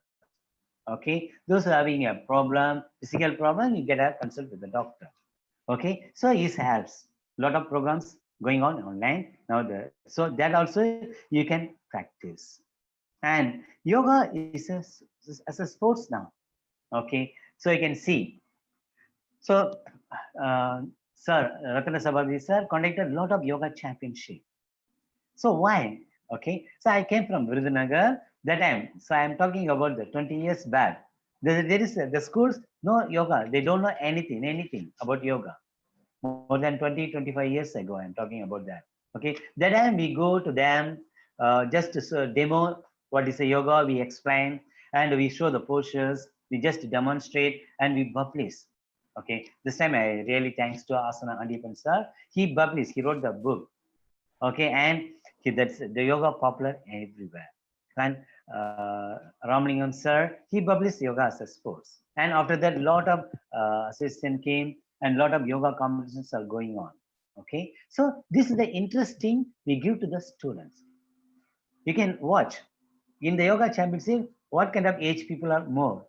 Speaker 12: Okay, those who are having a problem, physical problem, you get a consult with the doctor. Okay, so it helps. Lot of programs going on online now. So that also you can practice. And yoga is as a sports now. Okay, so you can see. So sir, Ratana Sabharwal sir conducted a lot of yoga championship. So why? Okay, so I came from Virudhunagar that time. So I am talking about the 20 years back. There is the schools, no yoga. They don't know anything about yoga. More than 20-25 years ago, I am talking about that. Okay, that time we go to them just to demo what is a yoga. We explain and we show the postures. We just demonstrate and we publish. Okay, this time I really thanks to Asana Andipan sir. He published. He wrote the book. Okay, and that's the yoga popular everywhere. And Ramalingam sir, he published yoga as a sports. And after that, lot of assistant came and lot of yoga competitions are going on. Okay, so this is the interesting we give to the students. You can watch. in the yoga championship, what kind of age people are more?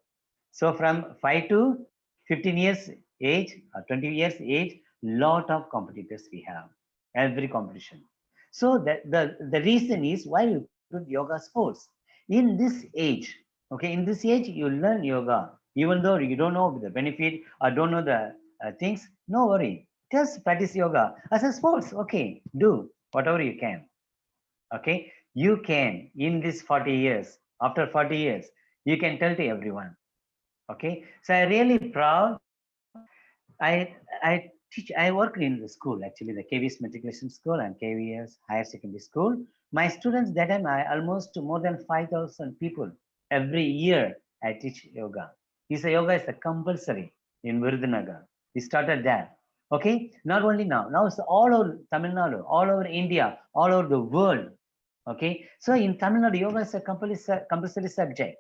Speaker 12: So from 5 to 15 years age or 20 years age, lot of competitors we have, every competition. So the reason is why we put yoga sports. In this age, okay, in this age, you learn yoga, even though you don't know the benefit or don't know the things, no worry. Just practice yoga as a sports, okay, do whatever you can. Okay, you can in this 40 years, after 40 years, you can tell to everyone. Okay, so I really proud. I worked in the school, actually the KVS Matriculation School and KVS Higher Secondary School. My students that time, I almost more than 5,000 people every year. I teach yoga. Yoga is a compulsory in Virudhunagar. We started there. Okay, not only now it's all over Tamil Nadu, all over India, all over the world. Okay, so in Tamil Nadu, yoga is a compulsory subject.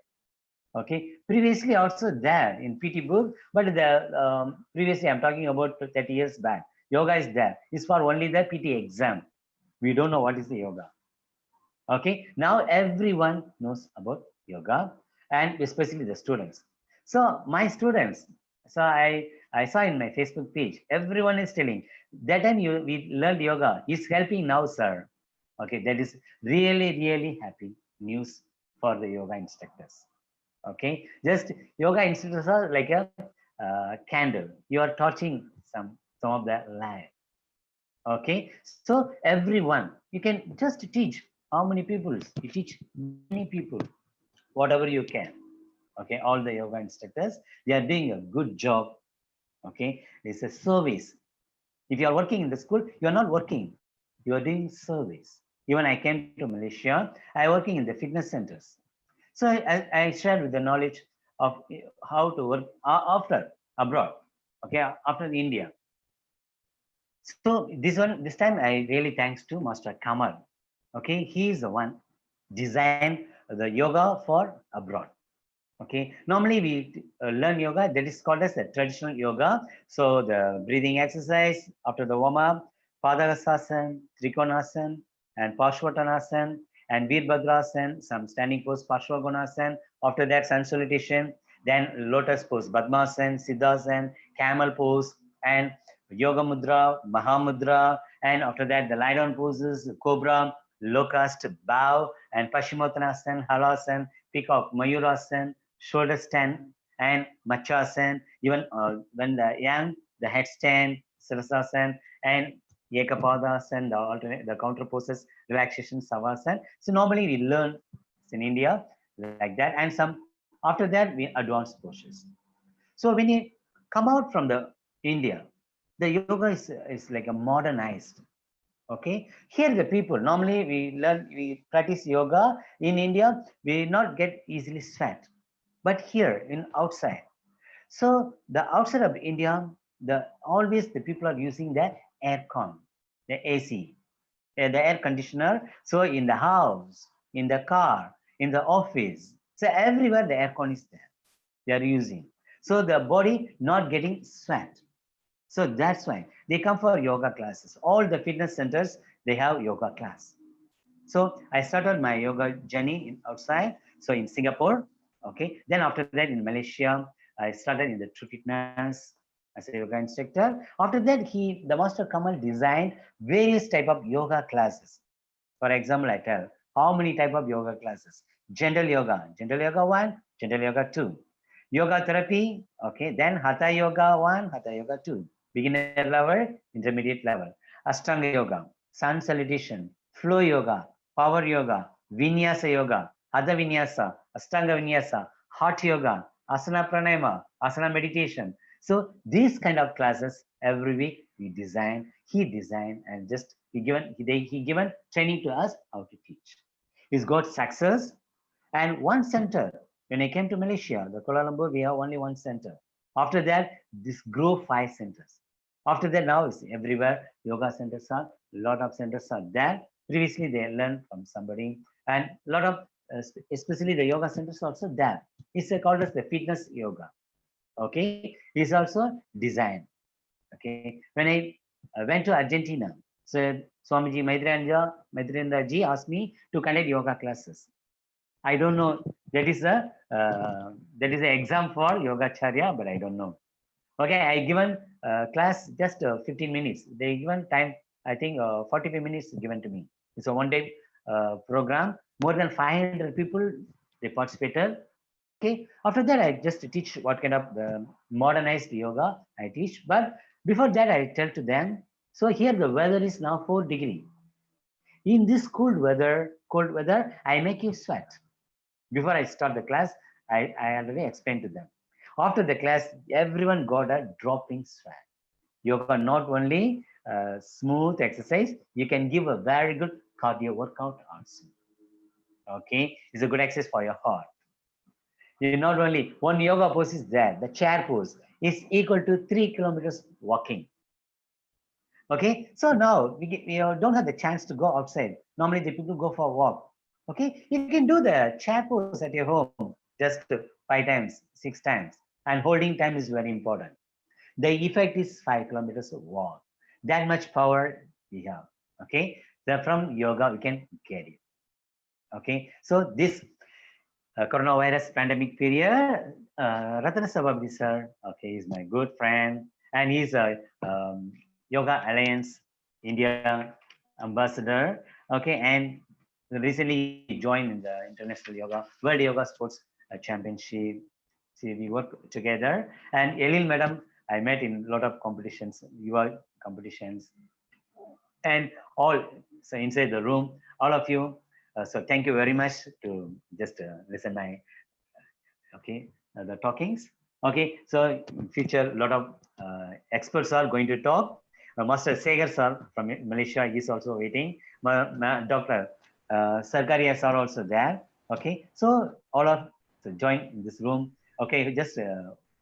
Speaker 12: Okay, previously also there in PT book, but the previously I'm talking about 30 years back. Yoga is there. It's for only the PT exam. We don't know what is the yoga. Okay, now everyone knows about yoga, and especially the students. So my students, so I saw in my Facebook page, everyone is telling that time we learned yoga is helping now, sir. Okay, that is really happy news for the yoga instructors. Okay, just yoga instructors are like a candle. You are touching some of the light. Okay, so everyone, you can just teach. How many people? You teach many people, whatever you can. Okay, all the yoga instructors, they are doing a good job. Okay, it's a service. If you are working in the school, you are not working. You are doing service. Even I came to Malaysia, I working in the fitness centers. So I shared with the knowledge of how to work after abroad, okay, after India. So this time I really thanks to Master Kamal. Okay, he is the one designed the yoga for abroad. Okay, normally we learn yoga that is called as the traditional yoga. So the breathing exercise after the warm up, Padakasasana, Trikonasana, and Parshvottanasana, and Veerbhadrasana, some standing pose, Parshvagonasana. After that, sun salutation, then lotus pose, Padmasana, Siddhasana, camel pose, and Yoga Mudra, Mahamudra, and after that, the lie down poses, Cobra, Locust, Bow, and Paschimottanasana, Halasana, Peacock, Mayurasana, Shoulder stand, and Machasana, even when the young, the headstand, Sirasasana, and Ekapadasana, the alternate, the counter poses, relaxation, Savasana. So normally we learn in India like that, and some after that we advance postures. So when you come out from the India, the yoga is like a modernized. Okay, here the people normally we practice yoga in India, we not get easily sweat, but here in outside. So the outside of India, always the people are using the aircon, the AC, the air conditioner. So in the house, in the car, in the office, so everywhere the aircon is there. They are using. So the body not getting sweat. So that's why they come for yoga classes. All the fitness centers, they have yoga class. So I started my yoga journey outside. So in Singapore, okay. Then after that in Malaysia, I started in the True Fitness as a yoga instructor. After that, the Master Kamal designed various type of yoga classes. For example, I tell how many type of yoga classes. General yoga 1, general yoga 2. Yoga therapy, okay. Then Hatha yoga 1, Hatha yoga 2. Beginner level, intermediate level. Ashtanga yoga, sun salutation, flow yoga, power yoga, vinyasa yoga, Adha vinyasa, Ashtanga vinyasa, heart yoga, asana pranayama, asana meditation. So these kind of classes every week we design, he designed, and just he given training to us how to teach. He's got success. And one center, when I came to Malaysia, the Kuala Lumpur, we have only one center. After that, this grew 5 centers. After that, now it's everywhere. Yoga centers are, a lot of centers are there. Previously, they learned from somebody, and a lot of, especially the yoga centers also there. It's called as the fitness yoga. Okay, it's also designed. Okay, when I went to Argentina, so Swamiji Maitreyananda Ji asked me to conduct yoga classes. I don't know. That is a exam for Yogacharya, but I don't know. Okay, I given class just 15 minutes. They given time, I think 45 minutes given to me. It's a one-day program. More than 500 people they participated. Okay, after that I just teach what kind of modernized yoga I teach. But before that I tell to them. So here the weather is now 4 degrees. In this cold weather, I make you sweat. Before I start the class, I already explained to them. After the class, everyone got a dropping sweat. Yoga not only smooth exercise, you can give a very good cardio workout also. Okay, it's a good exercise for your heart. You not only one yoga pose is there, the chair pose is equal to 3 kilometers walking. Okay, so now we don't have the chance to go outside. Normally the people go for a walk. Okay, you can do the chair pose at your home just 5 times, 6 times, and holding time is very important. The effect is 5 kilometers of walk. That much power we have. Okay, so from yoga we can get it. Okay, so this coronavirus pandemic period, Ratana Sababdi sir, okay, is my good friend, and he's a Yoga Alliance India ambassador. Okay, and recently he joined in the International Yoga World Yoga Sports Championship. See, we work together. And Elil Madam, I met in a lot of competitions, yoga competitions, and all. So inside the room, all of you. So thank you very much to just listen my the talkings. Okay, so in future a lot of experts are going to talk. Master Segar sir from Malaysia is also waiting. Dr. Sarkaria sir also there. Okay, so all of join in this room. Okay, just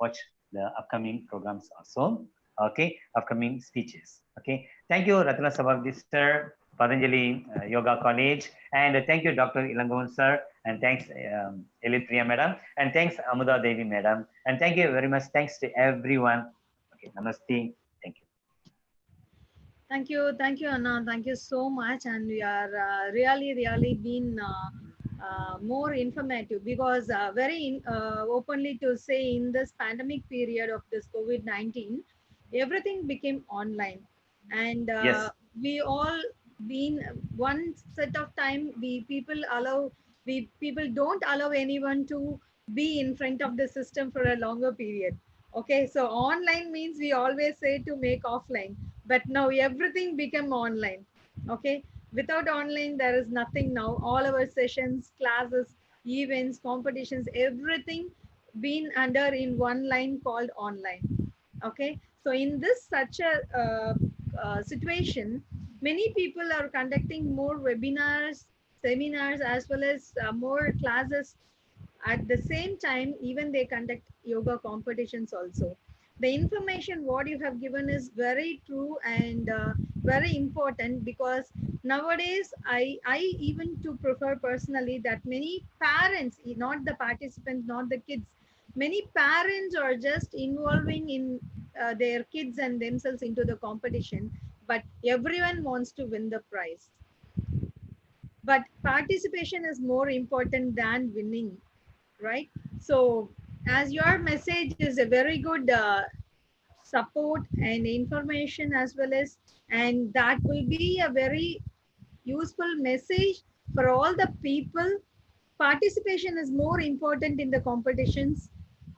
Speaker 12: watch the upcoming programs also. Okay, upcoming speeches. Okay, thank you Ratana Sababdi sir, Patanjali Yoga College, and thank you Dr. Ilangovan sir, and thanks Elit Priya madam, and thanks Amuda Devi madam, and thank you very much. Thanks to everyone. Okay, namaste.
Speaker 3: Thank you, Anna. Thank you so much, and we are really been more informative because very openly to say in this pandemic period of this COVID-19, everything became online, and
Speaker 12: Yes.
Speaker 3: we all been one set of time people don't allow anyone to be in front of the system for a longer period. Okay, so online means we always say to make offline, but now everything become online. Okay, without online there is nothing now. All our sessions, classes, events, competitions, everything been under in one line called online. Okay, so in this such a situation, many people are conducting more webinars, seminars, as well as more classes. At the same time, even they conduct yoga competitions also. The information what you have given is very true and very important, because nowadays I even to prefer personally that many parents, not the participants, not the kids, many parents are just involving in their kids and themselves into the competition, but everyone wants to win the prize. But participation is more important than winning, right? So as your message is a very good support and information as well as, and that will be a very useful message for all the people. Participation is more important in the competitions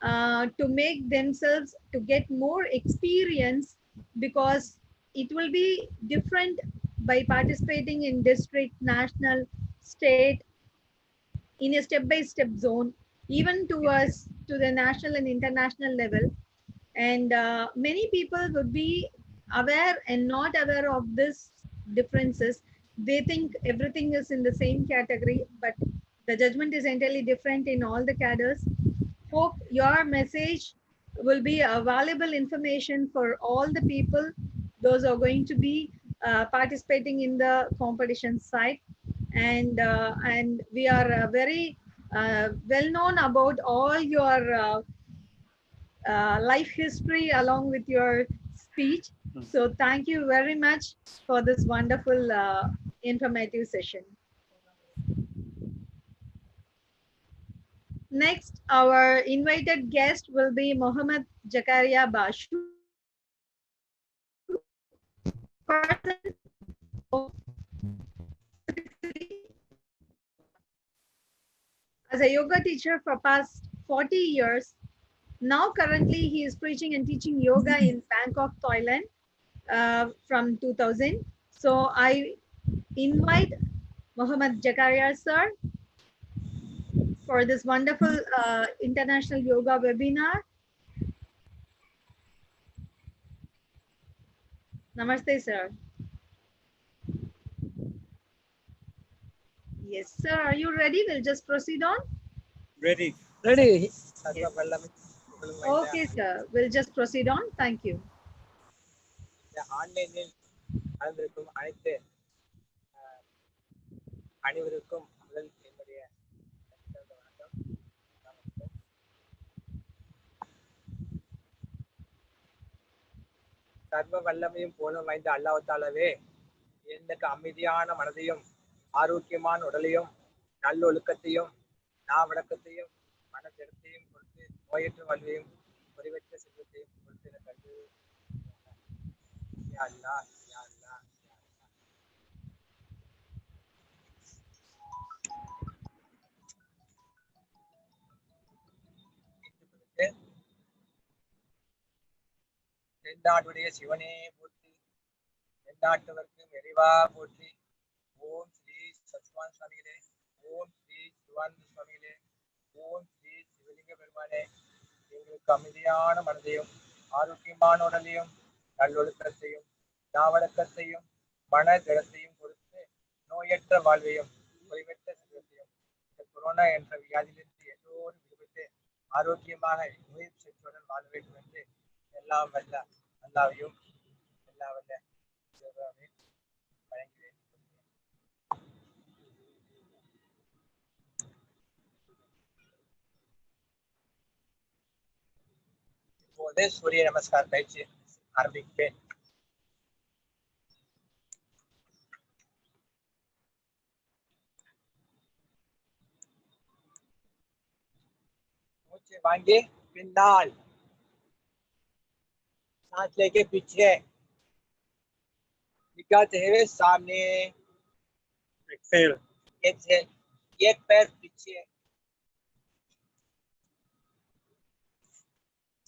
Speaker 3: to make themselves to get more experience, because it will be different by participating in district, national, state, in a step-by-step zone, even to us to the national and international level. And many people would be aware and not aware of this differences. They think everything is in the same category, but the judgment is entirely different in all the cadres. Hope your message will be a valuable information for all the people, those are going to be participating in the competition side. And we are very well known about all your life history along with your speech. So thank you very much for this wonderful informative session. Next, our invited guest will be Mohammed Jakaria Bashu, person as a yoga teacher for past 40 years. Now currently he is preaching and teaching yoga in Bangkok, Thailand from 2000. So I invite Mohammed Jakaria sir for this wonderful international yoga webinar. Namaste sir. Yes sir, are you ready? We'll just proceed on.
Speaker 13: Ready.
Speaker 3: Ready. Okay sir, we'll just proceed on. Thank you.
Speaker 13: ஆன்லைனில் கலந்திருக்கும் அனைத்து அனைவருக்கும் முதல் என்னுடைய வணக்கம். சர்வ வல்லமையும் போலும் வாய்ந்த அல்லாஹ்தாலவே எனக்கு அமைதியான மனதையும் ஆரோக்கியமான உடலையும் நல்லொழுக்கத்தையும் நாவடக்கத்தையும் மனதிடத்தையும் கொடுத்து நோயற்ற வாழ்வையும் குறைவற்ற செல்வத்தையும் கொடுத்து எனக்கு அன்பு யா அல்லாஹ், யா அல்லாஹ். தென்னாடுடைய சிவனே போற்றி, தென்னாட்டவர்க்கும் இறைவா போற்றி. ஓம் ஸ்ரீ சத்வான் சுவாமிகளே, ஓம் ஸ்ரீ சிவானந்த சுவாமிகளே, ஓம் ஸ்ரீ சிவலிங்க பெருமானே, எங்களுக்கு அமைதியான மனதையும் ஆரோக்கியமான உடலையும் நல்லொழுக்கத்தையும் நாவடக்கத்தையும் மன திடத்தையும் கொடுத்து நோயற்ற வாழ்வையும் குறைவற்ற செல்வத்தையும் இந்த கொரோனா என்ற வியாதியிலிருந்து எல்லோரும் விடுபட்டு ஆரோக்கியமாக நோய் செற்றுடன் வாழ வேண்டும் என்று எல்லாம் வல்ல அல்லாவையும் எல்லா வல்ல யோகாவையும் வழங்குவேன். இப்போது சூரிய நமஸ்கார பயிற்சி ஆரம்பிப்பேன். மூச்சு வாங்கி பின்னால், सांस लेके पीछे, निकालते हुए सामने, एक्सेल, एक्सेल, एक पैर पीछे,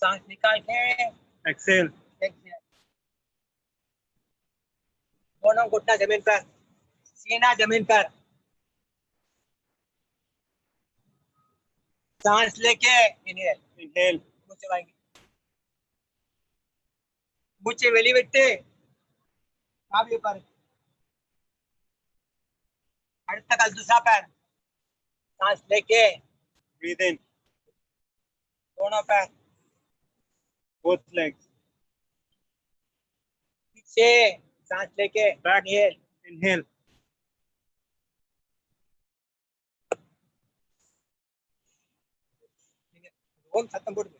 Speaker 13: सांस निकाल के एक्सेल, एक्सेल, दोनों घुटना जमीन पर, सीना जमीन पर, सांस लेके इनहेल, इनहेल, மூச்சு வாங்கி மூச்சை வெளிவிட்டு காவிய பாருங்க. அடுத்த கால் दूसरा पैर, सांस लेके ब्रीथ इन, दोनों पैर, both legs, पीछे सांस लेके इनहेल, इनहेल, ओम खत्म बोल दो.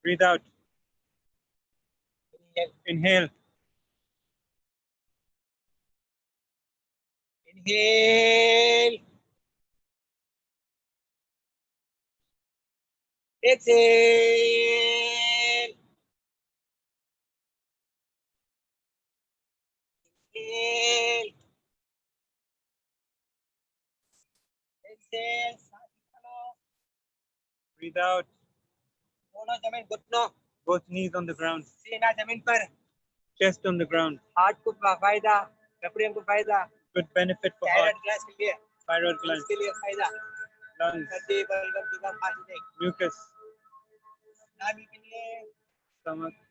Speaker 13: Breathe out. Inhale. Inhale. Exhale. Inhale. Exhale.
Speaker 14: Breathe out.
Speaker 13: दोनों जमीन घुटनों.
Speaker 14: Both knees on the ground.
Speaker 13: सीना जमीन पर.
Speaker 14: Chest on the ground.
Speaker 13: Heart को फायदा. फेफड़े को फायदा.
Speaker 14: Good benefit for
Speaker 13: thyroid
Speaker 14: heart.
Speaker 13: Gland के लिए.
Speaker 14: Thyroid gland.
Speaker 13: के लिए फायदा.
Speaker 14: Lungs.
Speaker 13: हड्डी बलगम जुबान खांसी.
Speaker 14: Mucus.
Speaker 13: नाभि के लिए.
Speaker 14: Stomach.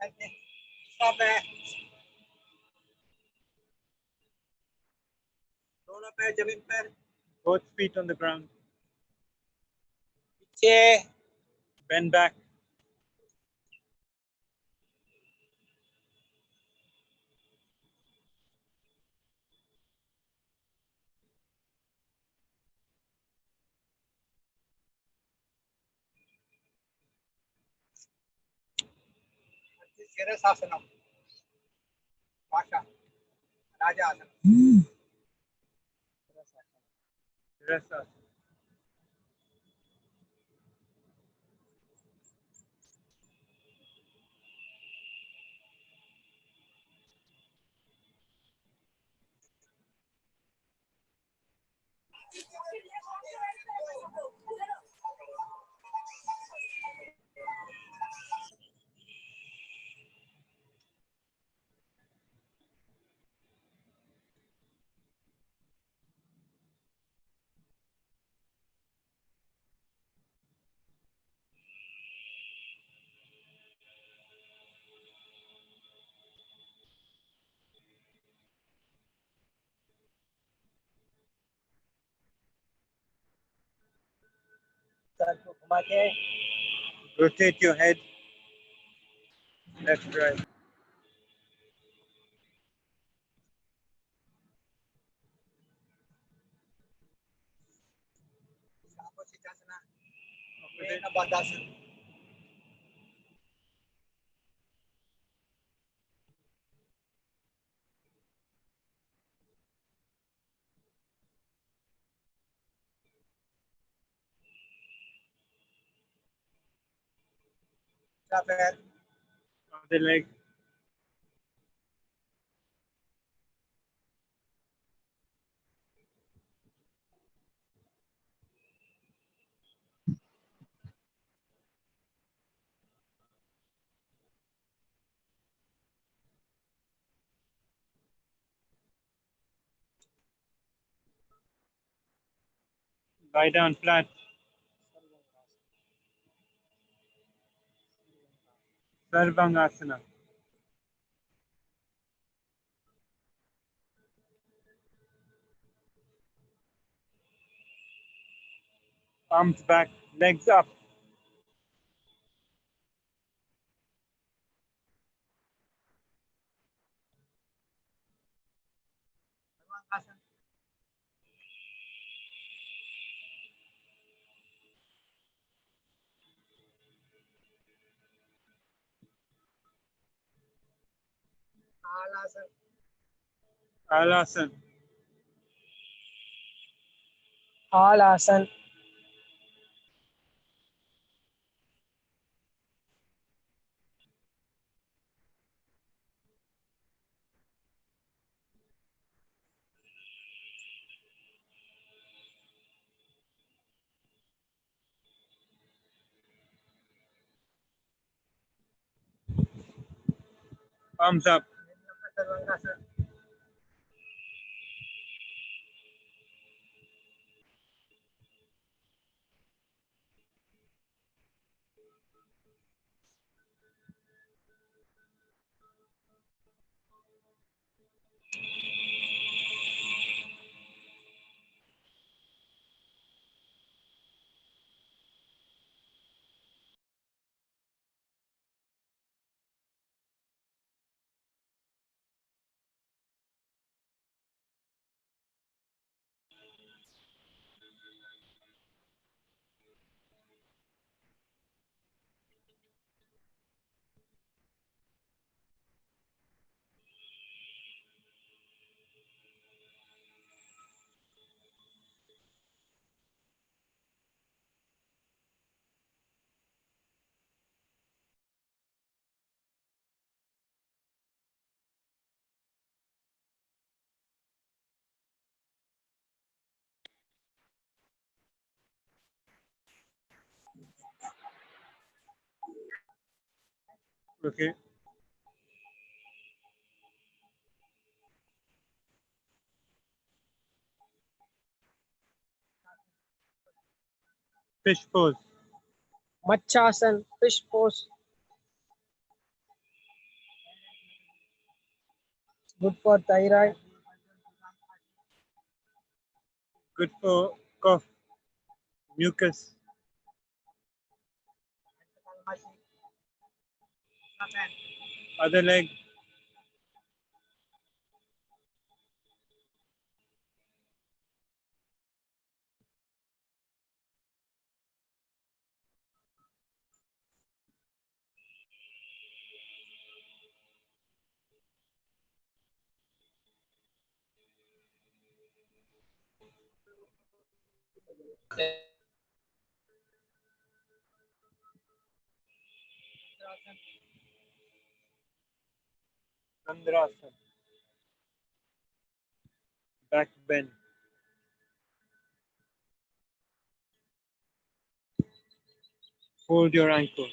Speaker 13: स्टॉप है. दोनों पैर जमीन पर.
Speaker 14: Both feet on the ground.
Speaker 13: पीछे.
Speaker 14: Bend back.
Speaker 13: शिरसासनम. भाषा. राजा आसन.
Speaker 14: Shirasana.
Speaker 13: सर को घुमा के.
Speaker 14: Rotate your head. Left, right.
Speaker 13: बंदासन. पैर.
Speaker 14: Other leg. Lie down flat. Sarvangasana. Arms back, legs up.
Speaker 13: हालासन.
Speaker 14: Halasana.
Speaker 13: हालासन.
Speaker 14: Arms up.
Speaker 13: Sarvangasana.
Speaker 14: Okay. Fish pose.
Speaker 13: Machasan, fish pose. Good for thyroid.
Speaker 14: Good for cough, mucus. Other leg. Chandrasan. Back bend. Hold your ankle.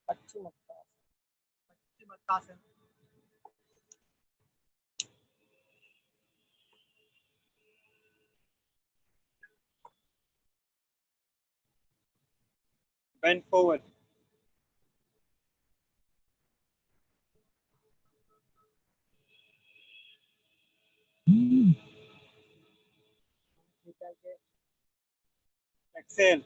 Speaker 13: Paschimottanasana.
Speaker 14: Bend forward. Exhale.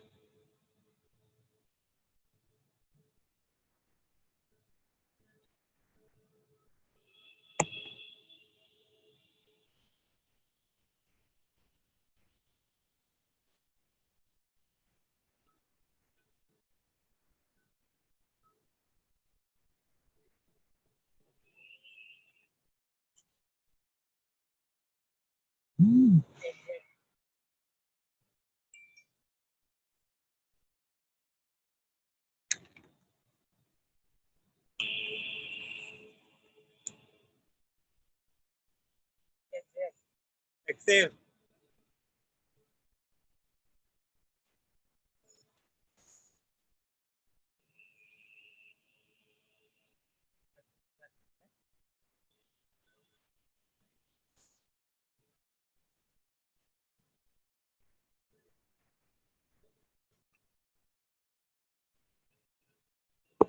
Speaker 14: Exhale.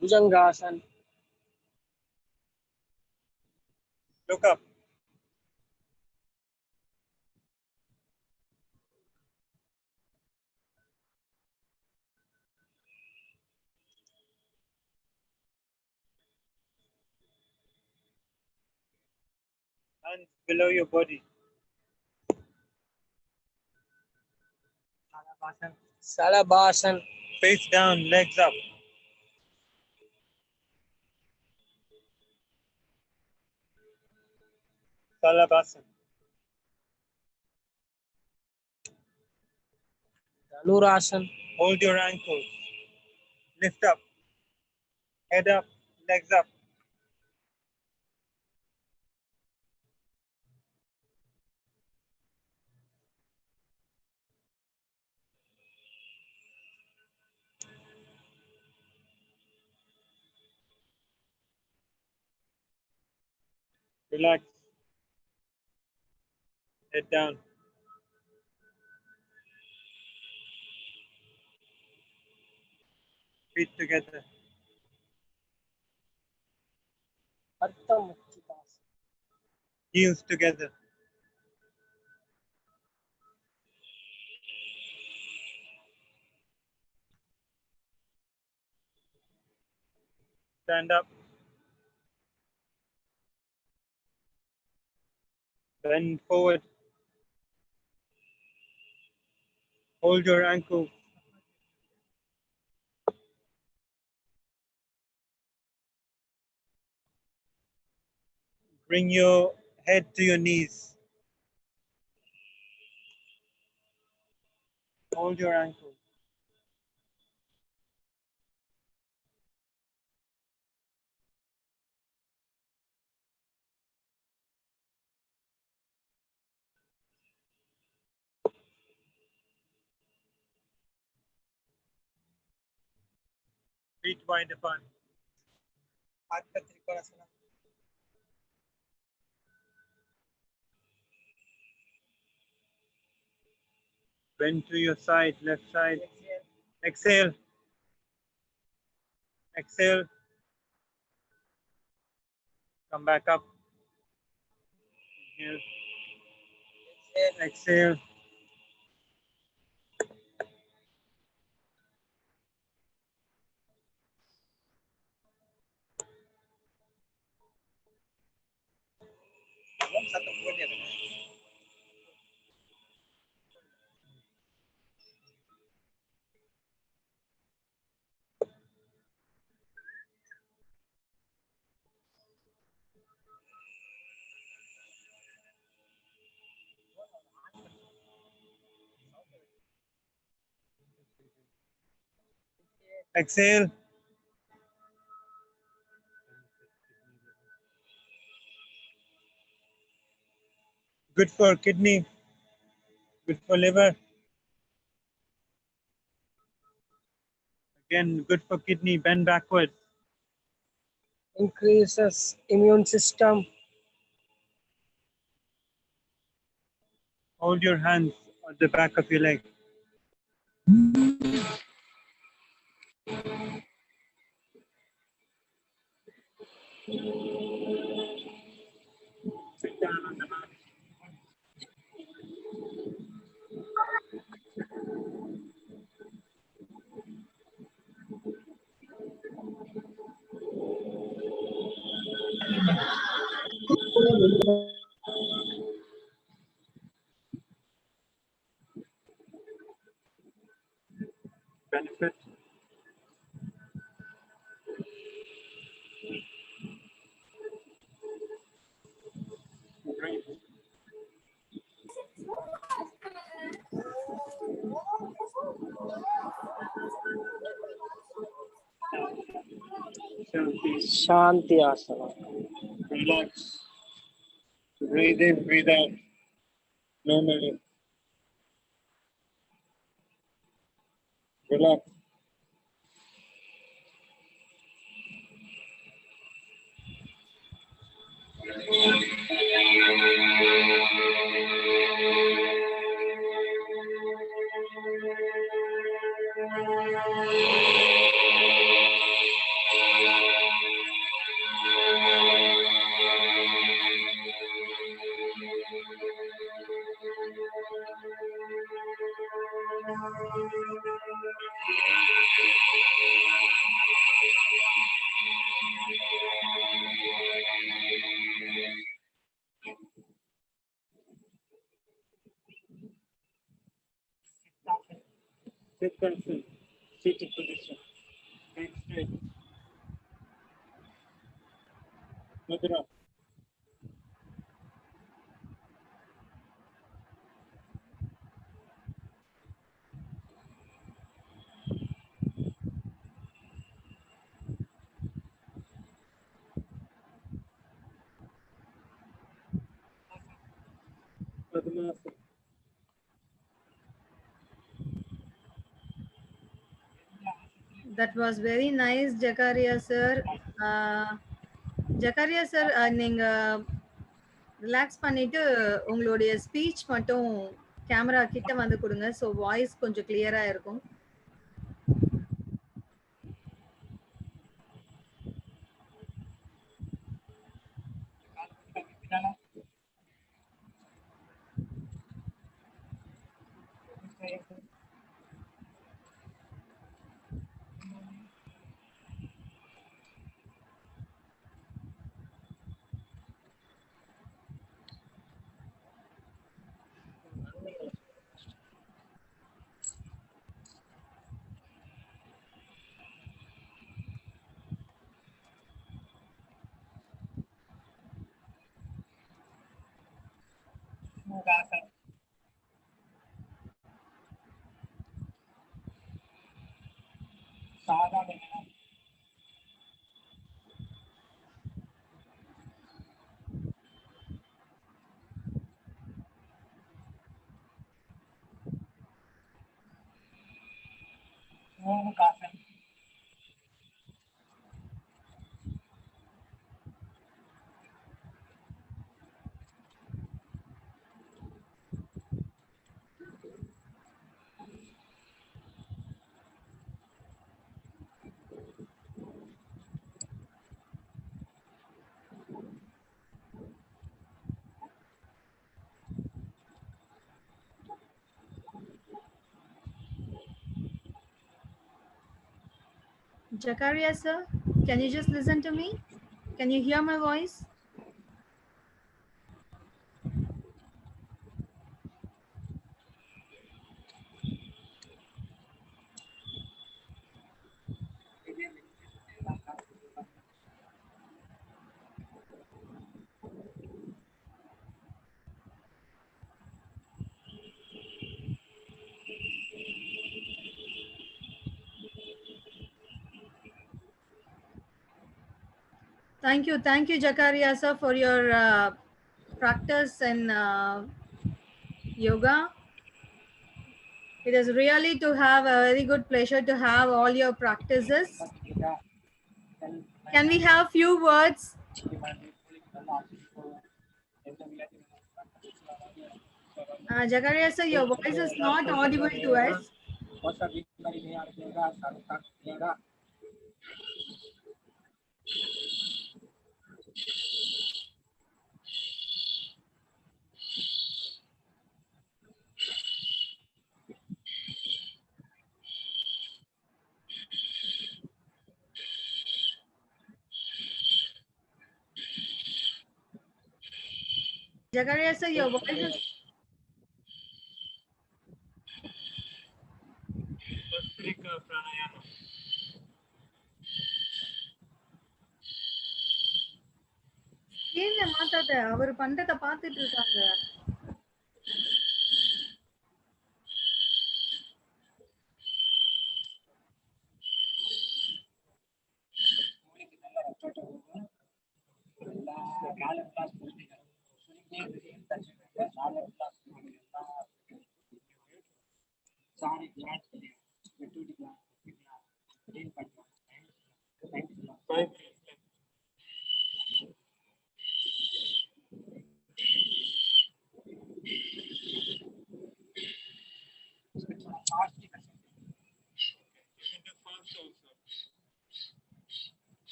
Speaker 13: Bhujangasana.
Speaker 14: Look up. Hands below your body.
Speaker 13: Salabhasan.
Speaker 14: Face down, legs up. Salabhasan.
Speaker 13: Dhanurasana.
Speaker 14: Hold your ankles. Lift up. Head up, legs up. Relax. Head down. Feet together.
Speaker 13: Ardha Mukthitasana.
Speaker 14: Heels together. Stand up. Bend forward. Hold your ankles. Bring your head to your knees. Hold your ankles. Reach wide apart. हाथ का trikonasana. Bend to your side, left side. Exhale. Exhale. Come back up. Inhale. Exhale. Exhale. Good for kidney. Good for liver. Again, good for kidney. Bend backward.
Speaker 13: Increases immune system.
Speaker 14: Hold your hands at the back of your leg. Sit down on the mat. Benefit. Breathe.
Speaker 13: Shanti asana.
Speaker 14: Relax. Breathe in, breathe out. Normally. Relax. Sit constant. Seated position. Back straight. Mudra. Padmasana.
Speaker 3: That was very nice, Jakaria sir. Jakaria sir, நீங்க relax பண்ணிட்டு உங்களுடைய speech மட்டும் camera கிட்ட வந்து கொடுங்க. So voice கொஞ்சம் கிளியரா இருக்கும். Jakaria sir, can you just listen to me? Can you hear my voice? Thank you, Jakaria sir, for your practice in yoga. It is really to have a very good pleasure to have all your practices. Can we have few words? Jakaria sir, your voice is not audible to us. Jakaria sir, your voice is screen மாத்தாத அவர் பண்றத பார்த்துட்டு இருக்காங்க.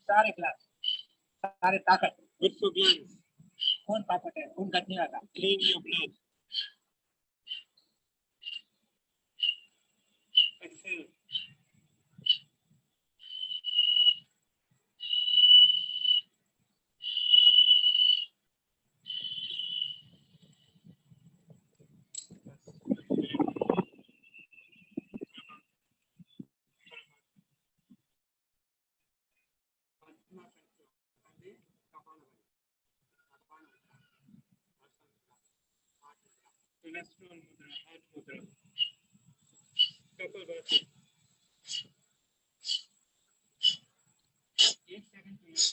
Speaker 14: सारे class सारे ताकत good for glands कौन ताकत है कौन घटने वाला clean your blood exhale Cholesterol mudra, heart mudra. Kapalbhati. 8 seconds.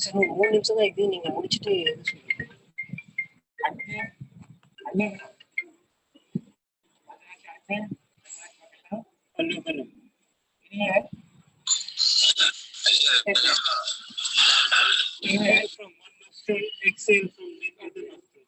Speaker 13: Sir 3 நிமிஷம் தான் இது நீங்க முடிச்சிட்டு
Speaker 14: Hello, hello. Inhale from one nostril, exhale from the other nostril.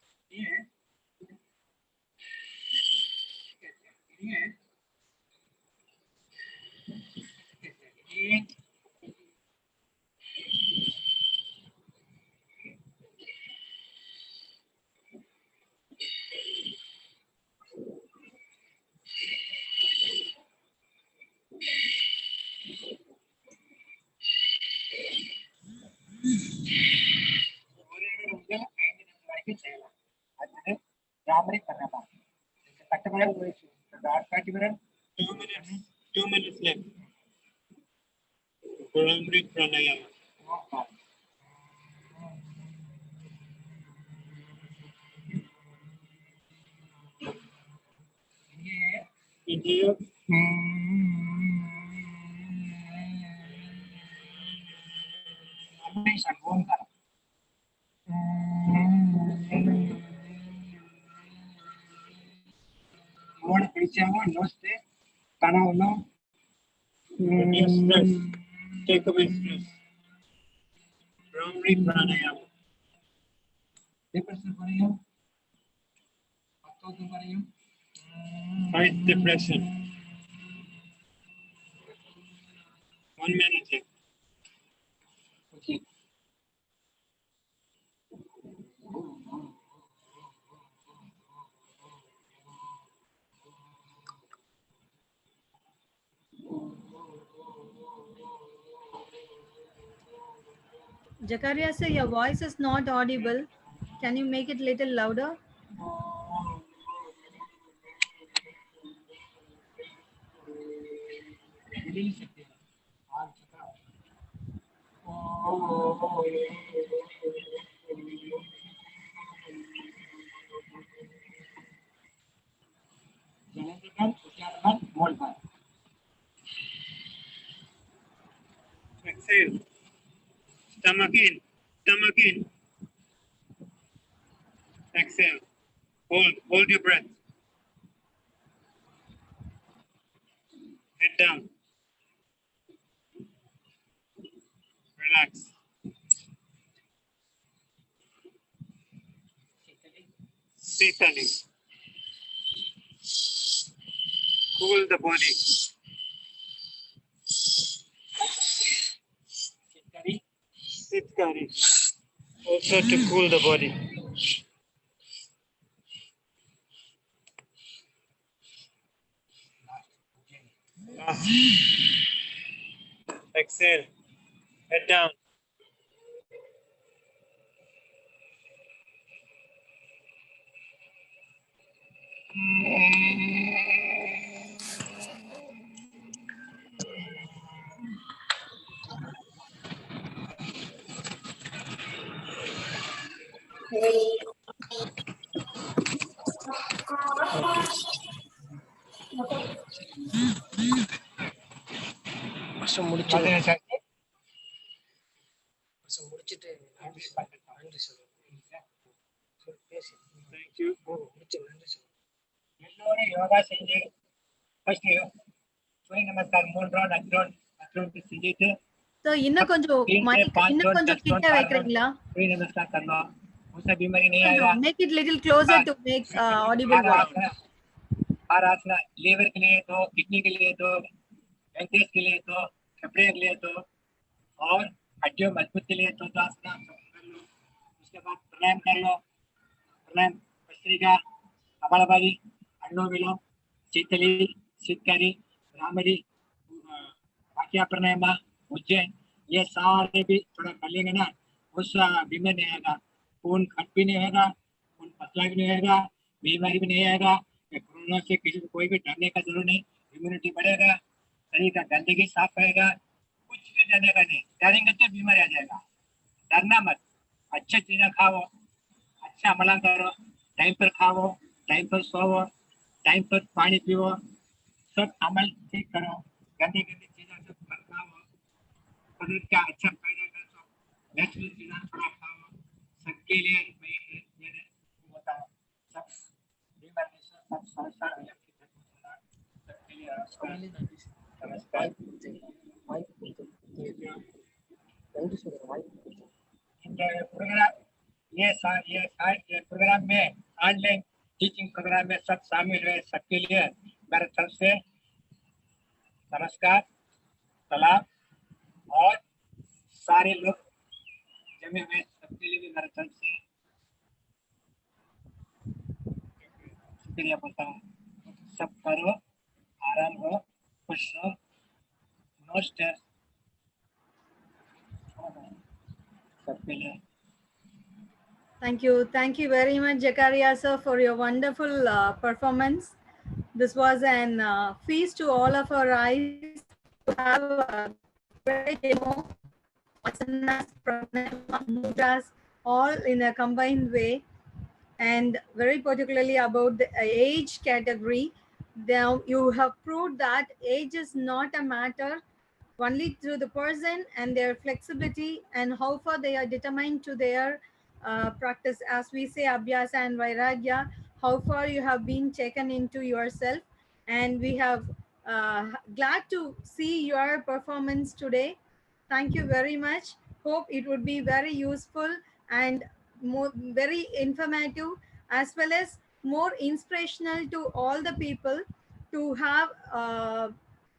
Speaker 14: 2 minutes left. Bhramri pranayama. Inhale. Combination Om करो. More पीछे आओ, nose से तनाव लो. Reduce stress. Take away stress. Bhramri pranayama. Depression करियो. तो करियो. Fight depression. 1 minute. Okay.
Speaker 3: Jakaria sir, your voice is not audible. Can you make it little louder?
Speaker 14: Exhale. Stomach in. Stomach in. Exhale. Hold your breath. Head down. Relax. Sitali. Cool the body. Sitkari. Also to cool the body. Exhale. Head down. Thank you. Yoga செஞ்சு first சூரிய நமஸ்காரம் 3 round 5 round செஞ்சுட்டு
Speaker 3: So இன்னும் கொஞ்சம் கிட்ட வைக்கிறீங்களா?
Speaker 14: சூரிய நமஸ்காரம் करना उससे बीमारी नहीं आएगा.
Speaker 3: Make it little closer to make audible voice.
Speaker 14: हर आसना लीवर के लिए तो, किडनी के लिए तो, पैंक्रियास के लिए तो, फेफड़े के लिए तो, और हड्डियों मजबूत के लिए तो आसना कर लो. उसके बाद प्राणायाम कर लो. प्राणायाम भस्त्रिका, कपालभाति, अनुलोम विलोम, शीतली, शीतकारी, भ्रामरी, वाक्या प्राणायाम, उज्जैन, ये सारे भी थोड़ा कर लेंगे ना, उस बीमारी नहीं आएगा. खून खट भी नहीं होगा, खून पतला भी नहीं होगा, बीमारी भी नहीं आएगा. कोरोना से किसी को कोई भी डरने का जरूरत नहीं. इम्यूनिटी बढ़ेगा, शरीर का गंदगी साफ रहेगा. कुछ भी डरने का नहीं. डरेंगे तो बीमारी आ जाएगा. डरना मत. अच्छी चीजें खाओ, अच्छा अमला करो, टाइम पर खाओ, टाइम पर सोओ, टाइम पर पानी पियो, सब अमल ठीक करो. गंदी चीजें सब मत खाओ. शरीर का अच्छा पैदा करो. नेचुरल चीजें थोड़ा खाओ. सबके लिए मैं बताऊं, सब बीमारी सब संसार में सबके लिए नमस्कार. प्रोग्राम ये प्रोग्राम में ऑनलाइन टीचिंग प्रोग्राम में सब शामिल है. सबके लिए मेरे तरफ से नमस्कार, सलाम, और सारे लोग जमे हुए सबके लिए भी मेरे तरफ से शुक्रिया बोलता हूँ. सब करो, आराम हो, खुश रहो, नो स्ट्रेस. सबके लिए
Speaker 3: Thank you very much, Jakaria sir, for your wonderful performance. This was an feast to all of our eyes to have a great demo, asanas, pranayama, mudras, all in a combined way, and very particularly about the age category. Now you have proved that age is not a matter, only through the person and their flexibility and how far they are determined to their practice. As we say, abhyasa and vairagya, how far you have been taken into yourself. And we have glad to see your performance today. Thank you very much. Hope it would be very useful and more, very informative, as well as more inspirational to all the people to have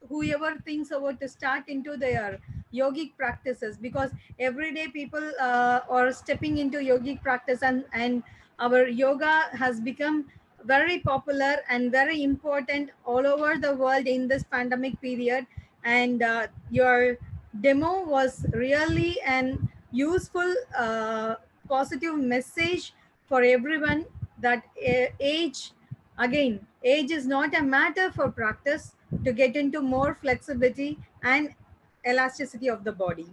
Speaker 3: whoever thinks about to start into their yogic practices, because everyday people are stepping into yogic practice, and our yoga has become very popular and very important all over the world in this pandemic period. And your demo was really an useful positive message for everyone, that age, again, age is not a matter for practice to get into more flexibility and elasticity of the body.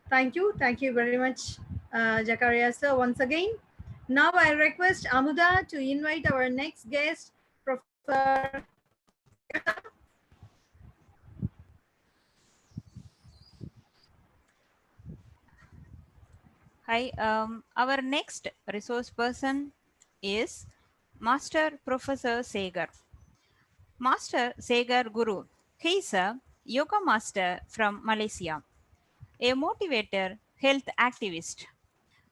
Speaker 3: Thank you. Thank you very much, Jakaria sir, once again. Now I request Amuda to invite our next guest, Professor.
Speaker 4: Hi, our next resource person is Master Professor Segar. Master Segar Guru. He is a yoga master from Malaysia, a motivator, health activist,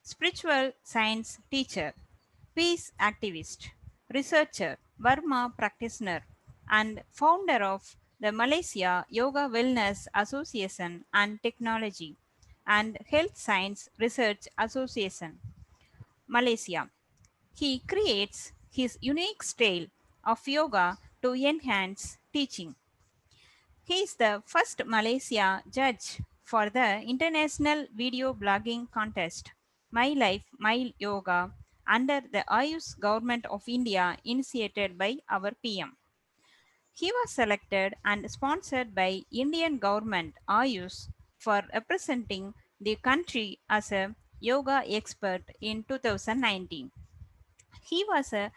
Speaker 4: spiritual science teacher, peace activist, researcher, Burma practitioner, and founder of the Malaysia Yoga Wellness Association and Technology and Health Science Research Association, Malaysia. He creates his unique style of yoga to enhance teaching. He is the first Malaysia judge for the International Video Blogging Contest, My Life, My Yoga, under the Ayush Government of India, initiated by our PM. He was selected and sponsored by Indian government Ayush for representing the country as a yoga expert in 2019. He was a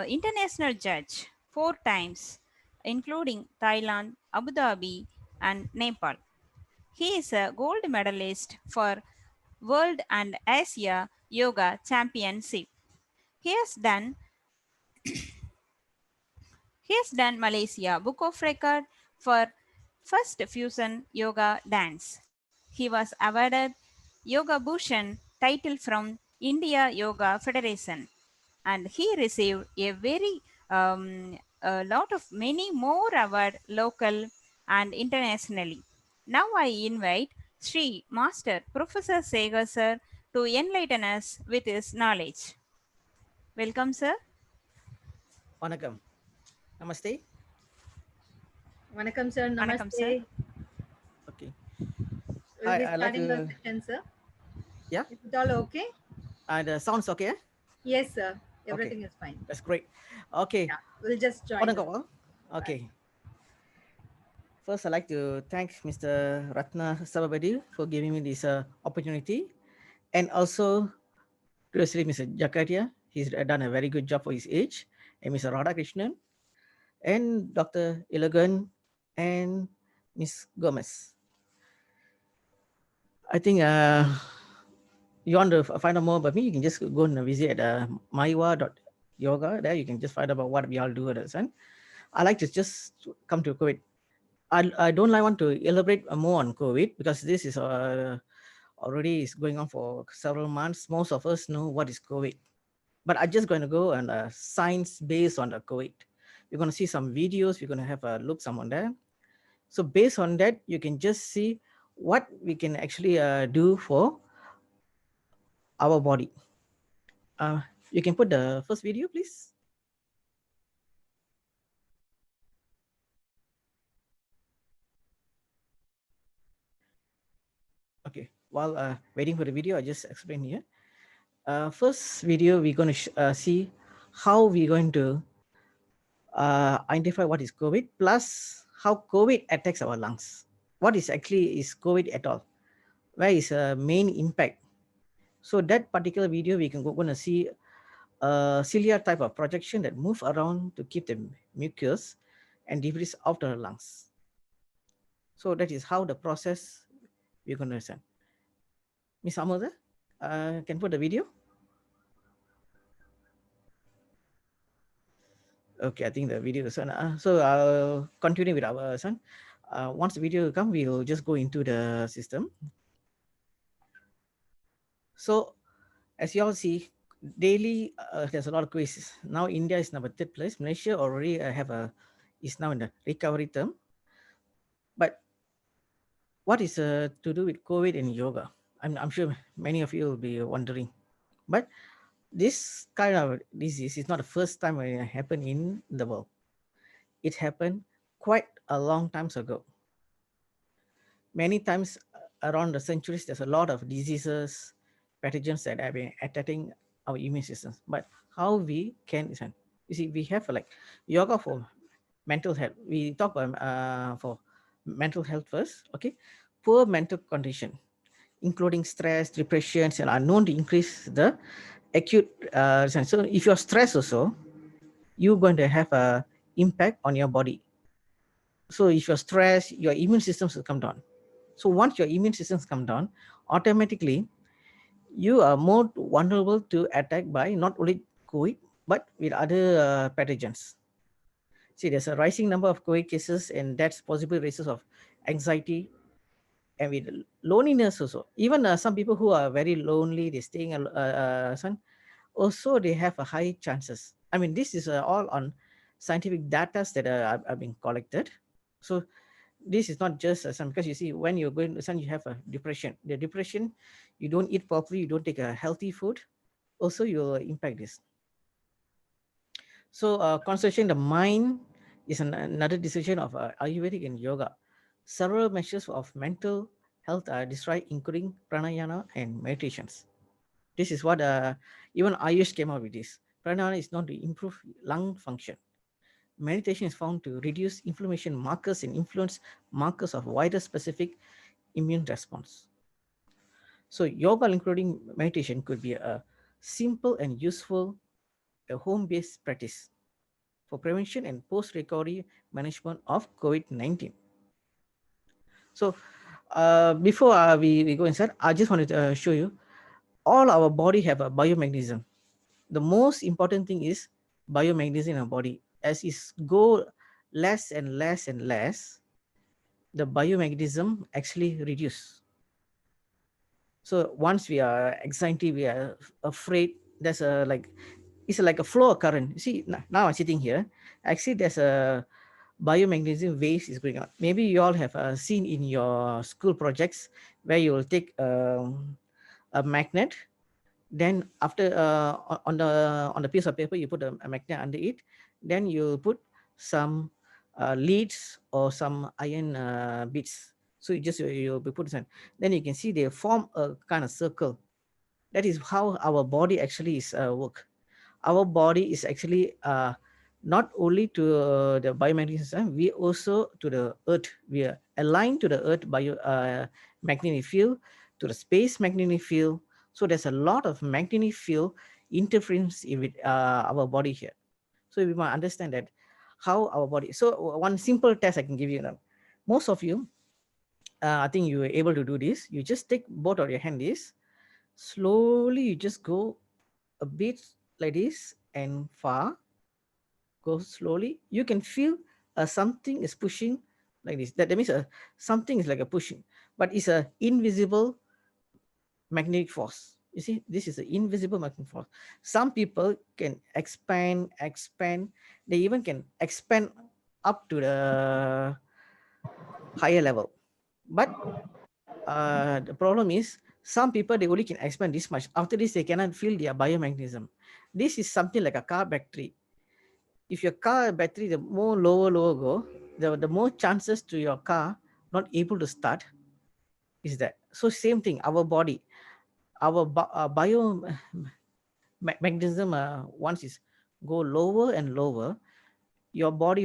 Speaker 4: international judge 4 times, including Thailand, Abu Dhabi, and Nepal. He is a gold medalist for World and Asia Yoga Championship. He has done Malaysia Book of Record for first fusion yoga dance. He was awarded Yoga Bhushan title from India Yoga Federation, and he received a lot of many more award local and internationally. Now I invite Sri Master Professor Segar sir to enlighten us with his knowledge. Welcome, sir.
Speaker 15: Vanakkam. Namaste.
Speaker 3: Vanakkam sir.
Speaker 4: Vanakkam,
Speaker 3: Namaste.
Speaker 4: sir.
Speaker 15: Okay.
Speaker 3: We'll be
Speaker 15: I'd like
Speaker 3: starting the
Speaker 15: to.
Speaker 3: session, sir.
Speaker 15: Yeah.
Speaker 3: Is it all okay?
Speaker 15: And sounds okay.
Speaker 3: Yes, sir. Everything is fine.
Speaker 15: That's great. Okay.
Speaker 3: Yeah, we'll just join.
Speaker 15: Vanakkam. Okay. First, I'd like to thank Mr. Ratna Sababadi for giving me this opportunity, and also previously Mr. Jakaria. He's done a very good job for his age, and Mr. Radhakrishnan, and Dr. Ilagan, and Ms. Gomez. I think you want to find out more about me, you can just go and visit at maiwa.yoga. There you can just find out about what we all do at the sun. I like to just come to COVID. I don't want to elaborate more on COVID because this is already is going on for several months. Most of us know what is COVID, but I'm just going to go on science based on the COVID. We're going to see some videos. We're going to have a look some on there. So based on that, you can just see what we can actually do for our body. You can put the first video, please. Okay, while waiting for the video, I just explain here. First video, we're going to see how we're going to identify what is COVID, plus how COVID attacks our lungs. What is actually is COVID at all? Where is a main impact? So that particular video, we can going to see a ciliary type of projection that move around to keep the mucus and debris out of the lungs. So that is how the process we're going to understand. Miss Amada, can put the video. Okay, I think the video is on. So I'll continue with our son. Once the video comes, we'll just go into the system. So as you all see, daily there's a lot of cases. Now India is number 3rd place. Malaysia already is now in the recovery term. But what is to do with COVID and yoga? I'm sure many of you will be wondering. But this kind of disease is not the first time when it happened in the world. It happened quite a long time ago. Many times around the centuries, there's a lot of diseases, pathogens that have been attacking our immune systems. But how we can, you see, we have like yoga for mental health. We talk about for mental health first, okay? Poor mental condition, including stress, depressions, and are known to increase the acute. So if you're stressed also, you're going to have a impact on your body. So if you're stressed, your immune systems will come down. So once your immune systems come down, automatically you are more vulnerable to attack by not only COVID, but with other pathogens. See, there's a rising number of COVID cases, and that's possible races of anxiety and with loneliness also. Even some people who are very lonely, they're staying also they have a high chances. I mean, this is all on scientific data that are being collected. So this is not just because you see, when you're going to you have a depression. The depression, you don't eat properly, you don't take a healthy food, also you'll impact this. So concentrating the mind is another decision of Ayurvedic and yoga. Several measures of mental health are described, including pranayama and meditations. This is what even Ayush came up with this. Pranayama is known to improve lung function. Meditation is found to reduce inflammation markers and influence markers of wider specific immune response. So yoga, including meditation, could be a simple and useful home-based practice for prevention and post-recovery management of COVID-19. So before we go inside, I just wanted to show you, all our body have a biomagnetism. The most important thing is biomagnetism in our body. As it go less and less and less, the biomagnetism actually reduce. So once we are anxiety, we are afraid, there's it's like a flow of current. You see, now I'm sitting here, actually there's a biomagnetism waves is going on. Maybe you all have seen in your school projects where you will take a magnet, then after on the piece of paper you put a magnet under it, then you put some leads or some iron bits. So you put this, then you can see they form a kind of circle. That is how our body actually is work. Our body is actually not only to the biomagnetism, we also to the earth. We are aligned to the earth magnetic field, to the space magnetic field. So there's a lot of magnetic field interference with our body here. So we might understand that how our body. So one simple test I can give you now. Most of you, I think you were able to do this. You just take both of your hands, slowly you just go a bit like this and far, go slowly. You can feel something is pushing like this. That means something is like a pushing, but it's a invisible magnetic force. You see, this is an invisible magnetic force. Some people can expand. They even can expand up to the higher level. But the problem is, some people, they only can expand this much. After this, they cannot feel their biomagnetism. This is something like a car battery. If your car battery, the more lower go, the more chances to your car not able to start is that. So same thing, our body, our biomagnetism once is go lower and lower, your body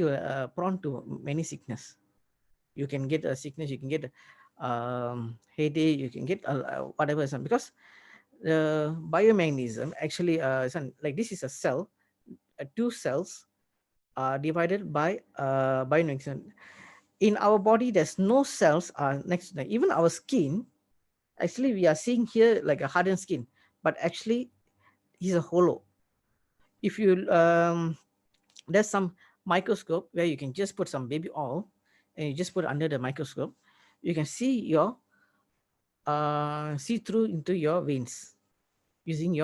Speaker 15: prone to many sickness. You can get a sickness, you can get headache, you can get whatever, because the biomagnetism actually like this is a cell, two cells are divided by biomagnetism. In our body, there's no cells next to that. Even our skin, actually we are seeing here like a hardened skin, but actually is a hollow. If you there's some microscope where you can just put some baby oil and you just put it under the microscope, you can see your see through into your veins using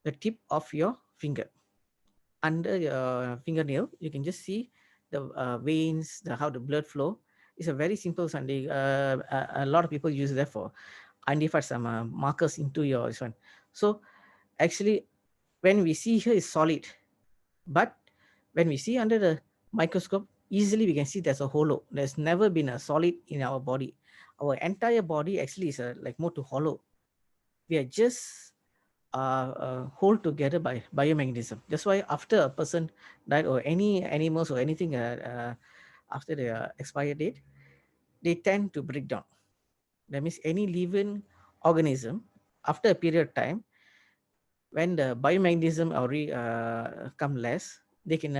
Speaker 15: the tip of your finger. Under your fingernail, you can just see the veins, how the blood flow. It's a very simple Sunday. A lot of people use that for identify some markers into your this one. So actually, when we see here is solid, but when we see under the microscope, easily we can see there's a hollow. There's never been a solid in our body. Our entire body actually is like more to hollow. We are just hold together by biomagnetism. That's why after a person died or any animals or anything after the expired date, they tend to break down. That means any living organism, after a period of time, when the biomagnetism already come less, they can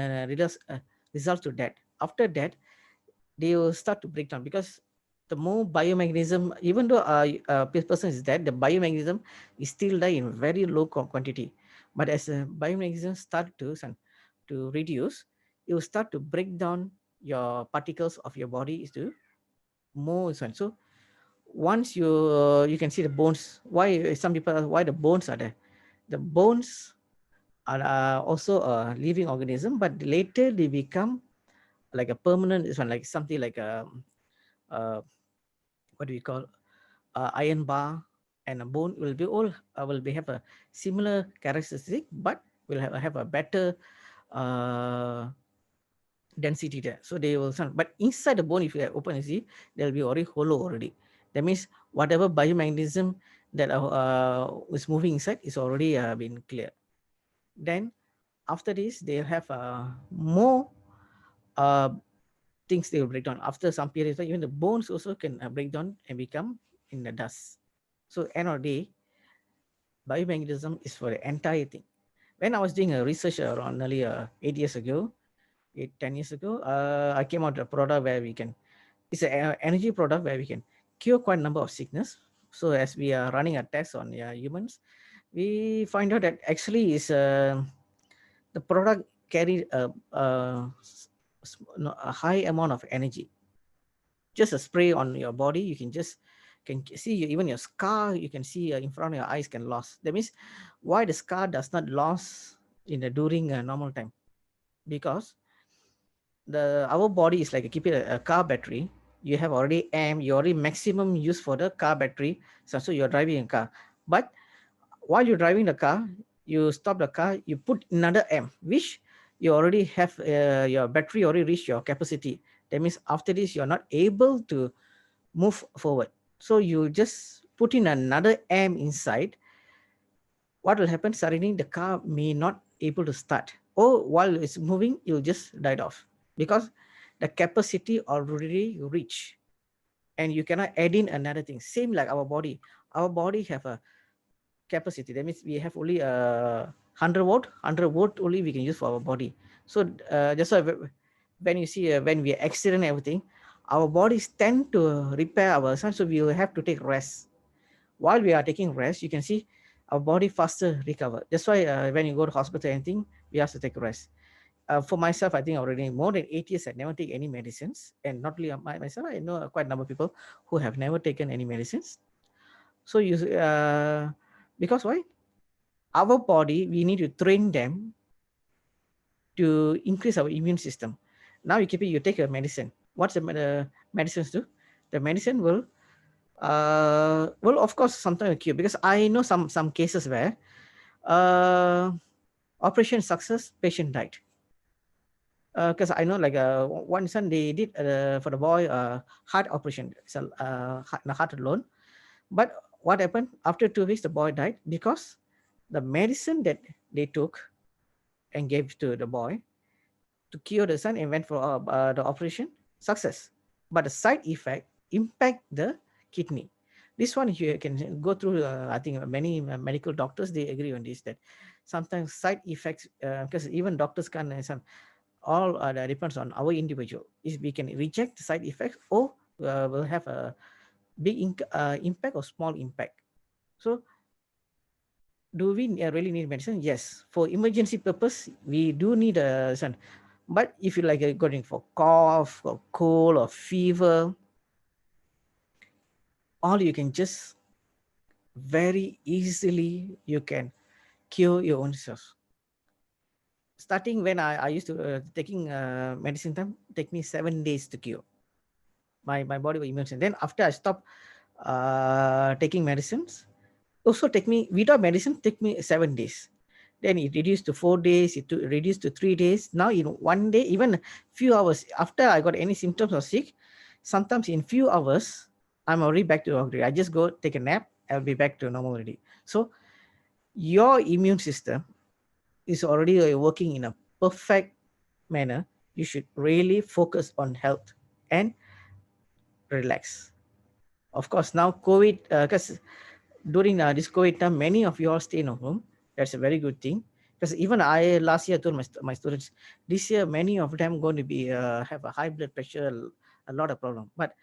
Speaker 15: result to that. After that, they will start to break down, because the more biomagnetism, even though a person is dead, the biomagnetism is still there in very low quantity. But as the biomagnetism start to reduce, it will start to break down your particles of your body to more. So once you can see the bones, why some people, why the bones are there? The bones are also a living organism, but later they become like a permanent, this one, like something like a what do we call iron bar, and a bone will be all have a similar characteristic, but will have a better density there. So they will, but inside the bone, if you open and see, there will be already hollow already. That means whatever biomagnetism that is moving inside is already been clear. Then after this, they'll have more things they will break down. After some period, even the bones also can break down and become in the dust. So end of the day, biomagnetism is for the entire thing. When I was doing a research around nearly 10 years ago, I came out with a product where we can, it's an energy product where we can cure quite a number of sickness. So as we are running a test on humans, we find out that actually is the product carried a high amount of energy. Just a spray on your body, you can see even your scar, you can see in front of your eyes can lose. That means why the scar does not lose during normal time? Because our body is like keep it a car battery. You have already you already maximum use for the car battery. So you're driving a car, but while you're driving the car, you stop the car, you put another which you already have your battery already reached your capacity. That means after this, you're not able to move forward. So you just put in another inside. What will happen? Suddenly the car may not able to start, or while it's moving, you'll just die off, because the capacity already reached and you cannot add in another thing. Same like our body. Our body have a capacity. That means we have only 100 volt only we can use for our body. So that's why when you see when we accident everything, our bodies tend to repair ourselves, so we will have to take rest. While we are taking rest, you can see our body faster recover. That's why when you go to hospital or anything, we have to take rest. For myself, I think already more than 8 years I never take any medicines, and not only myself, I know quite a number of people who have never taken any medicines. So you because why? Our body, we need to train them to increase our immune system. Now you take a medicine. What's the medicines do? The medicine will of course sometimes cure, because I know some cases where operation success, patient died. Because I know like one son they did for the boy heart operation, so heart alone. But what happened after 2 weeks? The boy died because the medicine that they took and gave to the boy to cure the son and went for the operation, success. But the side effect impact the kidney. This one you can go through. I think many medical doctors they agree on this, that sometimes side effects, because even doctors can all depends on our individual. If we can reject the side effects or will have a big impact or small impact. So do we really need medicine? Yes, for emergency purpose we do need a medicine. But if you like going for cough or cold or fever, all you can just very easily you can cure your own self. Starting when I used to taking medicine time, take me 7 days to cure. My body was immune. Then after I stopped taking medicines, also take me without medicine, take me 7 days. Then it reduced to 4 days, it reduced to 3 days. Now in 1 day, even few hours after I got any symptoms or sick, sometimes in few hours, I'm already back to work. I just go take a nap, I'll be back to normal already. So your immune system is already working in a perfect manner. You should really focus on health and relax. Of course, now COVID, because during this COVID time, many of you all stay in home. That's a very good thing. Because even I last year told my students, this year many of them going to be have a high blood pressure, a lot of problem. But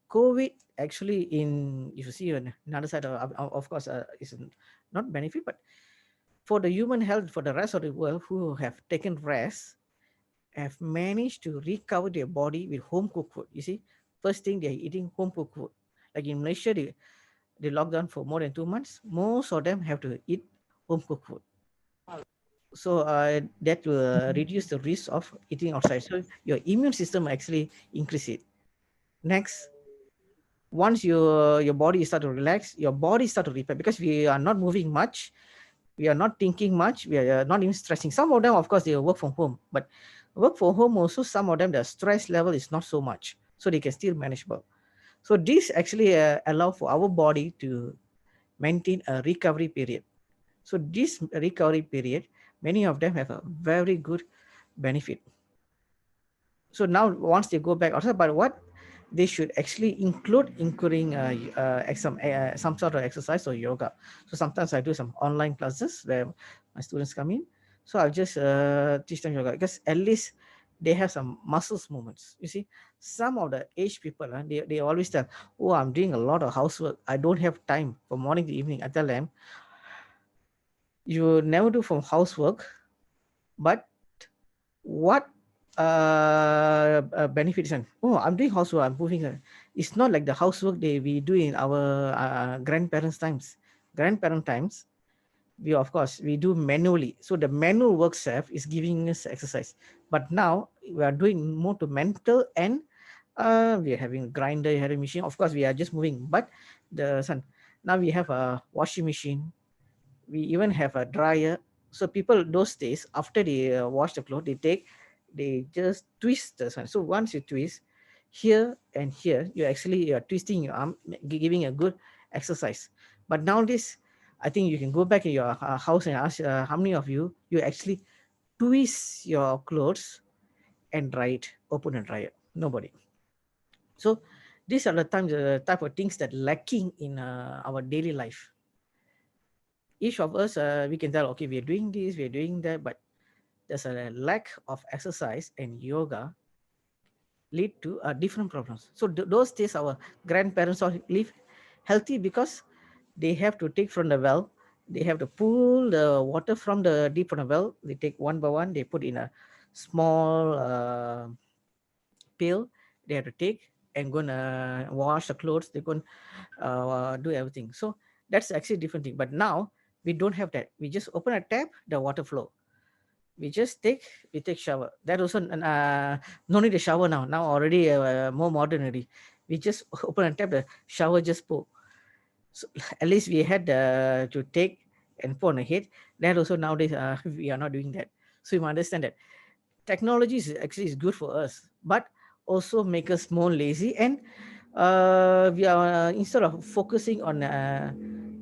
Speaker 15: COVID actually, in if you see on another side, of course, is not benefit, but for the human health, for the rest of the world who have taken rest, have managed to recover their body with home cooked food. You see, first thing they're eating home cooked food. Like in Malaysia, they locked down for more than 2 months. Most of them have to eat home cooked food. So that will reduce the risk of eating outside. So your immune system actually increase it. Next, once your body start to relax, your body start to repair, because we are not moving much, we are not thinking much, we are not even stressing. Some of them, of course, they work from home, but work from home also, some of them, the stress level is not so much, so they can still manageable. So this actually allow for our body to maintain a recovery period. So this recovery period, many of them have a very good benefit. So now once they go back outside, but what they should actually including some sort of exercise or yoga. So sometimes I do some online classes where my students come in. So I'll just teach them yoga, because at least they have some muscles movements. You see, some of the aged people, they always tell, oh, I'm doing a lot of housework, I don't have time from morning to evening. I tell them, you never do from housework, but what benefits? And oh, I'm doing housework, I'm moving. It's not like the housework we do in our grandparents' times. Grandparent times, we of course we do manually. So the manual work self is giving us exercise. But now we are doing more to mental, and we are having grinder, having machine. Of course, we are just moving. But now we have a washing machine. We even have a dryer. So people those days, after they wash the clothes, they just twist the sun. So once you twist here and here, you are twisting your arm, giving a good exercise. But nowadays, I think you can go back in your house and ask how many of you actually twist your clothes and dry it, open and dry it. Nobody. So these are the type of things that lacking in our daily life. Each of us, we can tell, okay, we are doing this, we are doing that, but there's a lack of exercise, and yoga lead to different problems. So those days, our grandparents all live healthy because they have to take from the well. They have to pull the water from the deep from the well. They take one by one. They put in a small pail. They have to take and gonna wash the clothes. They're going to do everything. So that's actually a different thing. But now we don't have that. We just open a tap, the water flow. We take shower. That also no need a shower now. Now already more modern already. We just open and tap, the shower just pour. So at least we had to take and pour on the head. That also nowadays we are not doing that. So you understand that technology is actually good for us, but also make us more lazy. And we are instead of focusing on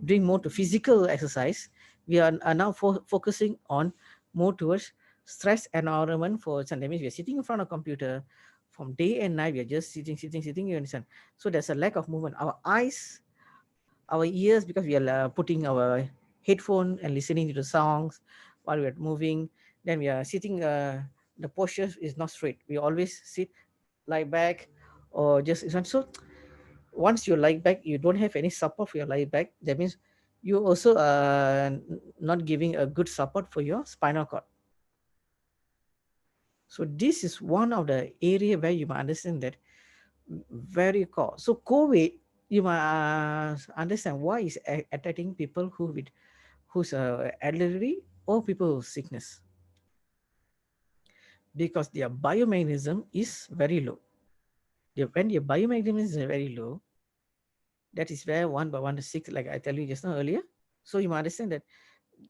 Speaker 15: doing more to physical exercise, we are now focusing on more towards stress environment for that means we are sitting in front of computer from day and night. We are just sitting, you understand? So there's a lack of movement. Our eyes, our ears, because we are putting our headphone and listening to the songs while we are moving. Then we are sitting, the posture is not straight. We always sit, lie back, or just so. Once you lie back, you don't have any support for your lie back. That means you also not giving a good support for your spinal cord. So this is one of the area where you must understand that very core. So COVID, you must understand why is attacking people who's elderly or people with sickness, because their biomechanism is very low. When your biomechanism is very low, that is where 1 by 1 to 6, like I tell you just now earlier. So you must understand that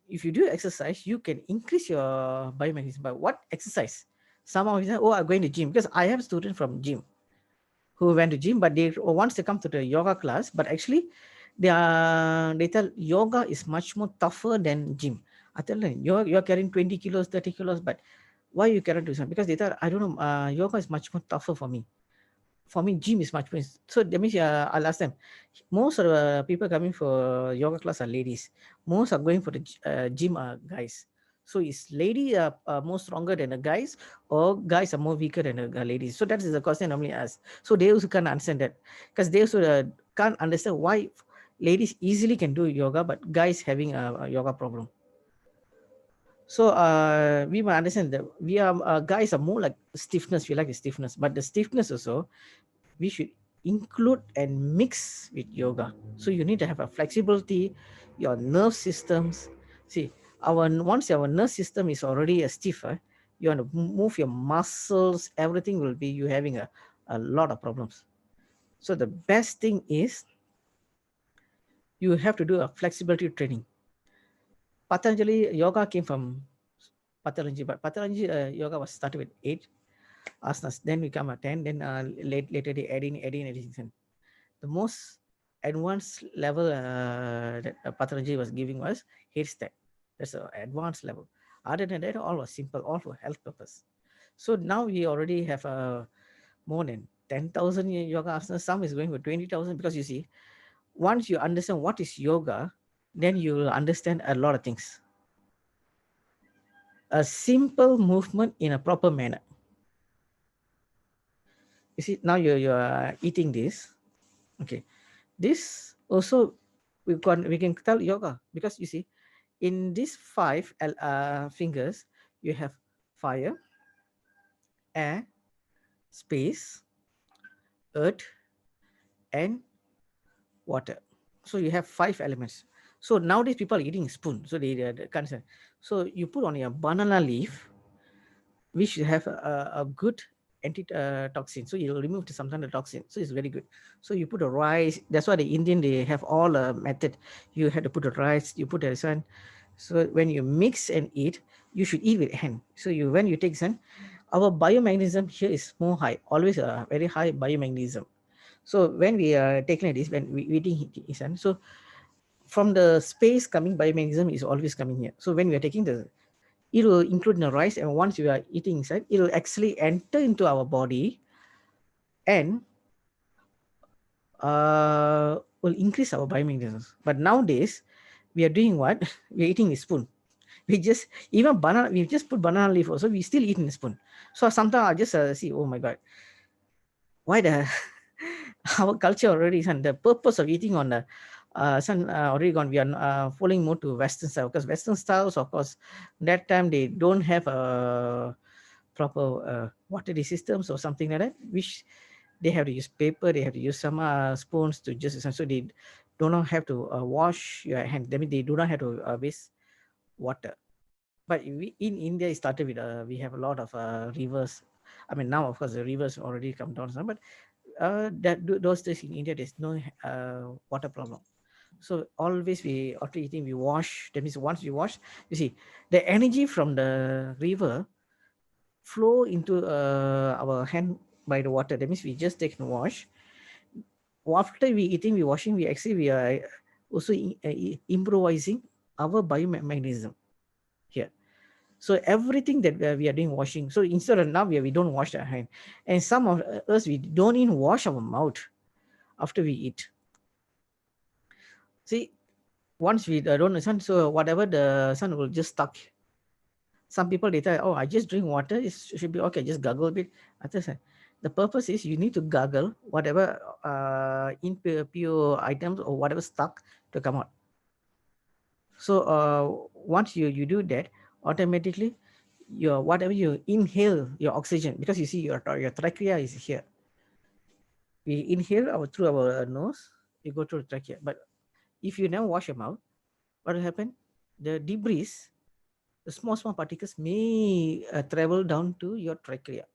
Speaker 15: if you do exercise, you can increase your biomechanism. But what exercise? Some of you say, oh, I'm going to gym, because I have students from gym who went to gym, but they once they come to the yoga class, but actually they tell yoga is much more tougher than gym. I tell them, you're carrying 20 kilos, 30 kilos, but why you cannot do something? Because they thought, I don't know, yoga is much more tougher for me. For me, gym is much more. So that means I'll ask them. Most of the people coming for yoga class are ladies. Most are going for the gym are guys. So is lady more stronger than the guys, or guys are more weaker than the ladies? So that is the question I normally ask. So they also can't understand that, because they also can't understand why ladies easily can do yoga, but guys having a yoga problem. So we must understand that we are guys are more like stiffness. We like the stiffness, but the stiffness also we should include and mix with yoga. So you need to have a flexibility, your nerve systems. See, once our nerve system is already a stiffer, you want to move your muscles, everything will be you having a lot of problems. So the best thing is you have to do a flexibility training. Patanjali yoga came from Patanjali, but Patanjali yoga was started with 8 asanas, then we come at 10, then later they adding. The most advanced level that Patanjali was giving was headstand. That's an advanced level. Other than that, all was simple, all for health purpose. So now we already have more than 10,000 yoga asanas. Some is going for 20,000, because you see, once you understand what is yoga, then you will understand a lot of things. A simple movement in a proper manner. You see, now you are eating this. Okay, this also we can tell yoga, because you see, in these 5 fingers, you have fire, air, space, earth, and water. So you have 5 elements. So nowadays people are eating spoon, so they can't. So you put on your banana leaf, which should have a good antitoxin. So you'll remove sometimes the toxin. So it's very good. So you put a rice. That's why the Indian, they have all a method. You have to put the rice, you put the sun. So when you mix and eat, you should eat with hand. So when you take sun, our biomagnetism here is more high, always a very high biomagnetism. So when we are taking this, when we eating sun, so from the space coming, biomagnetism is always coming here. So when we are taking it will include in the rice, and once you are eating inside, it will actually enter into our body and will increase our biomagnetism. But nowadays, we are doing what? We are eating a spoon. We just, even banana, we just put banana leaf also, we still eat in a spoon. So sometimes I just see, oh my God, why our culture already, and the purpose of eating on the already gone. We are following more to Western style, because Western styles, of course, that time they don't have a proper water systems or something like that, which they have to use paper, they have to use some spoons to just, so they do not have to wash your hand. That means they do not have to waste water. But in India, it started with we have a lot of rivers. I mean, now of course the rivers already come down, but those days in India, there's no water problem. So always after eating, we wash. That means once we wash, you see, the energy from the river flow into our hand by the water. That means we just take and wash. After we eating, we washing, we are also improvising our biomagnetism here. So everything that we are doing washing. So instead of now we don't wash our hand, and some of us we don't even wash our mouth after we eat. See, once we don't listen, so whatever the sun will just stuck. Some people they tell, oh, I just drink water, it should be okay, just gargle a bit. The purpose is you need to gargle whatever impure items or whatever stuck to come out. So once you do that, automatically your whatever you inhale your oxygen, because you see your trachea is here. We inhale through our nose, we go through the trachea. But if you never wash your mouth, what will happen? The debris, the small particles may travel down to your trachea.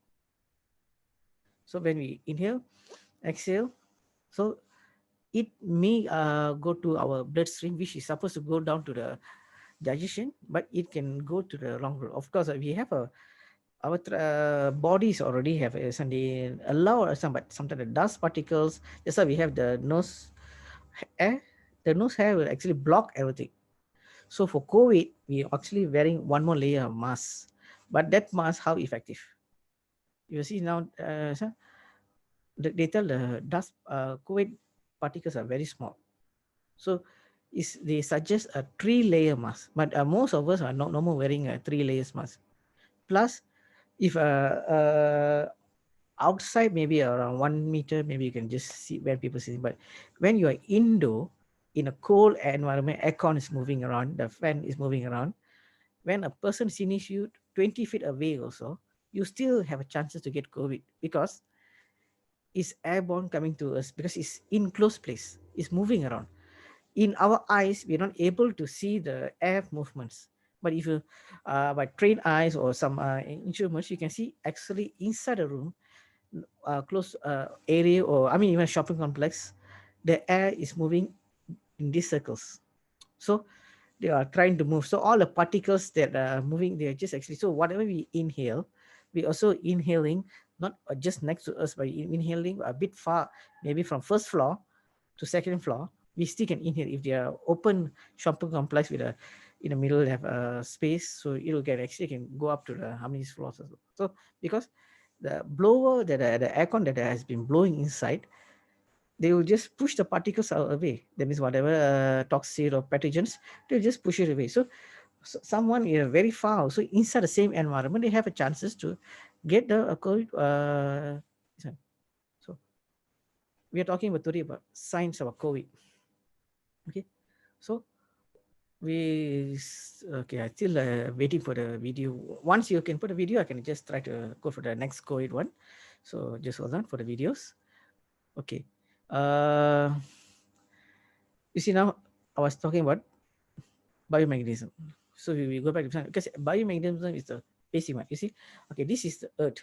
Speaker 15: So when we inhale, exhale, so it may go to our bloodstream, which is supposed to go down to the digestion, but it can go to the wrong route. Of course, we have our bodies already have some, they allow some, but sometimes the dust particles. That's why we have the nose air. The nose hair will actually block everything. So for COVID, we are actually wearing one more layer of mask. But that mask, how effective? You see now, they tell the dust COVID particles are very small. So they suggest a 3-layer mask, but most of us are not no more wearing a 3-layer mask. Plus, if outside maybe around 1 meter, maybe you can just see where people see. But when you are indoor in a cold environment, aircon is moving around, the fan is moving around. When a person sees you 20 feet away also, you still have a chances to get COVID because it's airborne coming to us, because it's in close place, it's moving around. In our eyes, we're not able to see the air movements. But if you, by trained eyes or some instruments, you can see actually inside the room, close area, or I mean even shopping complex, the air is moving in these circles. So they are trying to move. So all the particles that are moving, they are just actually, so whatever we inhale, we also inhaling, not just next to us, but inhaling a bit far, maybe from first floor to second floor, we still can inhale. If they are open shopping complex with a, in the middle have a space, so it will get actually can go up to the how many floors. So because the blower, that the aircon that has been blowing inside, they will just push the particles away. That means whatever toxic or pathogens, they'll just push it away. So someone is very far, so inside the same environment, they have a chances to get the COVID. So we are talking about today about signs of COVID. Okay, so I still waiting for the video. Once you can put a video, I can just try to go for the next COVID one. So just hold on for the videos. Okay. You see now, I was talking about biomagnetism. So we go back to, because biomagnetism is the basic one. You see, okay, this is the earth.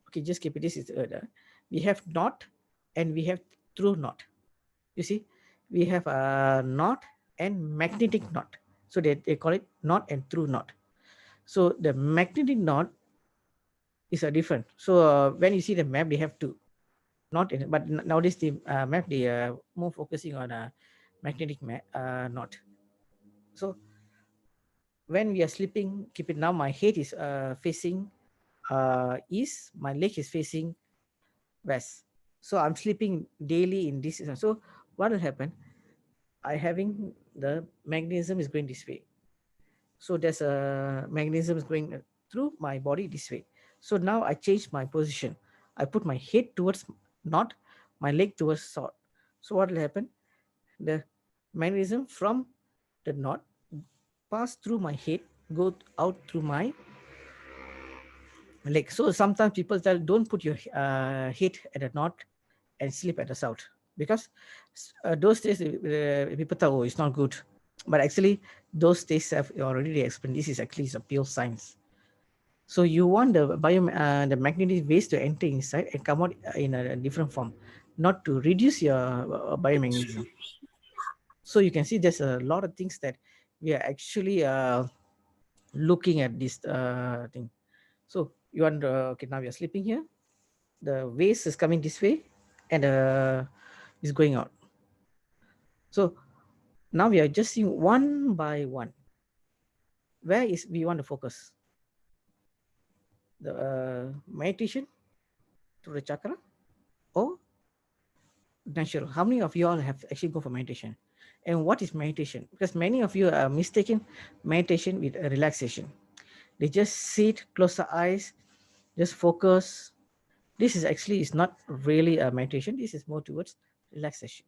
Speaker 15: Okay, just keep it. This is the earth. We have knot and we have true knot. You see, we have a knot and magnetic knot. So they call it knot and true knot. So the magnetic knot is a different. So when you see the map, they have two. Not in, but nowadays the map, they are more focusing on a magnetic knot. So when we are sleeping, keep it now, my head is facing east, my leg is facing west. So I'm sleeping daily in this. So what will happen? I having the magnetism is going this way. So there's a magnetism is going through my body this way. So now I change my position. I put my head towards knot, my leg towards sword. So what will happen? The magnetism from the knot pass through my head, go out through my leg. So sometimes people tell, don't put your head at the knot and sleep at the south, because those days people thought, oh, it's not good. But actually, those days have already explained, this is actually a pure science. So you want the the magnetic waves to enter inside and come out in a different form, not to reduce your biomagnetism. So you can see there's a lot of things that we are actually looking at this thing. So you want, okay, now we are sleeping here. The waves is coming this way and is going out. So now we are just seeing one by one. Where is we want to focus? the meditation through the chakra or natural? How many of you all have actually go for meditation? And what is meditation? Because many of you are mistaking meditation with a relaxation. They just sit, close the eyes, just focus. This is actually is not really a meditation. This is more towards relaxation.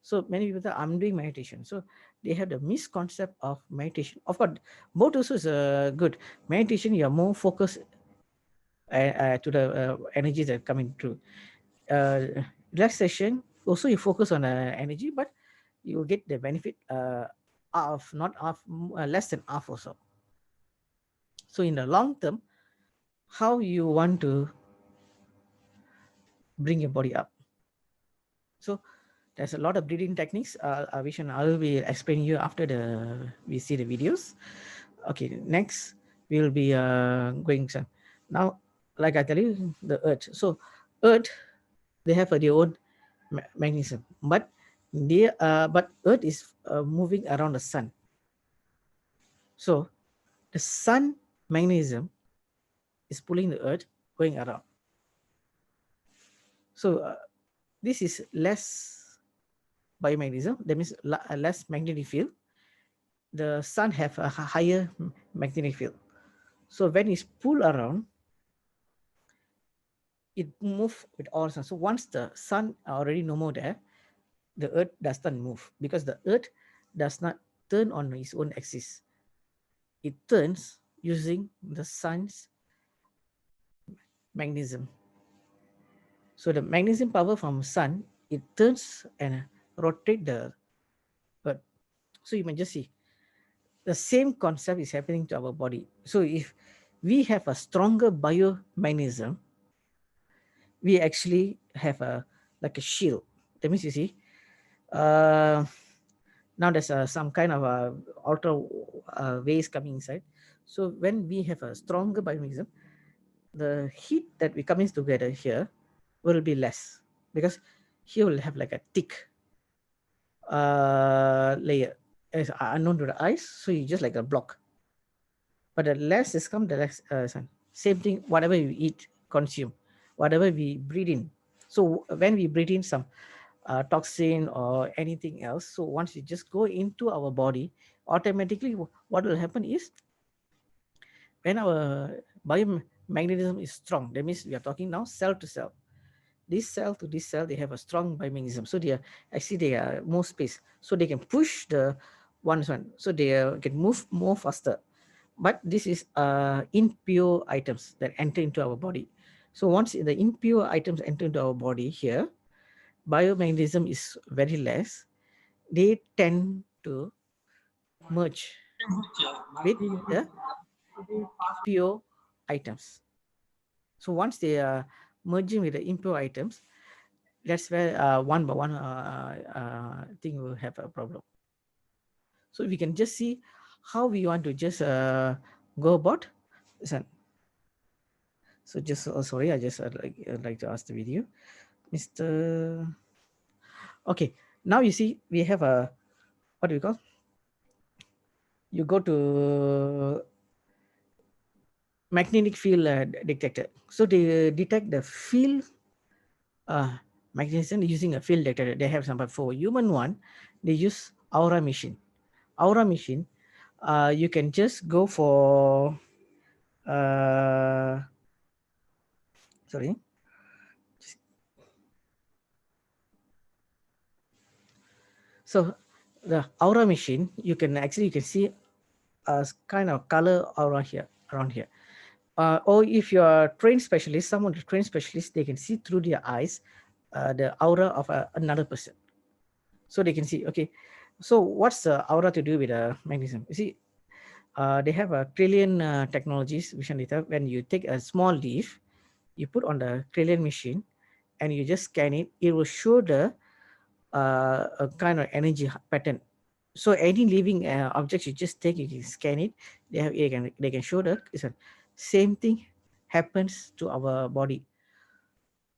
Speaker 15: So many people say, I'm doing meditation. So they have the misconcept of meditation. Of course, both also is good. Meditation, you are more focused to the energies that are coming through. Relaxation, also you focus on energy, but you will get the benefit of not half, less than half also. So in the long term, how you want to bring your body up. So there's a lot of breathing techniques. Which I will be explaining you after we see the videos. Okay, next we'll be going some. Now, like I tell you, the Earth. So Earth, they have their own mechanism, but Earth is moving around the sun. So the sun mechanism is pulling the Earth going around. So this is less biomagnetism. That means less magnetic field. The sun have a higher magnetic field. So when it's pulled around, it moves with all sun. So once the sun already no more there, the Earth does not move because the Earth does not turn on its own axis. It turns using the sun's magnetism. So the magnetism power from sun, it turns and rotate the Earth. So you may just see the same concept is happening to our body. So if we have a stronger biomagnetism, we actually have like a shield. That means you see, now there's some kind of outer waves coming inside. So when we have a stronger biomagnetism, the heat that we coming together here will be less because here will have like a thick layer as unknown to the eyes. So you just like a block. But the less is come, the less sun. Same thing, whatever you eat, consume, whatever we breathe in. So when we breathe in some toxin or anything else, so once you just go into our body, automatically what will happen is when our biomagnetism is strong, that means we are talking now cell to cell. This cell to this cell, they have a strong biomagnetism. So they are more space. So they can push the one. So they can move more faster. But this is impure items that enter into our body. So once the impure items enter into our body here, biomagnetism is very less. They tend to merge with the pure items. So once they are merging with the impure items, that's where one by one thing will have a problem. So we can just see how we want to just go about this one. So just sorry, I just like to ask the video, Mr. Okay, now you see we have a what do we call? You go to magnetic field detector. So they detect the field magnetism using a field detector. They have some, but for human one, they use Aura machine. Aura machine, you can just go for sorry. So the Aura machine, you can see a kind of color aura here around here. Or if you are a trained specialist, someone trained specialist, they can see through their eyes the aura of another person. So they can see, okay, so what's the aura to do with magnetism? You see, they have a trillion technologies, vision data. When you take a small leaf, you put on the trillion machine and you just scan it, it will show the a kind of energy pattern. So any living objects you just take, you can scan it, they can show the same thing happens to our body.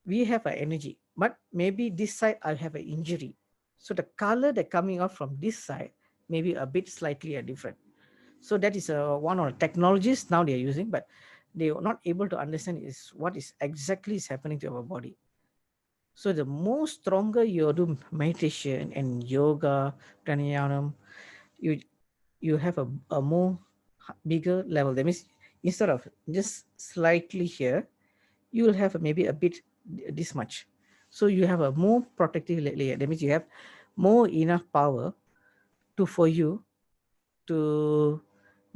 Speaker 15: We have an energy, but maybe this side I have an injury. So the color that coming out from this side may be a bit slightly different. So that is one of the technologies now they are using, but they are not able to understand is what is exactly is happening to our body. So the more stronger you do meditation and yoga, pranayama, you have a more bigger level. That means instead of just slightly here, you will have maybe a bit this much. So you have a more protective layer. That means you have more enough power for you to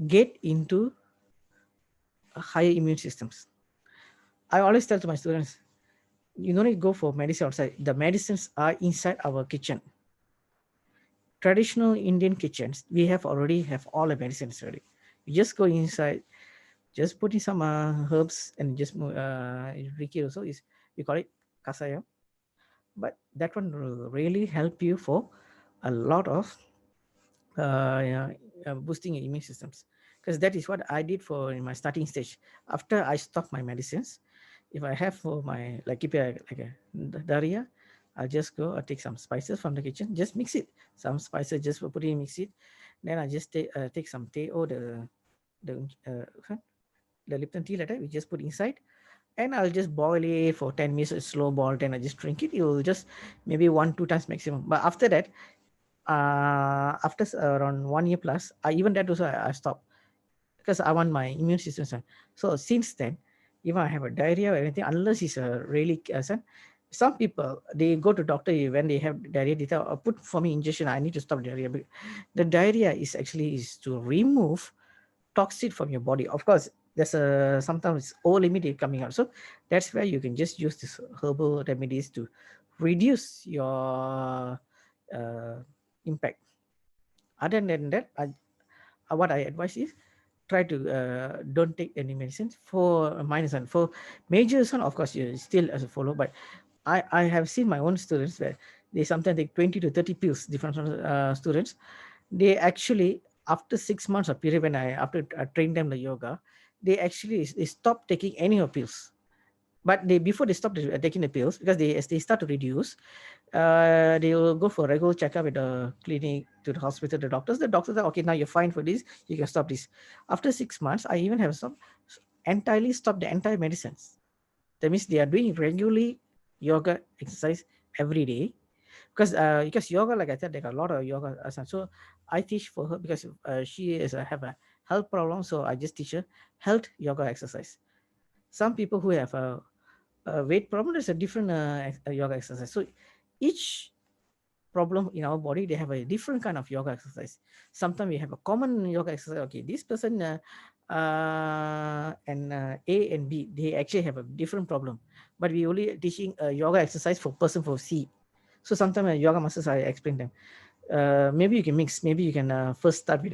Speaker 15: get into higher immune systems. I always tell to my students, you don't need to go for medicine outside. The medicines are inside our kitchen. Traditional Indian kitchens, we already have all the medicines ready. You just go inside, just put in some herbs and just Ricky also is, we call it kasaya. But that one will really help you for a lot of boosting your immune systems, because that is what I did for in my starting stage. After I stopped my medicines, if I have for my like a diarrhea, I'll just go take some spices from the kitchen, just mix it, some spices, just put it in, mix it. Then I just take some tea or the Lipton tea like that, we just put inside, and I'll just boil it for 10 minutes, slow boil, then I just drink it. It will just maybe 1-2 times maximum. But after that, after around 1 year plus, even that also I stopped, because I want my immune system. So since then, even I have a diarrhea or anything, unless it's a really some people, they go to doctor when they have diarrhea, they tell, put for me injection, I need to stop diarrhea. But the diarrhea is actually to remove toxin from your body. Of course, there's sometimes all limit coming out. So that's where you can just use this herbal remedies to reduce your impact. Other than that, what I advise is try to don't take any medicines for minor son. For major son, of course, you still as a follow. But I have seen my own students where they sometimes take 20 to 30 pills. Different students, they actually after 6 months of period when I train them the yoga, they stop taking any of pills. But before they stop taking the pills, because as they start to reduce, they will go for a regular checkup at the clinic, to the hospital, the doctors. The doctors are okay, now you're fine for this, you can stop this. After 6 months, I even have entirely stopped the entire medicines. That means they are doing regularly yoga exercise every day, because yoga, like I said, there are a lot of yoga asana. So I teach for her because she have a health problem. So I just teach her health yoga exercise. Some people who have a weight problem, there's a different yoga exercise. So each problem in our body, they have a different kind of yoga exercise. Sometimes we have a common yoga exercise. Okay, this person and A and B, they actually have a different problem, but we only teaching a yoga exercise for person for C. So sometimes yoga masters, I explain them. Maybe you can mix. Maybe you can first start with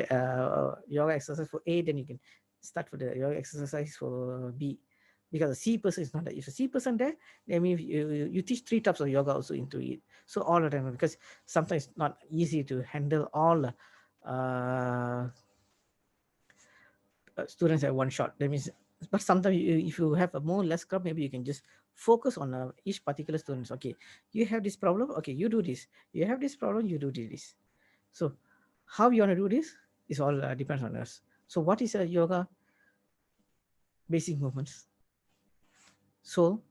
Speaker 15: yoga exercise for A, then you can start for the yoga exercise for B. Because a C person is not there. If a C person there, then means you teach 3 types of yoga also into it. So all of them, because sometimes it's not easy to handle all students at one shot. That means, but sometimes if you have a more less crowd, maybe you can just focus on each particular students. Okay, you have this problem. Okay, you do this. You have this problem. You do this. So how you want to do this is all depends on us. So what is a yoga? Basic movements, soul,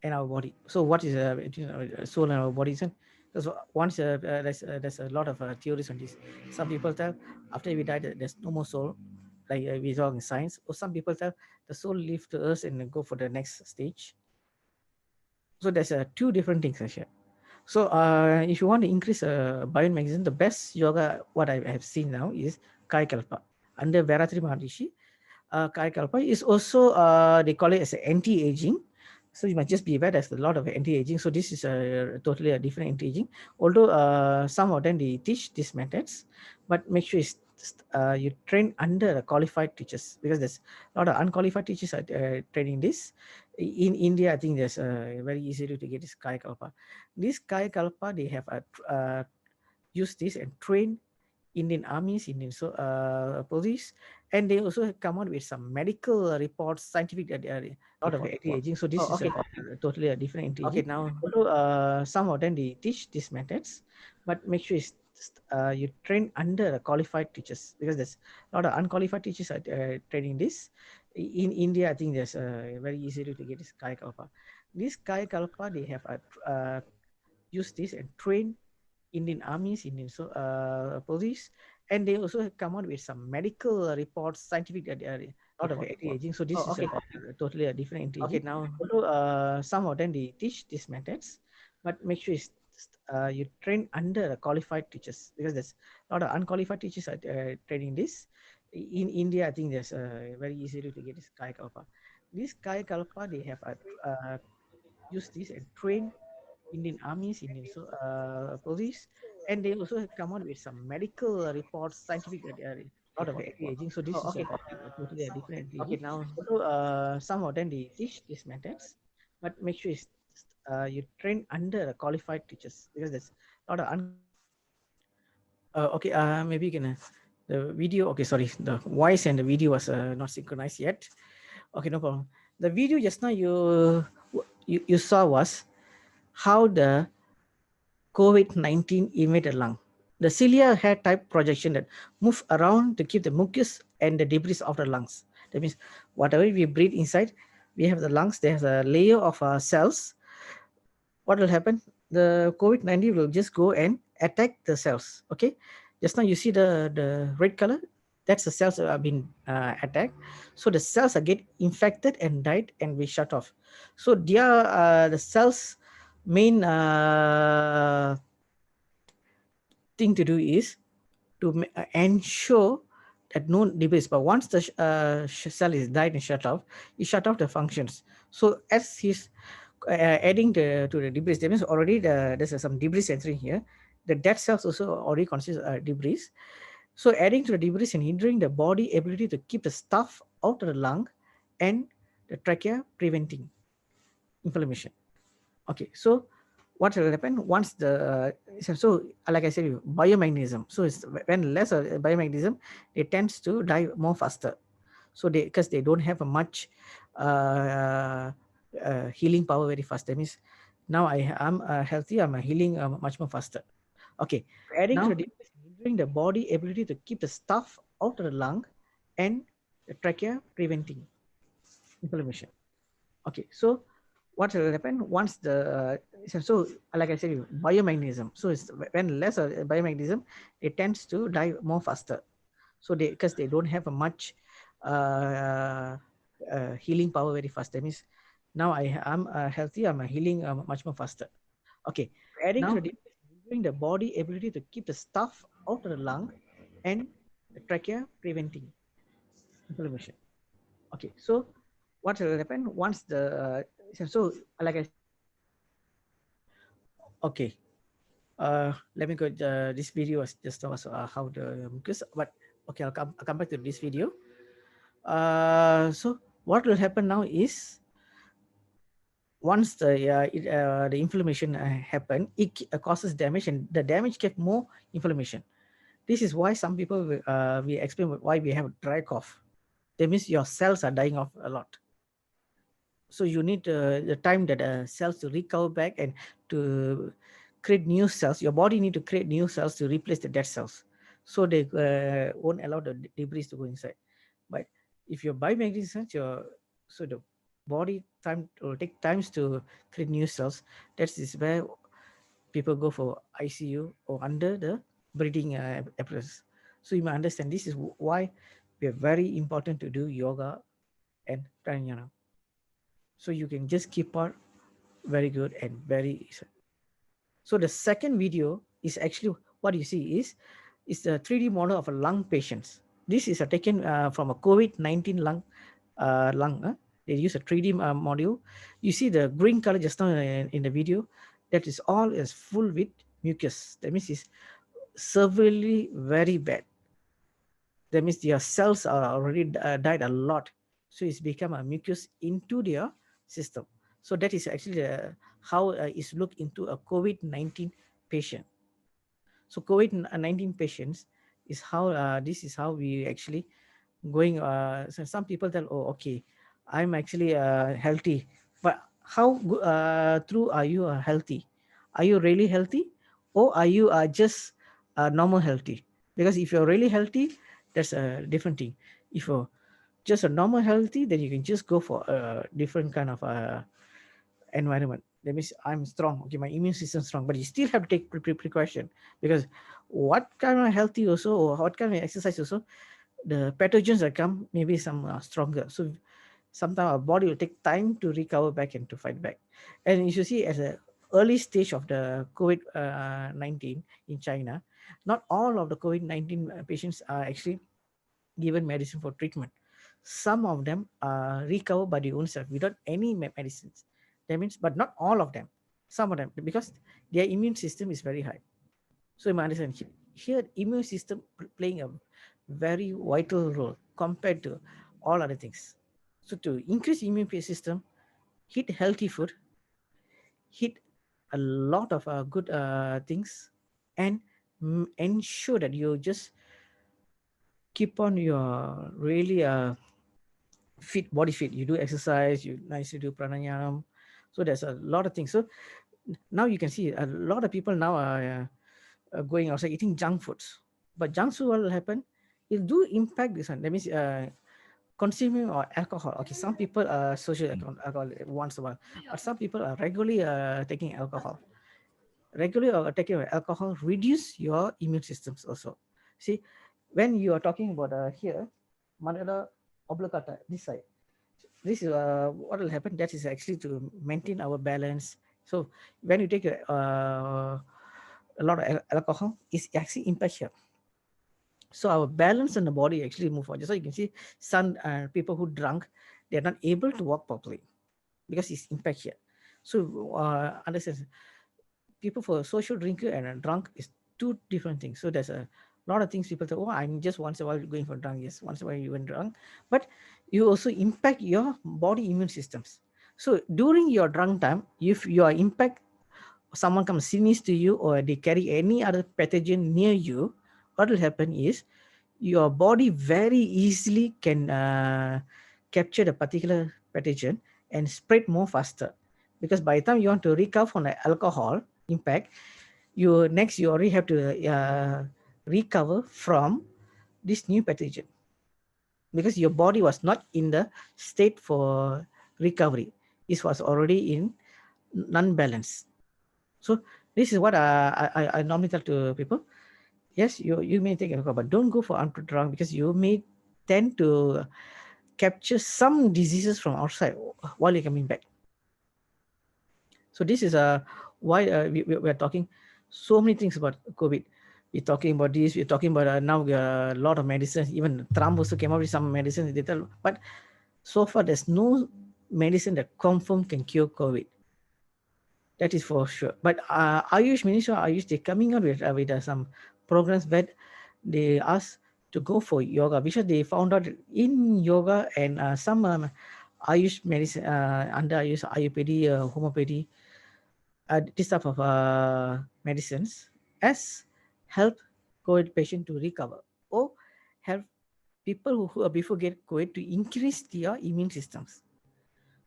Speaker 15: and our body. So what is soul and our body? Because once there's a lot of theories on this. Some people tell after we die there's no more soul, like we saw in science. Or some people tell the soul leaves to us and go for the next stage. So there's 2 different things actually. So if you want to increase biomagnetism, the best yoga what I have seen now is Kaya Kalpa under Veratri Maharishi. Kaya Kalpa is also they call it as anti-aging. So you must just be aware there's a lot of anti-aging. So this is totally a different anti-aging. Although some of them they teach these methods, but make sure you train under qualified teachers, because there's a lot of unqualified teachers are training this. In India, I think there's very easy to get this Kaya Kalpa. This Kaya Kalpa, they have used this and train Indian armies, Indian police, and they also come out with some medical reports, scientific, a lot of anti-aging. So this is totally a different anti-aging. Okay, now some of them they teach these methods, but make sure you train under qualified teachers, because there's a lot of unqualified teachers are training this. In India, I think there's very easy to get this Kayakalpa. This Kayakalpa, they have used this and train Indian armies, Indian police, and they also come out with some medical reports, scientific lot of anti-aging. So this is totally a different anti-aging. Okay, now some of them they teach these methods, but make sure you train under qualified teachers, because there's a lot of unqualified teachers are training this. In India, I think there's very easy to get this Kayakalpa. This Kayakalpa, they have used this and train Indian armies, Indian police, and they also come out with some medical reports, scientific lot of anti-aging. So this is totally a different anti-aging. Okay, now some of them they teach these methods, but make sure you train under qualified teachers, because there's a lot of okay, maybe you can the video. Okay, sorry, the voice and the video was not synchronized yet. Okay, no problem. The video just now you saw was how the COVID-19 invaded lung. The cilia had type projection that move around to keep the mucus and the debris of the lungs. That means whatever we breathe inside, we have the lungs, there's a layer of cells. What will happen? The COVID-19 will just go and attack the cells. Okay, just now you see the red color, that's the cells that have been attacked. So the cells are get infected and died and we shut off. So the cells main thing to do is to ensure that no debris, but once the cell is died and shut off, you shut off the functions. So as he's adding to the debris, there means already there's some debris entering here. The dead cells also already consist of debris. So adding to the debris and hindering the body ability to keep the stuff out of the lung and the trachea, preventing inflammation. Okay, so what will happen once the so like I said, biomagnetism. So it's when less biomagnetism, it tends to die more faster. So because they don't have a much healing power very fast. That means now I'm healthy, I'm healing much more faster. Okay, adding to the hindering the body ability to keep the stuff out of the lung and the trachea, preventing inflammation. Okay, so what will happen once the so like I said, biomagnetism. So it's when less biomagnetism, it tends to die more faster. So because they don't have a much healing power very fast. That means now I'm healthy, I'm healing much more faster. Okay, adding to the hindering the body ability to keep the stuff out of the lung and the trachea, preventing inflammation. Okay, so what will happen once the so like I okay, let me go. This video was just was how the mucus, but okay, I'll come back to this video. So what will happen now is once the inflammation happen, it causes damage, and the damage get more inflammation. This is why some people we explain why we have dry cough. That means your cells are dying off a lot. So you need the time that cells to recover back and to create new cells. Your body need to create new cells to replace the dead cells. So they won't allow the debris to go inside. But if you're biomagnetism, so the body time will take times to create new cells. That is where people go for ICU or under the breathing apparatus. So you may understand this is why we are very important to do yoga and pranayama. So you can just keep out very good and very. So the second video is actually what you see is the 3D model of a lung patients. This is taken from a COVID-19 lung. They use a 3D module. You see the green color just now in the video. That is all is full with mucus. That means it's severely very bad. That means their cells are already died a lot. So it's become a mucus into their system. So that is actually how it's looked into a COVID-19 patient. So COVID-19 patients is how this is how we actually going. So some people tell, oh, okay, I'm actually healthy, but how true are you healthy? Are you really healthy, or are you just normal healthy. Because if you're really healthy, that's a different thing. If you're just a normal healthy, then you can just go for a different kind of environment. That means I'm strong, okay, my immune system is strong, but you still have to take precaution, because what kind of healthy also, or what kind of exercise also, the pathogens that come maybe some are stronger. So sometimes our body will take time to recover back and to fight back. And you should see, as a early stage of the COVID-19 in China, not all of the COVID-19 patients are actually given medicine for treatment. Some of them recover by their own self without any medicines. That means, but not all of them. Some of them, because their immune system is very high. So you might understand here, immune system playing a very vital role compared to all other things. So to increase immune system, eat healthy food, eat a lot of good things, and ensure that you just keep on your really fit, body fit. You do exercise, you nicely do pranayama. So there's a lot of things. So now you can see a lot of people now are going outside eating junk foods. But junk food, what will happen? It do impact this one. That means consuming or alcohol. Okay, some people are social alcohol once in a while, but some people are regularly taking alcohol. Regularly taking alcohol reduce your immune systems also. See, when you are talking about here, Mandala oblongata, this side, this is what will happen. That is actually to maintain our balance. So when you take a lot of alcohol, it's actually impact here. So our balance in the body actually move on. Just so you can see, some people who drunk, they're not able to walk properly because it's impact here. So understand, people for social drinker and a drunk is two different things. So there's a lot of things people say, oh, I'm just once in a while going for drunk. Yes, once in a while you went drunk, but you also impact your body immune systems. So during your drunk time, if you are impact, someone comes sneeze to you or they carry any other pathogen near you, what will happen is your body very easily can capture the particular pathogen and spread more faster. Because by the time you want to recover from the alcohol impact, you already have to recover from this new pathogen, because your body was not in the state for recovery. It was already in non-balance. So this is what I normally tell to people. Yes, you may take alcohol, but don't go for drunk, because you may tend to capture some diseases from outside while you're coming back. So this is why we're talking so many things about COVID. We're talking about this, we're talking about now a lot of medicines. Even Trump also came up with some medicines, but so far there's no medicine that confirm can cure COVID. That is for sure. But Ayush, Minister of Ayush, they're coming out with some programs where they ask to go for yoga, because they found out in yoga and some Ayush medicine, under Ayush, Ayurvedic, homeopathy, this type of medicines as help COVID patient to recover, or help people who before get COVID to increase their immune systems.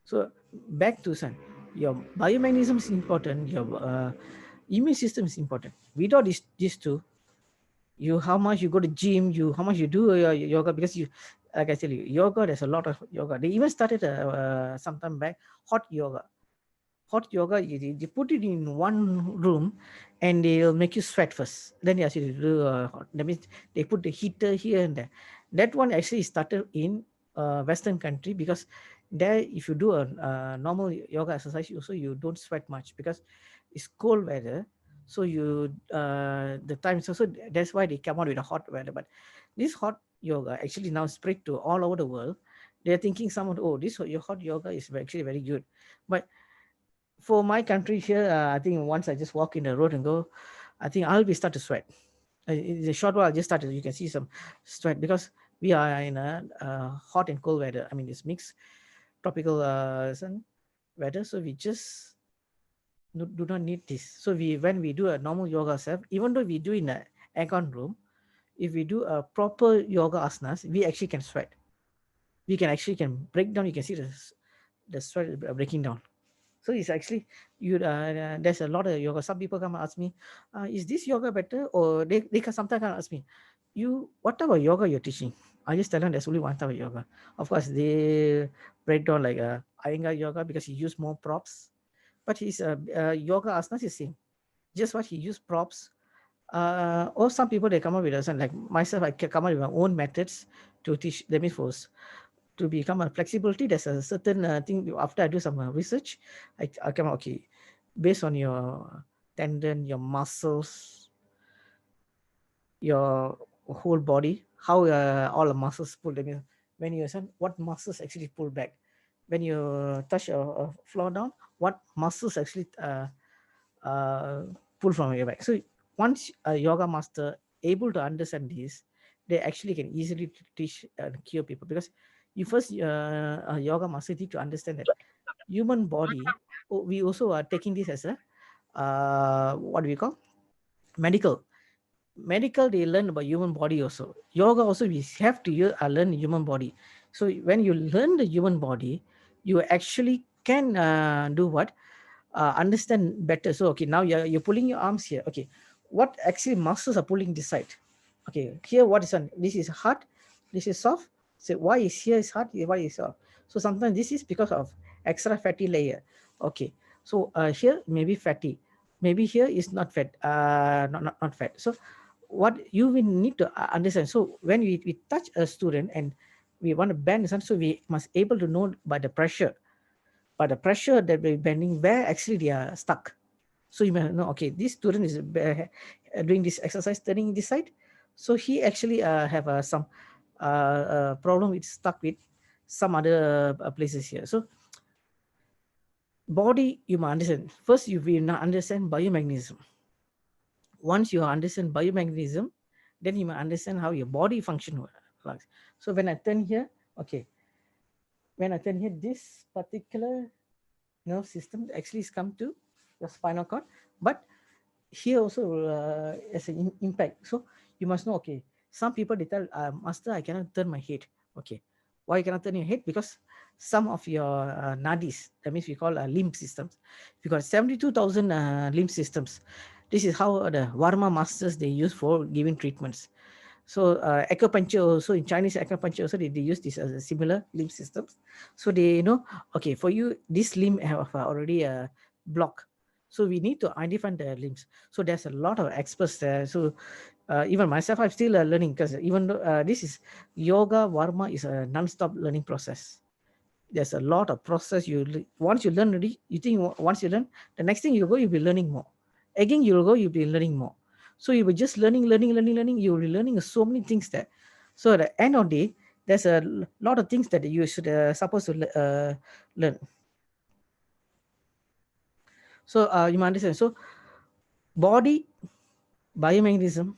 Speaker 15: So back to Sun, your biomechanism is important, your immune system is important. Without these two, you how much you go to gym, how much you do your yoga, because you, like I tell you, yoga, there's a lot of yoga. They even started some time back hot yoga. Hot yoga, you put it in one room and they'll make you sweat first. Then they ask you to do hot. That means they put the heater here and there. That one actually started in Western country, because there, if you do a normal yoga exercise, also you don't sweat much because it's cold weather. So you the time, so that's why they come out with a hot weather. But this hot yoga actually now spread to all over the world. They're thinking someone, oh, this your hot yoga is actually very good. But for my country here, I think once I just walk in the road and go, I think I'll be start to sweat. In a short while, I just started. You can see some sweat because we are in a hot and cold weather. I mean, it's mixed tropical sun weather, so we just do not need this. So when we do a normal yoga self, even though we do in an aircon room, if we do a proper yoga asanas, we actually can sweat. We can actually break down. You can see the sweat breaking down. So it's actually there's a lot of yoga. Some people come and ask me, is this yoga better? Or they can sometimes come and ask me, what type of yoga you're teaching? I just tell them there's only one type of yoga. Of course, they break down like Iyengar yoga because he used more props, but his yoga asanas is same. Just what he used props. Or some people they come up with like myself, I can come up with my own methods to teach. That means to become a flexibility, there's a certain thing. After I do some research, I come out, okay, based on your tendon, your muscles, your whole body, how all the muscles pull. I mean, when you what muscles actually pull back, when you touch a floor down, what muscles actually pull from your back. So once a yoga master able to understand this, they actually can easily teach and cure people, because you first a yoga master need to understand that human body. We also are taking this as a what do we call medical. They learn about human body also. Yoga also we have to learn human body. So when you learn the human body, you actually can do what understand better. So okay, now you're pulling your arms here. Okay, what actually muscles are pulling this side? Okay, here what is on? This is hard, this is soft. So why is here is hard, why is soft? So sometimes this is because of extra fatty layer. Okay, so here maybe fatty, maybe here is not fat, not fat. So what you will need to understand. So when we touch a student and we want to bend something, so we must able to know by the pressure that we're bending where actually they are stuck. So you may know, okay, this student is doing this exercise, turning this side. So he actually have some problem with stuck with some other places here. So body, you must understand. First, you will not understand biomechanism. Once you understand biomechanism, then you must understand how your body function works. So when I turn here, okay, when I turn here, this particular nerve system actually is come to the spinal cord, but here also as an impact. So you must know, okay, some people they tell, master, I cannot turn my head. Okay, why you cannot turn your head? Because some of your nadis, that means we call limb systems, because 72,000 limb systems. This is how the Varma masters they use for giving treatments. So acupuncture also, in Chinese acupuncture also, they use this as a similar limb systems. So they know, okay, for you, this limb have already a block. So we need to identify the limbs. So there's a lot of experts there. So even myself, I'm still learning, because even though this is yoga, Varma is a non-stop learning process. There's a lot of process. Once you learn already, you think once you learn, the next thing you go, you'll be learning more. Again, you'll go, you'll be learning more. So you were just learning. You'll be learning so many things there. So at the end of the day, there's a lot of things that you should supposed to learn. So you might understand. So body, biomechanism,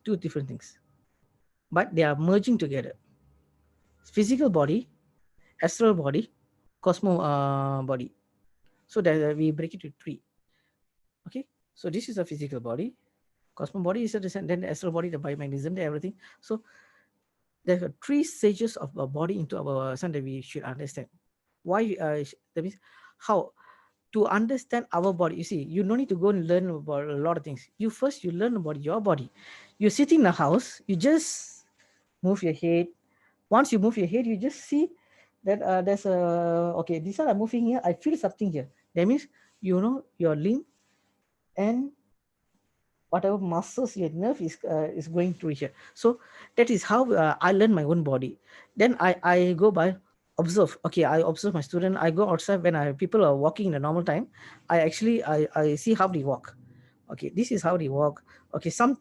Speaker 15: two different things, but they are merging together. Physical body, astral body, cosmo body. So that we break it to three. Okay, so this is a physical body. Cosmo body is a descent, then the astral body, the biomechanism, everything. So there are three stages of a body into our sun that we should understand. Why? That means how to understand our body. You see, you don't need to go and learn about a lot of things. You learn about your body. You're sitting in a house, you just move your head. Once you move your head, you just see that there's a, okay, these are moving here. I feel something here. That means, you know, your limb and whatever muscles your nerve is going through here. So that is how I learn my own body. Then I go by observe. Okay, I observe my student. I go outside when people are walking in a normal time. I actually I see how they walk. Okay, this is how they walk. Okay, so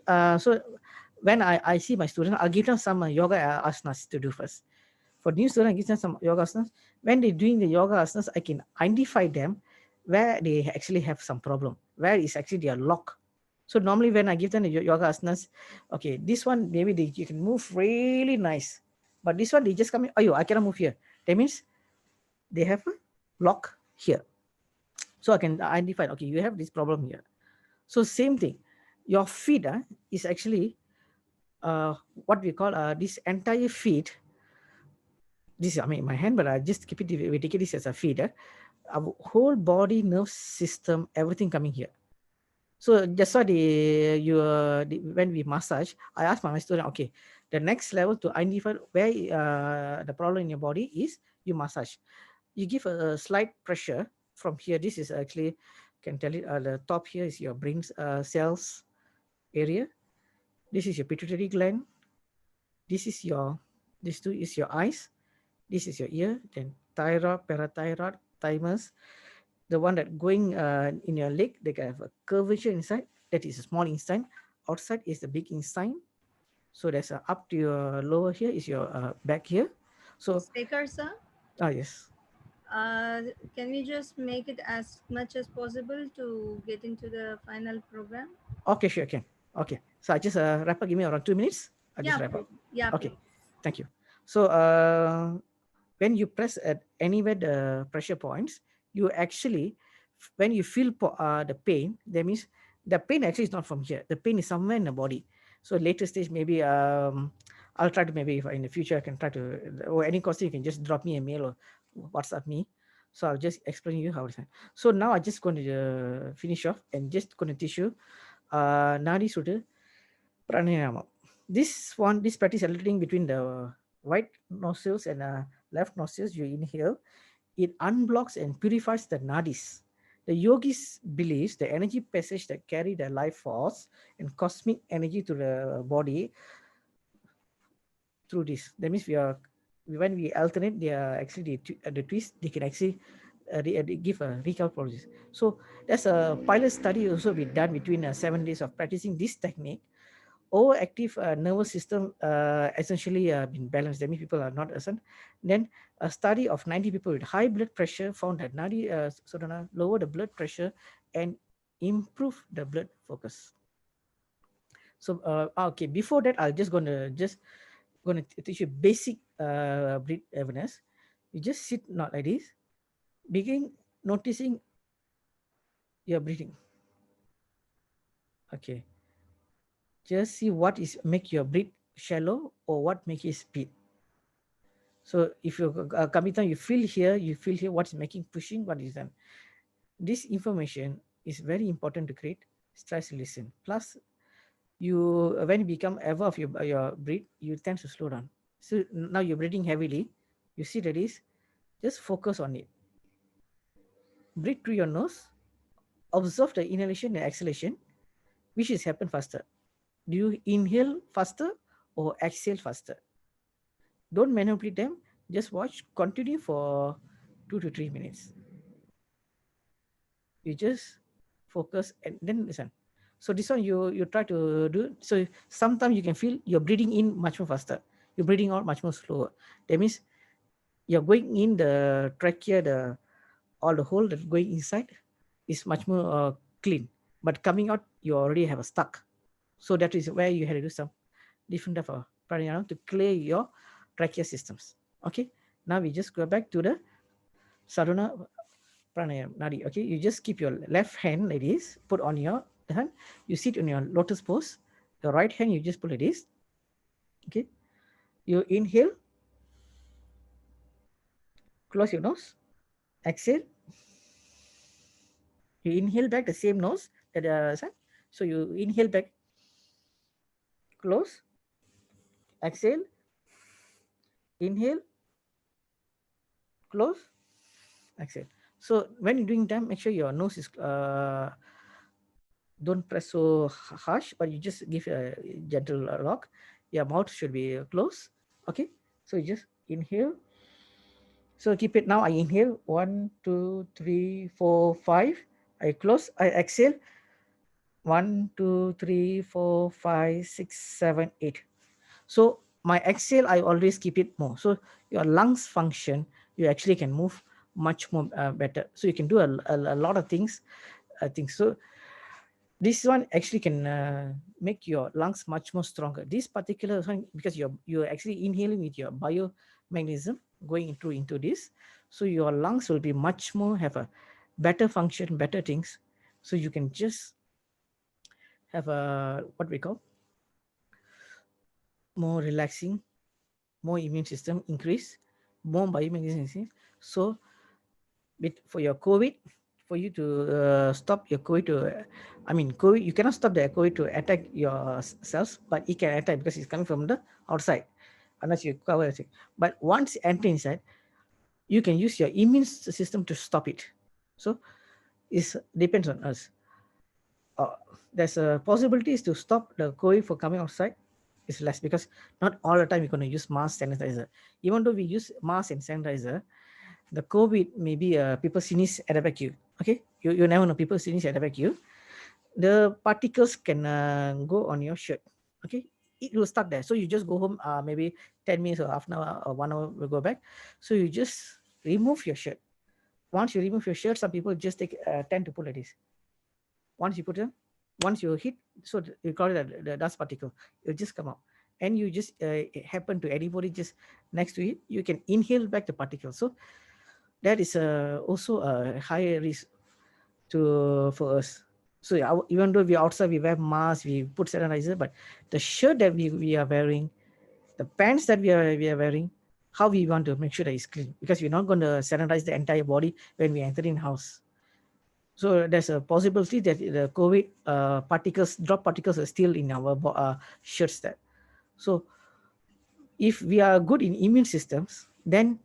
Speaker 15: when I see my student, I'll give them some yoga asanas to do first. For new students, I give them some yoga asanas. When they're doing the yoga asanas, I can identify them where they actually have some problem, where is actually their lock. So normally when I give them the yoga asanas, okay, this one maybe you can move really nice, but this one they just come in, oh, I cannot move here. That means they have a lock here. So I can identify, okay, you have this problem here. So same thing, your feet is actually what we call this entire feet this is, I mean, my hand, but I just keep it, we take this as a feeder. Our whole body, nerve system, everything coming here. So just why when we massage, I ask my student, okay, the next level to identify where the problem in your body is, you massage. You give a slight pressure from here. This is actually, can tell it, the top here is your brain cells area. This is your pituitary gland. This is these two is your eyes. This is your ear. Then thyroid, parathyroid, thymus. The one that going in your leg, they can have a curvature inside. That is a small intestine. Outside is the big intestine. So there's up to your lower here is your back here. So
Speaker 3: Speaker, sir.
Speaker 15: Yes.
Speaker 3: Can we just make it as much as possible to get into the final program?
Speaker 15: Okay, sure, can. Okay, so I just wrap up. Give me around 2 minutes. I just
Speaker 3: Yeah,
Speaker 15: wrap up.
Speaker 3: yeah.
Speaker 15: Okay,
Speaker 3: Please.
Speaker 15: thank you. So when you press at anywhere the pressure points, you actually, when you feel the pain, that means the pain actually is not from here. The pain is somewhere in the body. So later stage, maybe I'll try to, maybe if in the future I can try to, or any question, you can just drop me a mail or WhatsApp me. So I'll just explain you how it's done. So now I'm just going to finish off and just going to teach you Nadi Sudha Pranayama. This practice alternating between the right nostrils and left nostrils, you inhale, it unblocks and purifies the nadis. The yogis believes the energy passage that carry the life force and cosmic energy to the body through this. That means when we alternate, they are actually the twist, they can actually give a recall process. So there's a pilot study also been done between 7 days of practicing this technique. Overactive nervous system essentially been balanced. That means people are not ascend. Then a study of 90 people with high blood pressure found that Nadi Sodhana lower the blood pressure and improve the blood focus. So okay, before that, I'll just gonna teach you basic breath awareness. You just sit not like this. Begin noticing your breathing. Okay. Just see what is make your breath shallow or what make it speed. So if you coming down, you feel here what's making pushing, what is done. This information is very important to create stress listen. Plus, when you become aware of your breath, you tend to slow down. So now you're breathing heavily. You see that is, just focus on it. Breathe through your nose. Observe the inhalation and exhalation, which is happen faster. Do you inhale faster or exhale faster? Don't manipulate them. Just watch. Continue for 2 to 3 minutes. You just focus and then listen. So this one you try to do. So sometimes you can feel you're breathing in much more faster. You're breathing out much more slower. That means you're going in the trachea, all the hole that's going inside is much more clean. But coming out, you already have a stuck. So that is where you had to do some different type of pranayama to clear your trachea systems. Okay. Now we just go back to the Sadhana Pranayama Nadi. Okay. You just keep your left hand like this, put on your hand. You sit on your lotus pose. The right hand, you just put like this. Okay. You inhale. Close your nose. Exhale. You inhale back the same nose that so you inhale back. Close. Exhale. Inhale. Close. Exhale. So when you're doing that, make sure your nose is don't press so harsh, but you just give a gentle lock. Your mouth should be closed. Okay. So you just inhale. So keep it now. I inhale 1, 2, 3, 4, 5. I close. I exhale 1, 2, 3, 4, 5, 6, 7, 8. So my exhale, I always keep it more. So your lungs function, you actually can move much more better. So you can do a lot of things. So this one actually can make your lungs much more stronger. This particular one, because you're actually inhaling with your biomagnetism going into this, so your lungs will be much more, have a better function, better things. So you can just have a what we call more relaxing, more immune system increase, more biomechanics. So for your COVID, for you to stop your COVID COVID, you cannot stop the COVID to attack your cells, but it can attack because it's coming from the outside, unless you cover it. But once it enters inside, you can use your immune system to stop it. So it depends on us. There's a possibilities to stop the COVID for coming outside is less, because not all the time you're going to use mask, sanitizer. Even though we use mask and sanitizer, the COVID maybe people sneeze at the vacuum. Okay, you never know, people sneeze at the vacuum. The particles can go on your shirt. Okay, it will stuck there. So you just go home, maybe 10 minutes or half an hour or 1 hour will go back. So you just remove your shirt. Once you remove your shirt, some people just tend to pull like this. Once you put them, once you hit, so you call it the dust particle, it'll just come out. And you just it happen to anybody just next to it, you can inhale back the particles. So that is also a higher risk for us. So even though we outside, we wear masks, we put sanitizer, but the shirt that we are wearing, the pants that we are wearing, how we want to make sure that it's clean, because we're not going to sanitize the entire body when we enter in house. So there's a possibility that the COVID particles, drop particles, are still in our shirts there. So if we are good in immune systems, then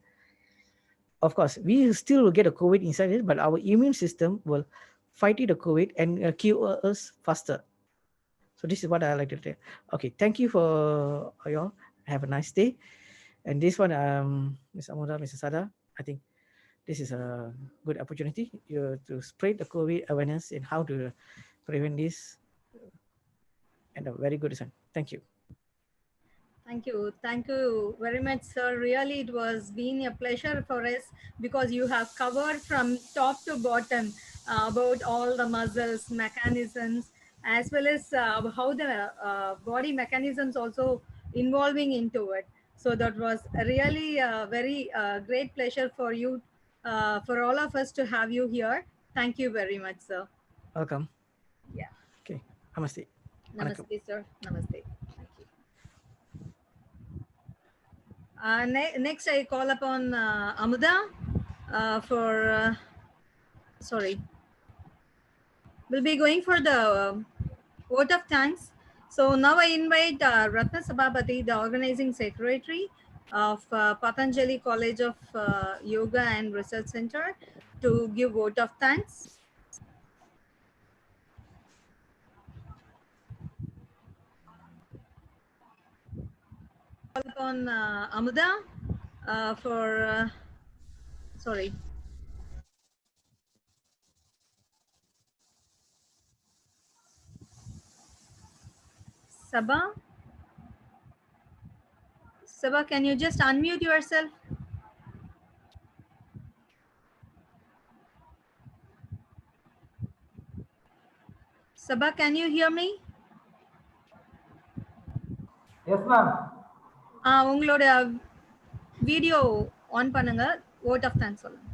Speaker 15: of course we still will get a COVID inside it, but our immune system will fight the COVID and cure us faster. So this is what I like to say. Okay, thank you for y'all. Have a nice day. And this one, Ms. Amuda, Mr. Sada, I think this is a good opportunity to spread the COVID awareness and how to prevent this. And a very good design. Thank you.
Speaker 3: Thank you. Thank you very much, sir. Really, it was been a pleasure for us, because you have covered from top to bottom about all the muscles, mechanisms, as well as how the body mechanisms also involving into it. So that was really a very great pleasure for you, for all of us to have you here. Thank you very much, sir.
Speaker 15: Welcome.
Speaker 3: Yeah.
Speaker 15: Okay. Namaste.
Speaker 3: Namaste, sir. Namaste. Thank you. Next, I call upon Amuda for, we'll be going for the vote of thanks. So now I invite Ratna Sabhabati, the organizing secretary of Patanjali College of Yoga and Research Center, to give vote of thanks. Call upon Amuda for, Sabha, can you just unmute yourself? Sabha, can you hear me?
Speaker 2: Yes, ma'am.
Speaker 3: உங்களோட video on பண்ணுங்க, vote of thanks சொல்லுங்க.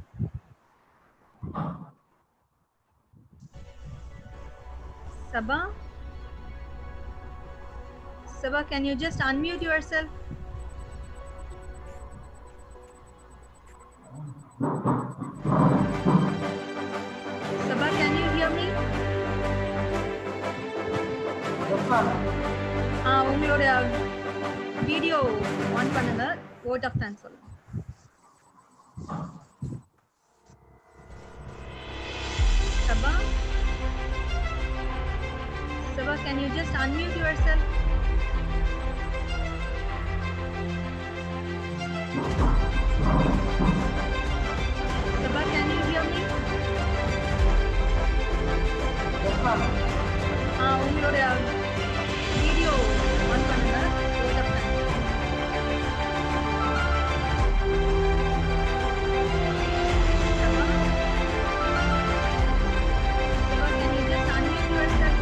Speaker 3: Sabha, can you just unmute yourself? Sabha, can you hear me?
Speaker 2: Yes, ma'am.
Speaker 3: உங்களோட video on பண்ணுங்க, vote of thanks சொல்லுங்க. Sabha, can you just unmute yourself? Sabha, can you hear me?
Speaker 2: Yes, ma'am.
Speaker 3: உங்களோட video on பண்ணுங்க, vote of thanks. Sabha, can you just unmute yourself?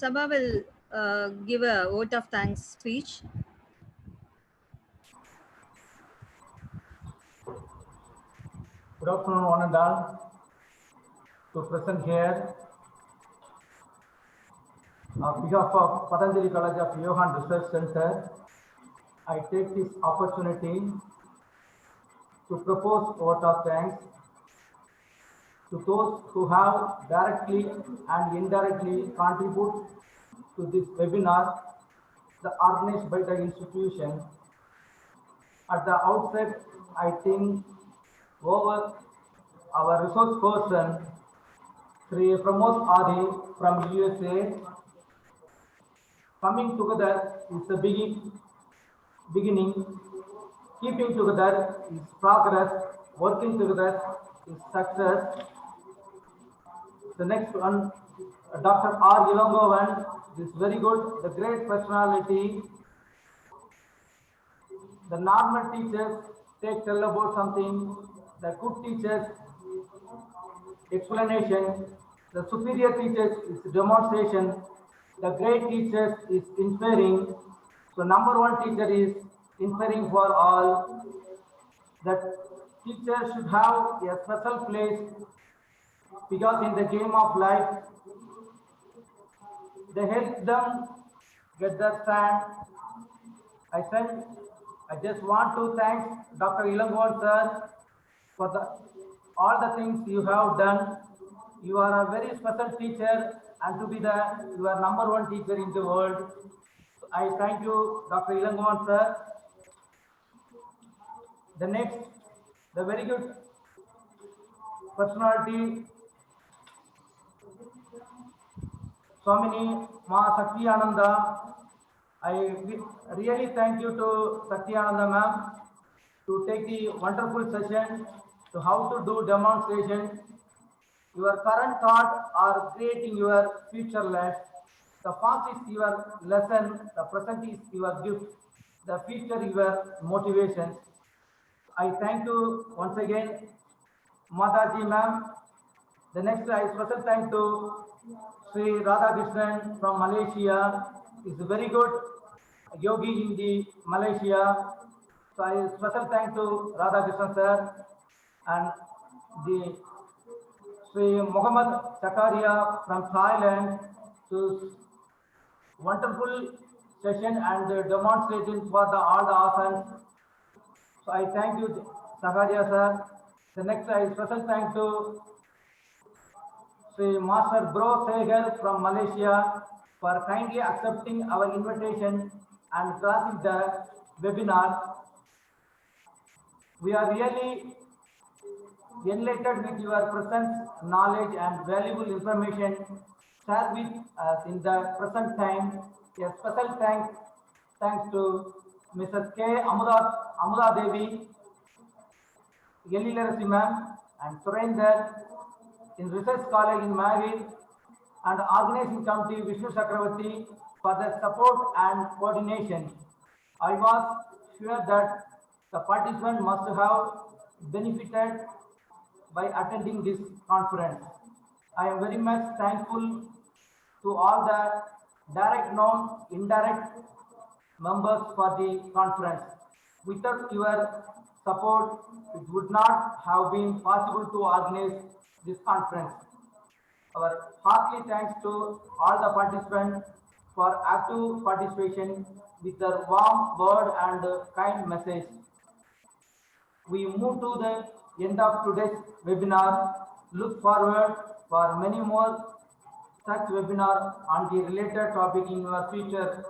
Speaker 3: Sabha will give a vote of thanks speech.
Speaker 2: Good afternoon, one and all. To present here, on behalf of Patanjali College of Yoga and Research Center, I take this opportunity to propose vote of thanks to those who have directly and indirectly contributed to this webinar organized by the institution. At the outset, I think over our resource person, Sri Pramod Adi from USA, coming together is the beginning, keeping together is progress, working together is success. The next one, Dr. R. Ilangovan, is very good, the great personality. The normal teachers tell about something, the good teachers explanation, the superior teachers is demonstration, the great teachers is inspiring. So number one teacher is inspiring for all. That teachers should have a special place because in the game of life, they help them get their stand. I just want to thank Dr. Ilangovan sir for all the things you have done. You are a very special teacher and to be your number one teacher in the world. I thank you, Dr. Ilangovan sir. The next, the very good personality, Swamini Ma Satyananda. I really thank you to Satyananda ma'am to take the wonderful session to how to do demonstration. Your current thought are creating your future life. The past is your lesson, the present is your gift, the future your motivation. I thank you once again, Mataji ma'am. The next I special thank to Sri Radhakrishnan from Malaysia. Is very good yogi in the Malaysia. So I special thank to Radhakrishnan sir and the Sri Muhammad Zakaria from Thailand to wonderful session and demonstrating for all the asanas. So I thank you, Zakaria sir. The next I special thank to Sri Master Bro Segar from Malaysia for kindly accepting our invitation and crossing the webinar. We are really enlightened with your presence, knowledge and valuable information shared with us in the present time. A special thanks to Mrs. K. Amuda Devi, Yelilarathi ma'am and Surender in Research College in Mavir and Organizing Committee Vishnu Chakravarti for their support and coordination. I was sure that the participants must have benefited by attending this conference. I am very much thankful to all the direct, known, indirect members for the conference. Without your support, it would not have been possible to organize this conference. Our heartily thanks to all the participants for active participation with their warm word and kind message. We move to the end of today's webinar. Look forward for many more such webinars on the related topic in your future.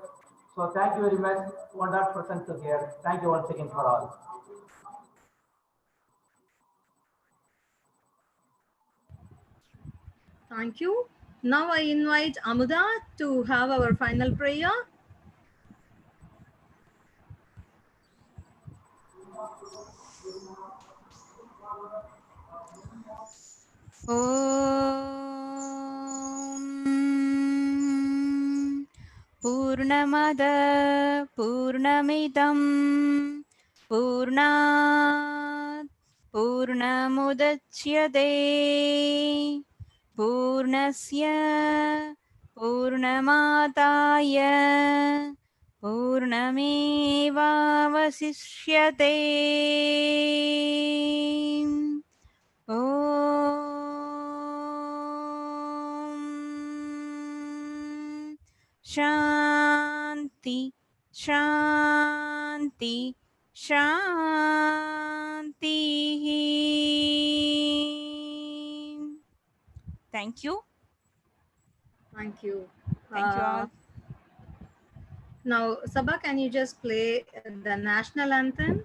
Speaker 2: So thank you very much, 100% here. Thank you once again for all.
Speaker 3: Thank you. Now I invite Amuda to have our final prayer.
Speaker 4: Purnamada Purnamidam Purnat Purnamudachyate Purnasya पूर्णमादाय पूर्णमेवावशिष्यते। ॐ शान्ति शान्ति शान्तिः। Thank you.
Speaker 3: Thank you.
Speaker 4: Thank you all.
Speaker 3: Now, Sabha, can you just play the national anthem?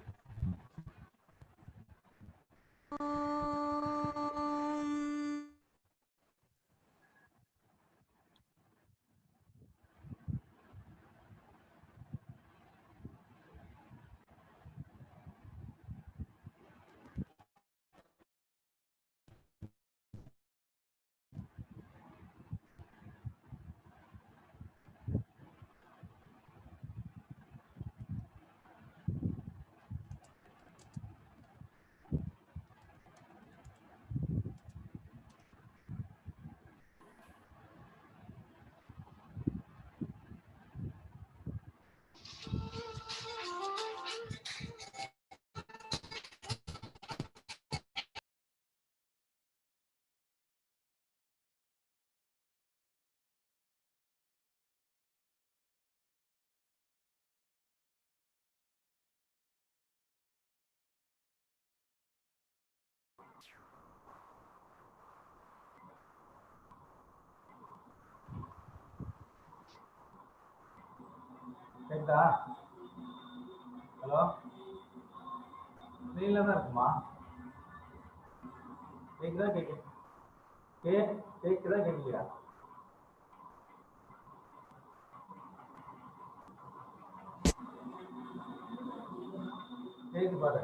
Speaker 2: கேக்குதா? Hello, ஸ்க்ரீன்ல தான் இருக்குமா? கேக்குதா கேக்குதா கேட்கலையா? கேக்குது பாரு.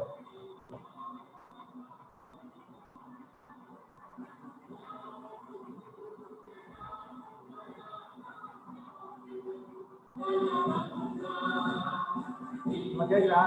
Speaker 2: கேக்குதா?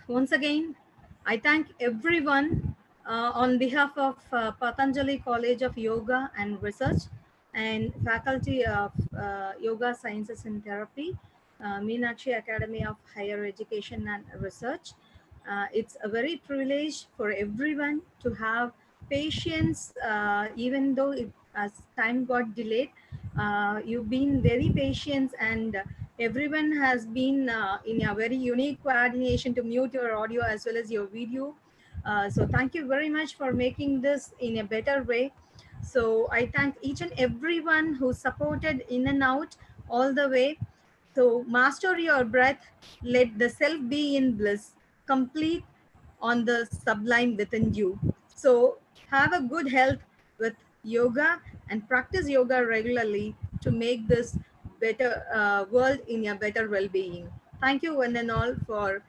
Speaker 3: Once again, I thank everyone on behalf of Patanjali College of Yoga and Research and Faculty of Yoga Sciences and Therapy, Meenakshi Academy of Higher Education and Research. It's a very privilege for everyone to have patience, even though as time got delayed. You've been very patient, and everyone has been in a very unique coordination to mute your audio as well as your video. So thank you very much for making this in a better way. So I thank each and everyone who supported in and out all the way. So master your breath, let the self be in bliss, complete on the sublime within you. So have a good health with yoga and practice yoga regularly to make this better world in a better well-being. Thank you one and all for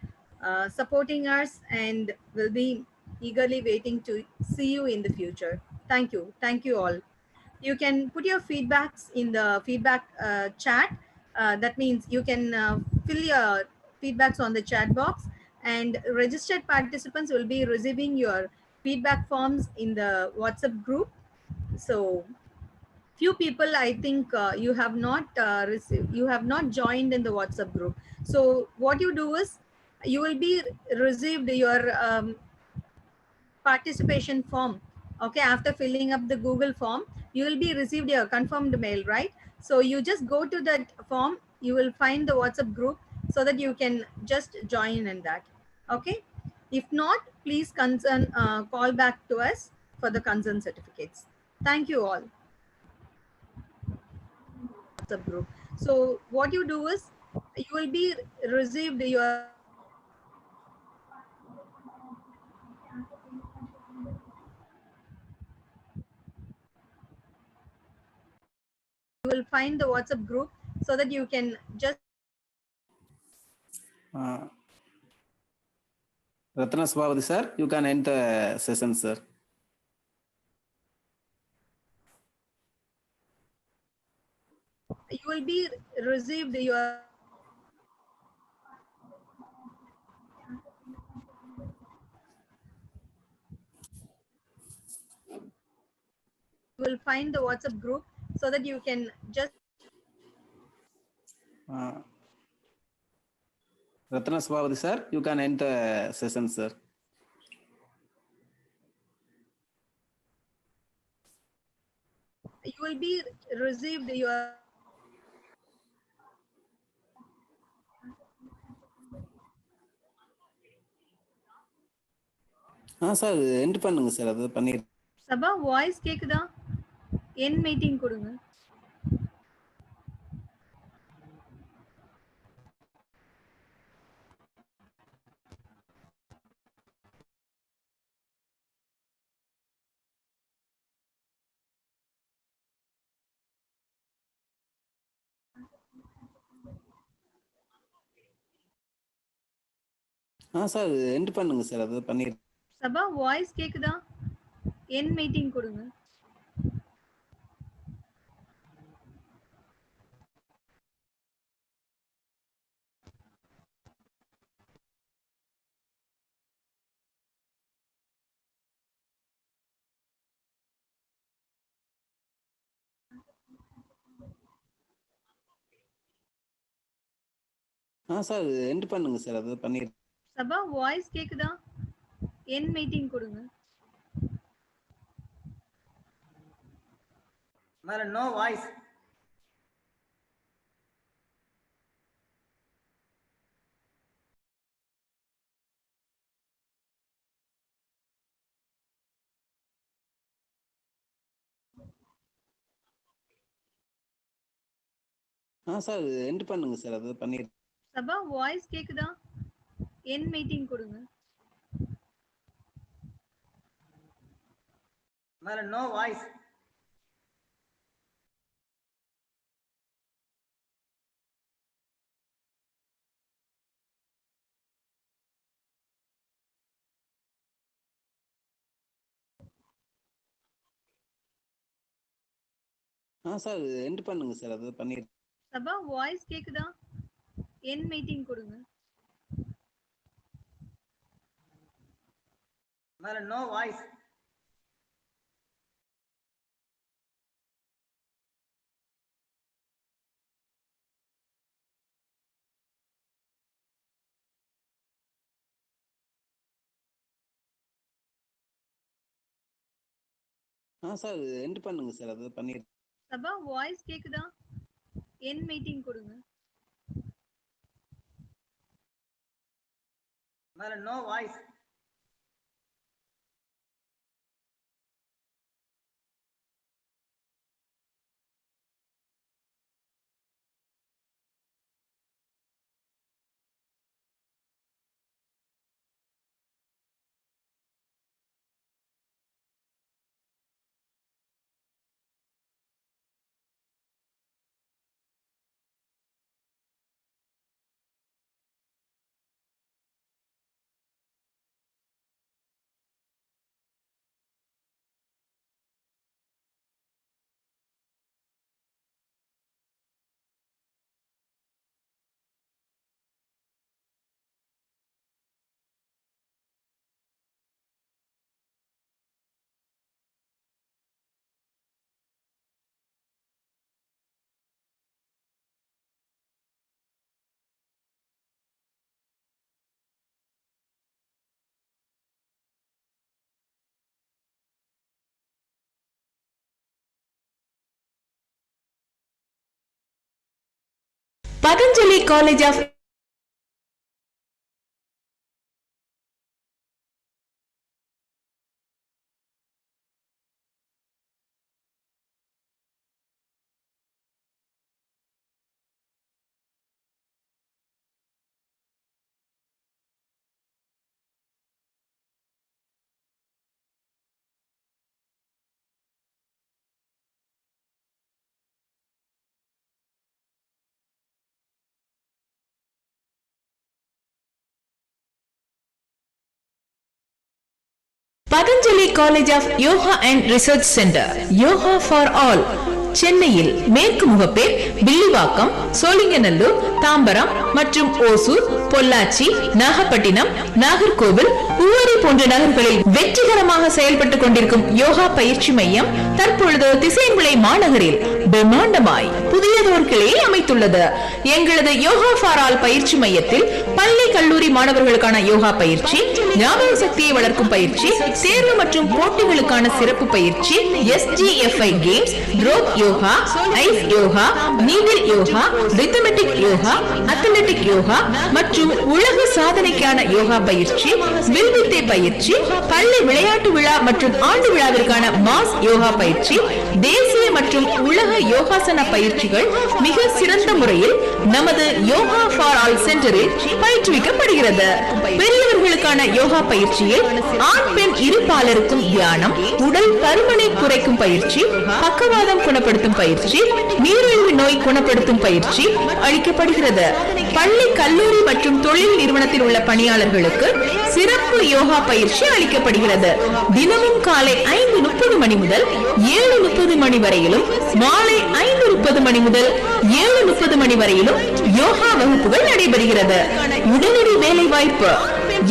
Speaker 3: supporting us, and we'll be eagerly waiting to see you in the future. Thank you. Thank you all. You can put your feedbacks in the feedback chat. That means you can fill your feedbacks on the chat box, and registered participants will be receiving your feedback forms in the WhatsApp group. So few people, I think you have not joined in the WhatsApp group. So what you do is you will be received your participation form. Okay, after filling up the Google form, you will be received your confirmed mail, right? So you just go to that form, you will find the WhatsApp group so that you can just join in that. Okay, if not, please call back to us for the concern certificates. Thank you all. WhatsApp group. So what you do is you will be received your you will find the WhatsApp group so that you can just
Speaker 1: Ratna Sabhavati sir, you can end the session, sir.
Speaker 3: you will be received your you will find the WhatsApp group so that you can just
Speaker 1: Ratna Sabhavati sir, you can end the session, sir.
Speaker 3: you will be received your
Speaker 1: sir end பண்ணுங்க sir, அது பண்ணி
Speaker 3: சபா voice கேக்குதா? என் meeting கொடுங்க.
Speaker 1: Sir end பண்ணுங்க sir, அது பண்ணி
Speaker 3: சபா வாய்ஸ் கேக்குதா? என் மீட்டிங் கொடுங்க.
Speaker 1: சார் எண்ட் பண்ணுங்க சார், அது பண்ணி
Speaker 3: சபா வாய்ஸ் கேக்குதா? என் மீட்டிங் கொடுங்க.
Speaker 13: Madam, no voice.
Speaker 1: Sir end பண்ணுங்க சார், அது பண்ணி
Speaker 3: சபா வாய்ஸ் கேக்குதா? என் மீட்டிங் கொடுங்க.
Speaker 13: Madam, no voice.
Speaker 1: Sir end பண்ணுங்க சார், அது பண்ணி
Speaker 3: சபா வாய்ஸ் கேக்குதா? என் மீட்டிங் கொடுங்க.
Speaker 13: Madam, no voice.
Speaker 1: Sir end பண்ணுங்க சார், அது பண்ணி
Speaker 3: சபா வாய்ஸ் கேக்குதா? என் மீட்டிங் கொடுங்க.
Speaker 13: Madam, no voice.
Speaker 5: Patanjali College of Patanjali college of yoga and research centre yoga for all சென்னையில் மேற்கு முகப்பேர், வில்லிவாக்கம், சோழிங்கநல்லூர், தாம்பரம் மற்றும் ஓசூர், பொள்ளாச்சி, நாகப்பட்டினம், நாகர்கோவில், உவரி போன்ற நகர்களில் வெற்றிகரமாக செயல்பட்டுக் கொண்டிருக்கும் யோகா பயிற்சி மையம் தற்பொழுது திசையன்விளை மாநகரில் பிரம்மாண்டமாய் புதியதோர் கிளையை அமைத்துள்ளது. எங்களது யோகா ஃபார் ஆல் பயிற்சி மையத்தில் பள்ளி கல்லூரி மாணவர்களுக்கான யோகா பயிற்சி, ஞாபக சக்தியை வளர்க்கும் பயிற்சி, தேர்வு மற்றும் போட்டிகளுக்கான சிறப்பு பயிற்சி, SGFI கேம்ஸ், ரோப் யோகா, ஐஸ் யோகா, நீடில் யோகா, ரிதமெட்டிக் யோகா, அத்லெட்டிக் யோகா மற்றும் உலக சாதனைக்கான யோகா பயிற்சி, வில்வித்தை பயிற்சி, பள்ளி விளையாட்டு விழா மற்றும் ஆண்டு விழாவிற்கான மாஸ் யோகா பயிற்சி, தேசிய மற்றும் உலக யோகாசன பயிற்சிகள் மிக சிறந்த முறையில் நமது யோகா ஃபார் ஆல் சென்டரில் பயிற்றுவிக்கப்படுகிறது. பெரியவர்களுக்கான யோகா பயிற்சியில் ஆண் பெண் இருபாலருக்கும் தியானம், உடல் பருமனை குறைக்கும் பயிற்சி, பக்கவாதம் குணப்படுத்தும் பயிற்சி, நீரிழிவு நோய் குணப்படுத்தும் பயிற்சி அளிக்கப்படுகிறது. பள்ளி கல்லூரி மற்றும் தொழில் நிறுவனத்தில் உள்ள பணியாளர்களுக்கு சிறப்பு யோகா பயிற்சி அளிக்கப்படுகிறது. தினமும் காலை 5:30 மணி முதல் 7:30 மணி வரையிலும், மாலை 5:30 மணி முதல் 7:30 மணி வரையிலும் யோகா வகுப்புகள் நடைபெறுகிறது. உடனடி வேலை வாய்ப்பு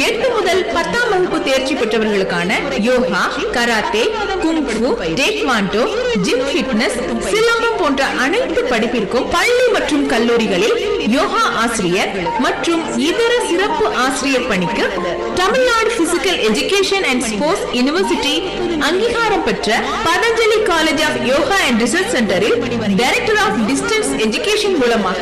Speaker 5: 8 முதல் 10ஆம் வகுப்பு தேர்ச்சி பெற்றவர்களுக்கான யோகா, karate, kung fu, taekwondo, gym fitness, சிலம்பம் போன்ற அனைத்து படிப்பிற்கும் பள்ளி மற்றும் கல்லூரிகளில் யோகா ஆசிரியர் மற்றும் இதர சிறப்பு ஆசிரியர் பணிக்கு Tamil Nadu physical education and sports university அங்கீகாரம் பெற்ற Patanjali college of yoga and research சென்டரில் டைரக்டர் ஆஃப் டிஸ்டன்ஸ் எஜுகேஷன் மூலமாக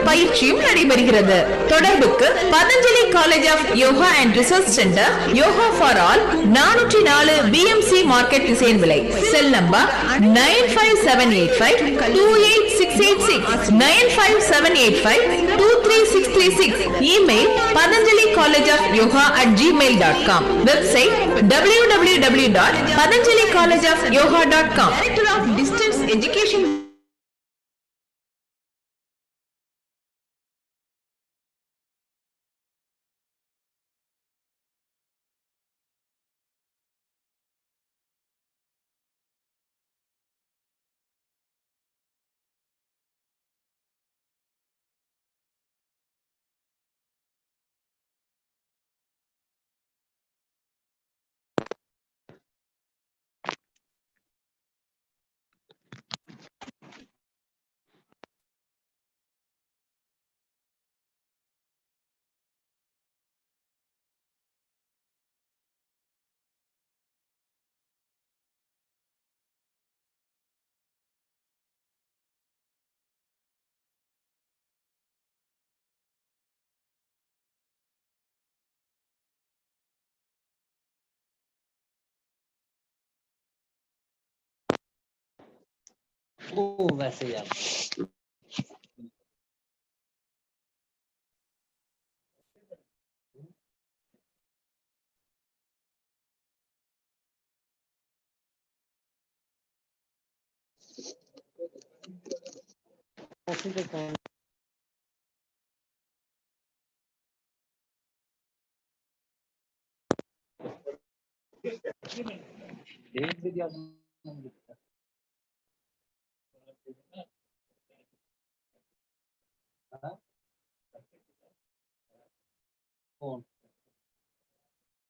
Speaker 5: பயிற்சியும் நடைபெறுகிறது. தொடர்புக்கு Patanjali college of yoga and research centre, yoga for all, 404 BMC market Thisayanvilai. Cell number 9578528686, 9578523636. Email patanjalicollegeofyoga@gmail.com. Website www.patanjalicollegeofyoga.com. Director of distance education.
Speaker 16: वैसे ही आप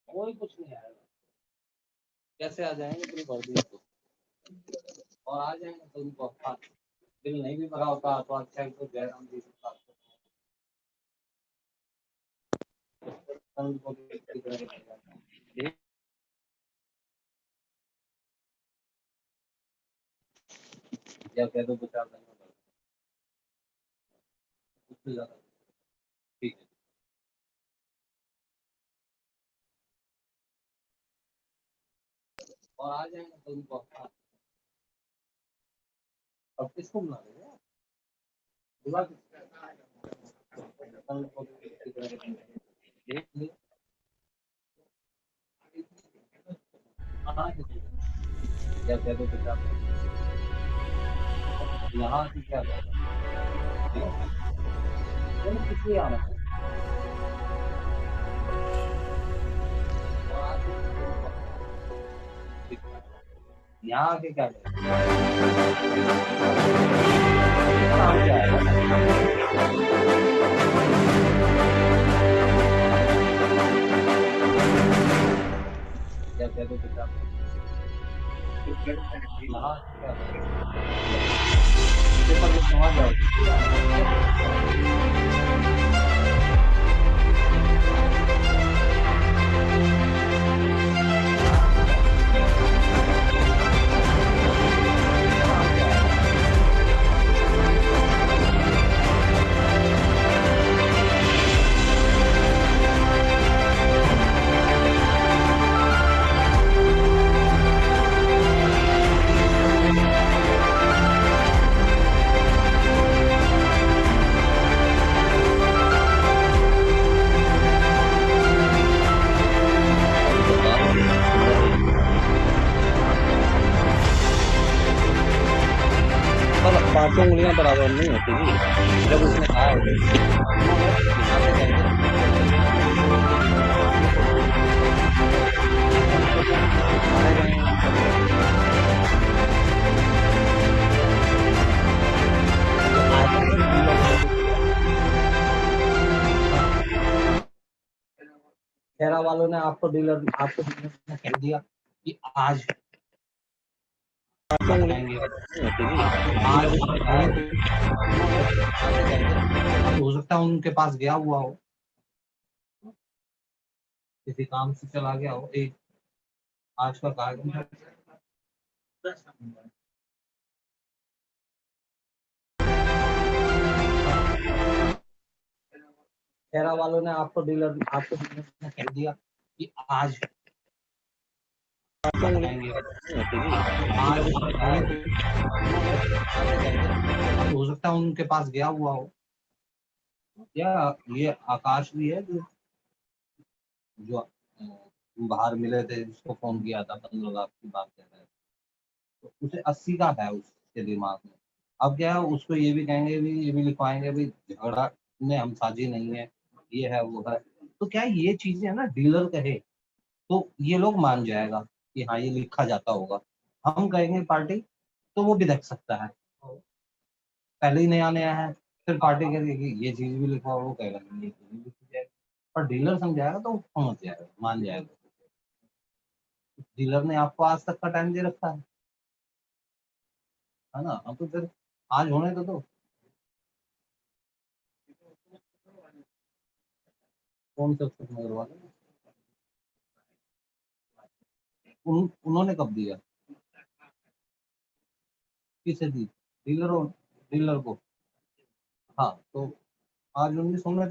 Speaker 16: कोई कुछ नहीं आएगा, कैसे आ जाएंगे पूरी भर दी और आ जाएंगे तो उनको बिल नहीं भी भरा होता तो अच्छा तो जयराम जी या कह दो 2-4 दिन में उससे ज्यादा ठीक है। और आ जाएंगे तो उनको अब किसको बुला रहे हैं बुला क्या कह दो यहाँ से क्या किसी आना यहाँ आके क्या करें? काम क्या आएगा? क्या कह दो बेटा? यहाँ क्या करें? पेपर लिखवा जाओ। पर पांचों उंगलियां बराबर नहीं होती जी। जब उसने कहा खेरा वालों ने आपको डीलर ने कह दिया कि आज हो सकता है उनके पास गया हुआ हो, किसी काम से चला गया हो। एक आज का कार्यक्रम खेरा वालों ने आपको डीलर ने कह दिया कि आज हो सकता है उनके पास गया हुआ हो, या ये आकाश भी है जो बाहर मिले थे, जिसको फोन किया था 15 लाख की बात कर रहे हैं, तो उसे 80 का है उसके दिमाग में। अब क्या है, उसको ये भी कहेंगे भी, ये भी लिखवाएंगे भी झगड़ा में हम साझी नहीं है, ये है वो है। तो क्या ये चीजें है ना, डीलर कहे तो ये लोग मान जाएगा कि हाँ ये लिखा जाता होगा। हम कहेंगे पार्टी तो वो भी देख सकता है, पहले ही नया नया है, फिर पार्टी कहेगी कि ये चीज भी लिखा, वो कहेगा नहीं ये चीज भी लिखी जाएगी। पर डीलर समझाएगा तो वो समझ जाएगा, मान जाएगा। डीलर ने आपको आज तक का टाइम दे रखा है ना, अब तो फिर आज होने तो दो। कौन सा नगर वाले उन्होंने कब दिया, किसे दी? डीलर को। हाँ तो आज 19 होने